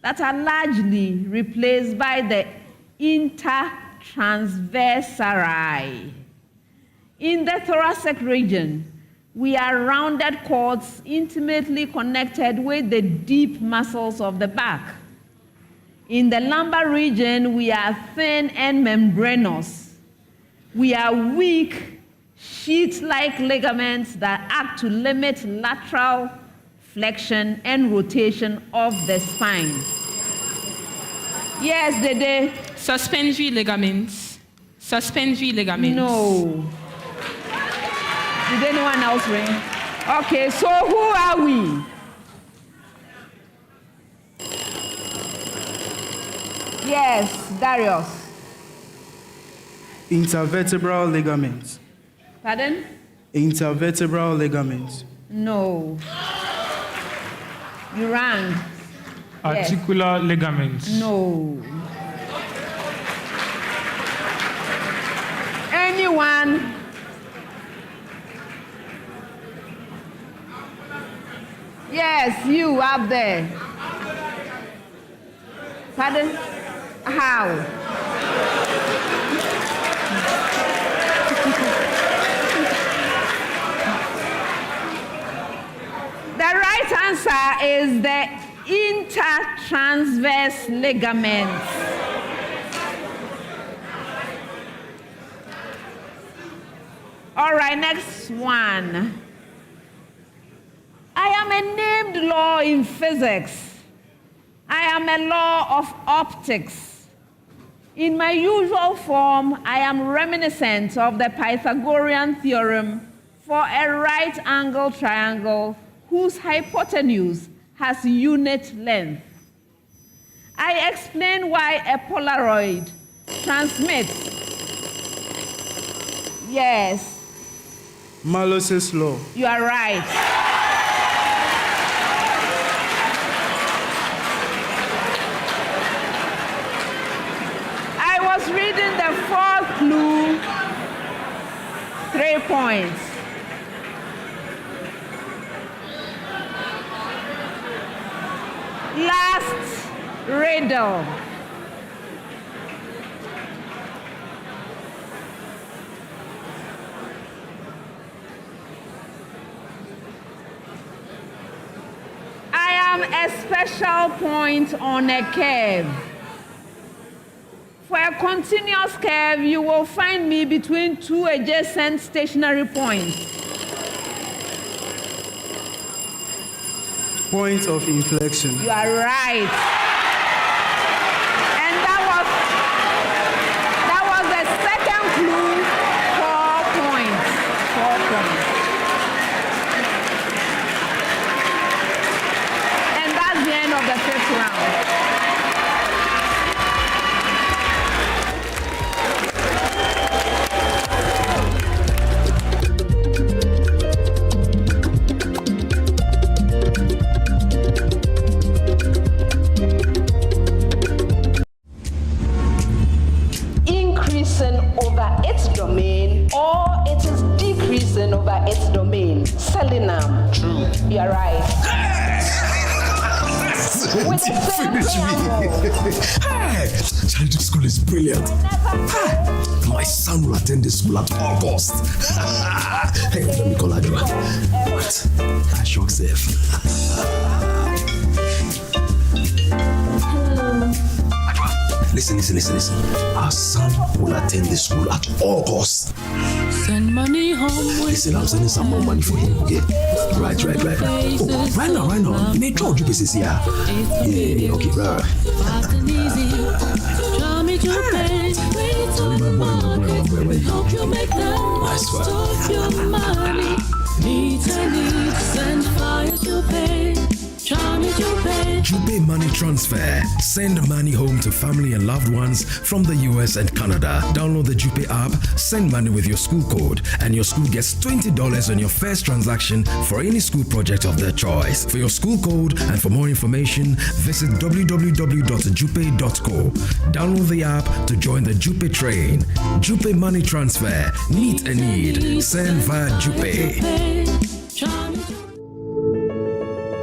that are largely replaced by the intertransversari. In the thoracic region, we are rounded cords intimately connected with the deep muscles of the back. In the lumbar region, we are thin and membranous. We are weak, sheet-like ligaments that act to limit lateral flexion and rotation of the spine. Yes, Dede. Suspensory ligaments. Suspensory ligaments. No. Did anyone else ring? Okay, so who are we? Yes, Darius. Intervertebral ligaments. Pardon? Intervertebral ligaments. No. You rang. Articular ligaments. No. Anyone? Yes, you up there. Pardon? How? The right answer is the intertransverse ligaments. All right, next one. I am a named law in physics. I am a law of optics. In my usual form, I am reminiscent of the Pythagorean theorem for a right-angled triangle whose hypotenuse has unit length. I explain why a Polaroid transmits. Yes. Malos's law. You are right. I was reading the fourth clue, 3 points. Last riddle. I am a a special point on a curve. For a continuous curve, you will find me between two adjacent stationary points. Point of inflection. You are right. And that was the second clue, 4 points. 4 points. And that's the end of the 5th round. Over its domain, or it is decreasing over its domain. Selenum. True. You're right. With the same Finish me. Hey, Charlie, this school is brilliant. My son will attend this school at all costs. Hey, let me call Adwa. What? I shock safe. Listen. Our son will attend the school at all costs. Send money home. Listen, I'm sending some more money for him, okay? Right. Oh, right now. May George you here? Yeah, okay, right. Fast and easy. Draw me to pay. Hope you make the most of your money. Needs, send fire to pay. JoyPay Money Transfer. Send money home to family and loved ones from the US and Canada. Download the JoyPay app, send money with your school code, and your school gets $20 on your first transaction for any school project of their choice. For your school code and for more information, visit www.jopay.co. Download the app to join the JoyPay train. JoyPay Money Transfer. Meet a need. Send via JoyPay.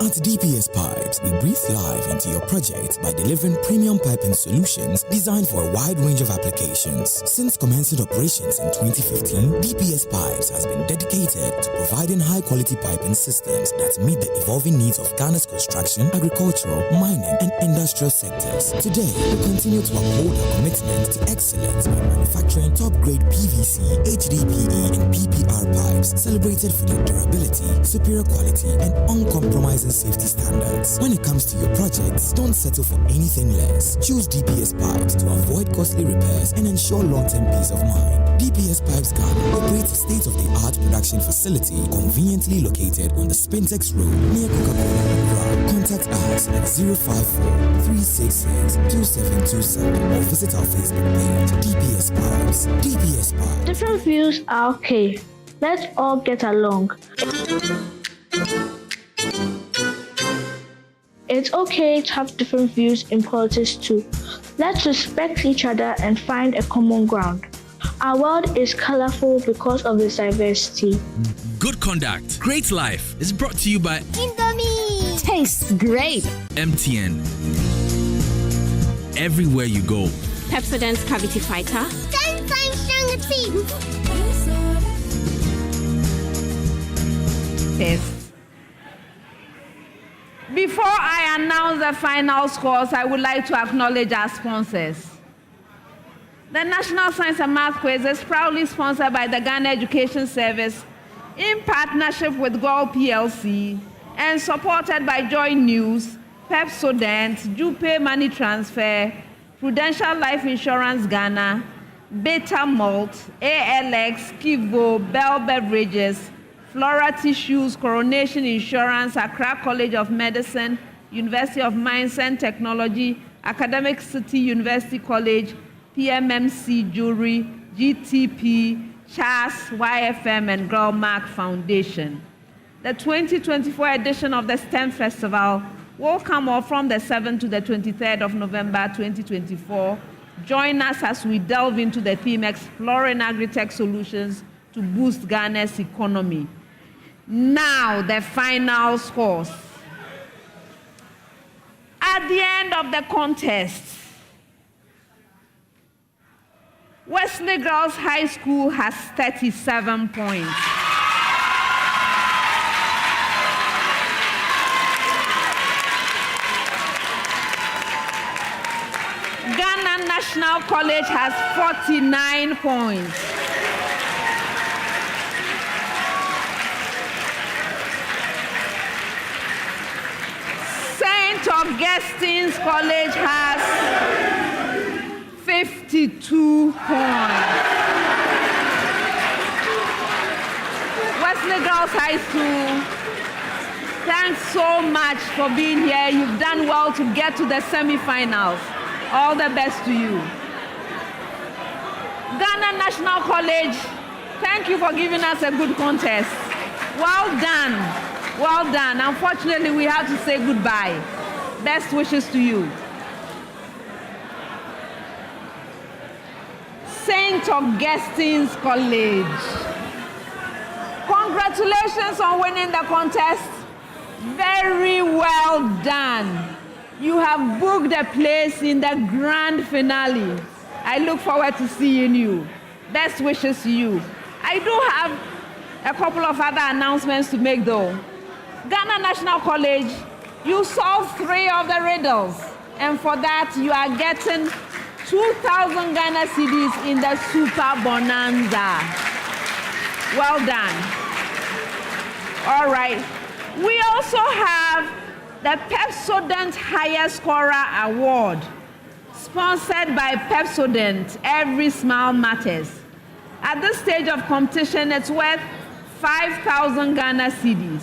At DPS Pipes, we breathe life into your project by delivering premium piping solutions designed for a wide range of applications. Since commencing operations in 2015, DPS Pipes has been dedicated to providing high-quality piping systems that meet the evolving needs of Ghana's construction, agricultural, mining, and industrial sectors. Today, we continue to uphold our commitment to excellence by manufacturing top-grade PVC, HDPE, and PPR pipes, celebrated for their durability, superior quality, and uncompromising safety standards. When it comes to your projects, don't settle for anything less. Choose DPS Pipes to avoid costly repairs and ensure long-term peace of mind. DPS Pipes Ghana operates a state-of-the-art production facility conveniently located on the Spintex Road near Coca-Cola Ground. Contact us at 054-366-2727 or visit our Facebook page, DPS Pipes. DPS Pipes. Different views are okay. Let's all get along. It's okay to have different views in politics too. Let's respect each other and find a common ground. Our world is colorful because of its diversity. Good Conduct, Great Life is brought to you by Indomie. Tastes great. MTN. Everywhere you go. Pepsodent's Cavity Fighter. 10 times stronger teeth. Test. Before I announce the final scores, I would like to acknowledge our sponsors. The National Science and Math Quiz is proudly sponsored by the Ghana Education Service in partnership with Gov't PLC and supported by JoyNews, Pepsodent, JoyPay Money Transfer, Prudential Life Insurance Ghana, Beta Malt, ALX, Kivo, Bell Beverages, Flora Tissues, Coronation Insurance, Accra College of Medicine, University of Mines and Technology, Academic City University College, PMMC Jewelry, GTP, CHAS, YFM, and Girl Mark Foundation. The 2024 edition of the STEM Festival will come off from the 7th to the 23rd of November 2024. Join us as we delve into the theme Exploring Agri-Tech Solutions to Boost Ghana's Economy. Now, the final scores. At the end of the contest, Wesley Girls High School has 37 points. Ghana National College has 49 points. St. Augustine'S College has 52 points. Wesley Girls High School, thanks so much for being here. You've done well to get to the semi-finals. All the best to you. Ghana National College, thank you for giving us a good contest. Well done. Well done. Unfortunately, we have to say goodbye. Best wishes to you. St. Augustine'S College. Congratulations on winning the contest. Very well done. You have booked a place in the grand finale. I look forward to seeing you. Best wishes to you. I do have a couple of other announcements to make though. Ghana National College, you solved 3 of the riddles. And for that, you are getting 2,000 Ghana cedis in the Super Bonanza. Well done. All right. We also have the Pepsodent Higher Scorer Award, sponsored by Pepsodent. Every smile matters. At this stage of competition, it's worth 5,000 Ghana cedis.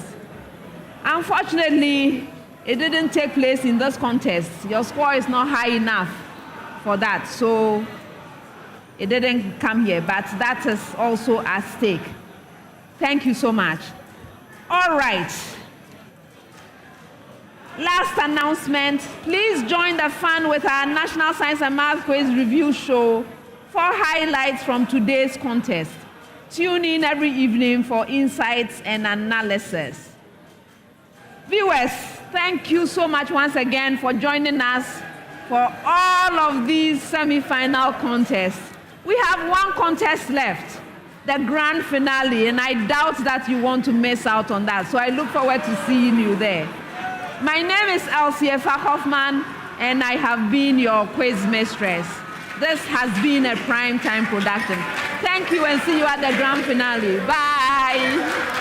Unfortunately, it didn't take place in this contest. Your score is not high enough for that, so it didn't come here, but that is also at stake. Thank you so much. All right. Last announcement, please join the fun with our National Science and Math Quiz Review Show for highlights from today's contest. Tune in every evening for insights and analysis. Viewers, thank you so much once again for joining us for all of these semi-final contests. We have one contest left, the grand finale, and I doubt that you want to miss out on that, so I look forward to seeing you there. My name is Elsie Hoffman, and I have been your quiz mistress. This has been a prime time production. Thank you, and see you at the grand finale. Bye.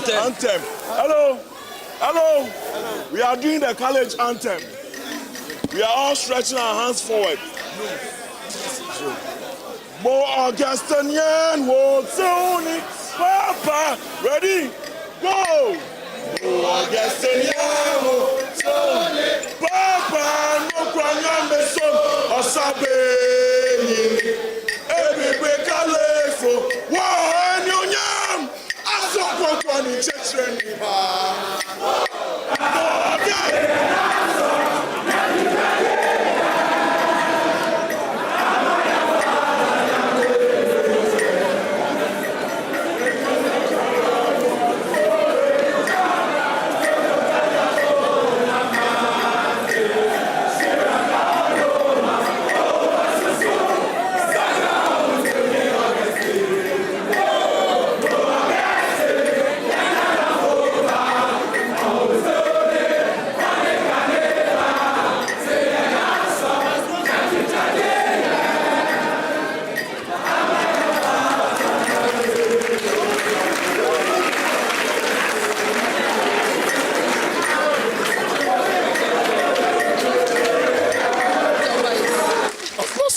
Anthem. Hello. Hello. We are doing the college anthem. We are all stretching our hands forward. Bo Augustinian, wo Tony, Papa, ready, go. Bo Augustinian, wo Tony, Papa, no kwanyambe son, osabe ni, every kalefo, wa nyonyam. Kwani checheni ha.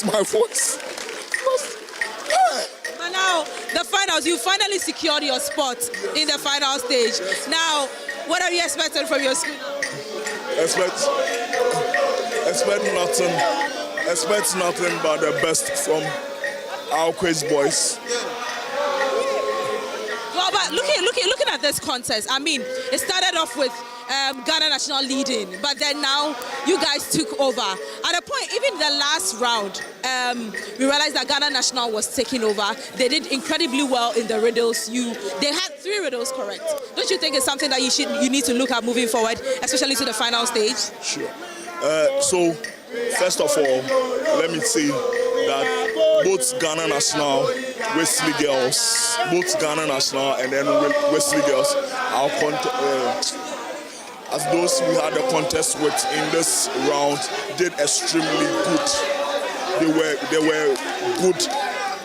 My voice. But now, the finals, you finally secured your spot in the final stage. Yes. Now, what are you expecting from your school? Expect nothing but the best from our quiz boys. What about But looking at this contest, I mean, it started off with Ghana National leading, but then now you guys took over. At a point, even the last round, we realized that Ghana National was taking over. They did incredibly well in the riddles. They had 3 riddles correct. Don't you think it's something that you need to look at moving forward, especially to the final stage? Sure. So, first of all, let me say that both Ghana National, Wesley girls, both Ghana National and then Wesley girls, as those we had a contest with in this round, did extremely good. They were good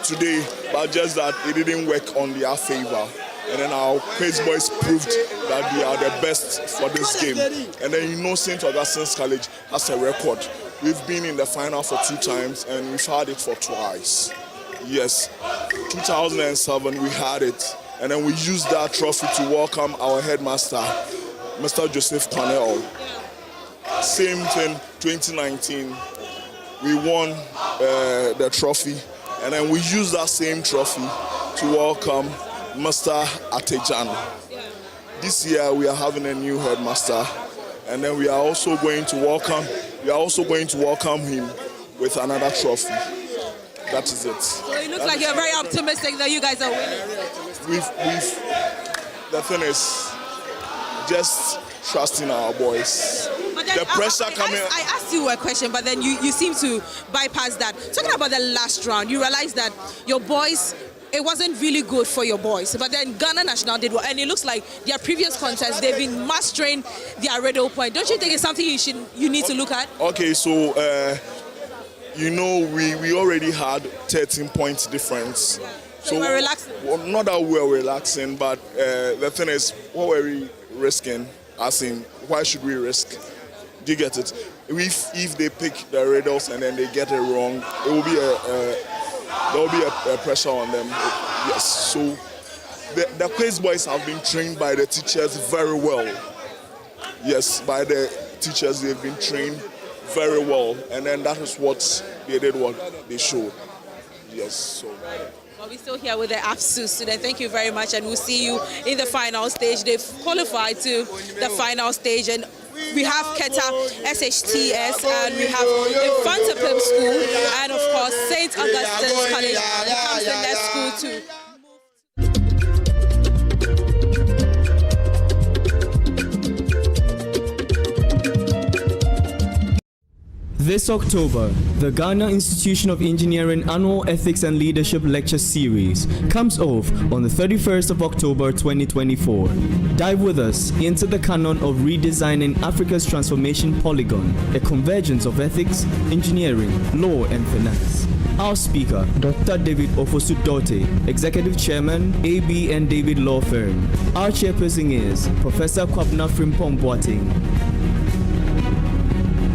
today, but just that it didn't work on their favor. And then our quiz boys proved that they are the best for this game. And then St. Augustine's College has a record. We've been in the final for 2 times and we've had it for twice. Yes, 2007 we had it. And then we used that trophy to welcome our headmaster, Mr. Joseph Cornell. Same thing, 2019, we won the trophy. And then we used that same trophy to welcome Mr. Atejan. This year we are having a new headmaster, and then we are also going to welcome him with another trophy. That is it. So it looks like you're very optimistic that you guys are winning. The thing is, just trusting our boys. The pressure coming. I asked you a question, but then you seem to bypass that. Talking about the last round, you realize that your boys, it wasn't really good for your boys, but then Ghana National did well, and it looks like their previous contests, they've been mastering their riddle point. Don't you think it's something you need to look at? Okay, so we already had 13 points difference. So we're relaxing. Well, not that we're relaxing, but the thing is, what were we risking? As in, why should we risk? Do you get it? If they pick the riddles and then they get it wrong, it will be there will be a pressure on them. Yes. So the quiz boys have been trained by the teachers very well. Yes, by the teachers they've been trained very well, and then that is what they did, what they showed. Yes. So. Well, we're still here with the AFSU student. Thank you very much, and we'll see you in the final stage. They've qualified to the final stage, and we have Keta SHTS, and we have Infanta Pim School, and of course St. Augustine's College comes the next school too. This October, the Ghana Institution of Engineering Annual Ethics and Leadership Lecture Series comes off on the 31st of October 2024. Dive with us into the canon of redesigning Africa's transformation polygon, a convergence of ethics, engineering, law, and finance. Our speaker, Dr. David Ofosu-Dorte, Executive Chairman, AB and David Law Firm. Our chairperson is Professor Kwabena Frimpong-Boateng.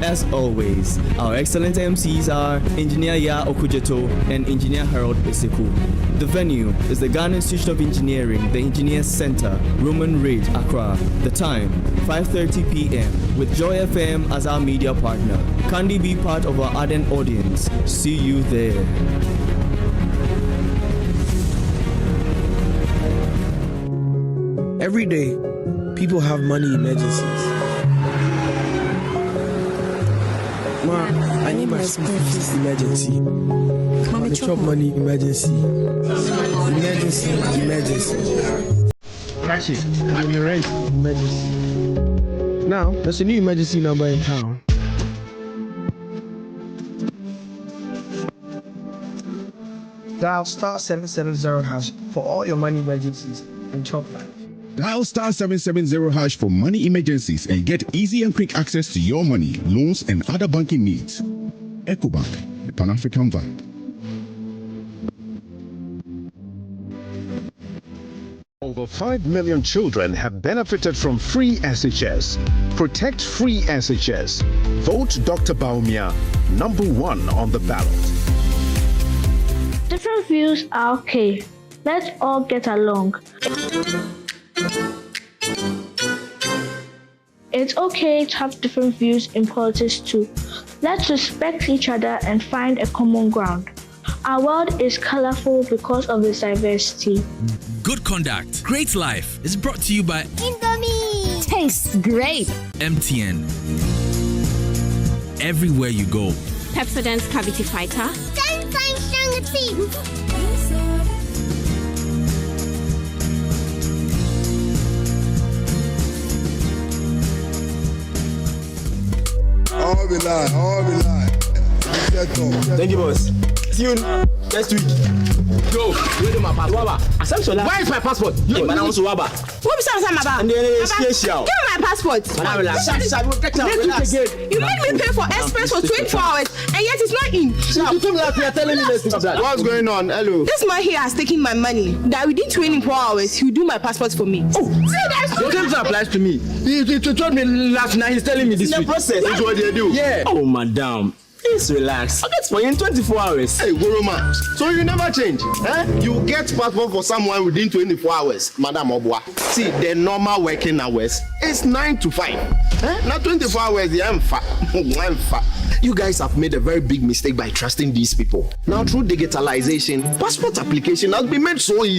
As always, our excellent MCs are Engineer Ya Okujeto and Engineer Harold Eseku. The venue is the Ghana Institute of Engineering, the Engineers Center, Roman Ridge, Accra. The time, 5:30 p.m. with Joy FM as our media partner. Kindly be part of our ardent audience. See you there. Every day, people have money emergencies. Ma, I need my school fees emergency. Mommy, chop money emergency. Emergency. Actually, give me rent emergency. Now, there's a new emergency number in town. Dial *770# for all your money emergencies and chop life. Dial *770# for money emergencies and get easy and quick access to your money, loans, and other banking needs. EcoBank, the Pan-African Bank. Over 5 million children have benefited from free SHS. Protect free SHS. Vote Dr. Baumia, #1 on the ballot. Different views are okay. Let's all get along. It's okay to have different views in politics too. Let's respect each other and find a common ground. Our world is colorful because of its diversity. Good Conduct, Great Life is brought to you by Indomie. Tastes great. MTN. Everywhere you go. Pepsodent's Cavity Fighter. All be lie. Thank you, boss. See you next week. Go. Where is my passport? Where is my passport? You, man, I want to Waba. What is that about? And then Give me my passport. You made me pay for express for 24 hours and yet it's not in. You told me that you are telling me this. What's going on? Hello. This man here has taken my money. That within 24 hours he will do my passport for me. Oh, the terms applies to me. He told me last night. He's telling me this week. The process. That's what they do. Yeah. Oh, madam. Please relax. I'll get for you in 24 hours. Hey, Goroma. So you never change? Eh? You get passport for someone within 24 hours, Madam Obwa. See, the normal working hours is 9 to 5. Eh? Not 24 hours, I'm fat. You guys have made a very big mistake by trusting these people. Now, through digitalization, passport application has been made so easy.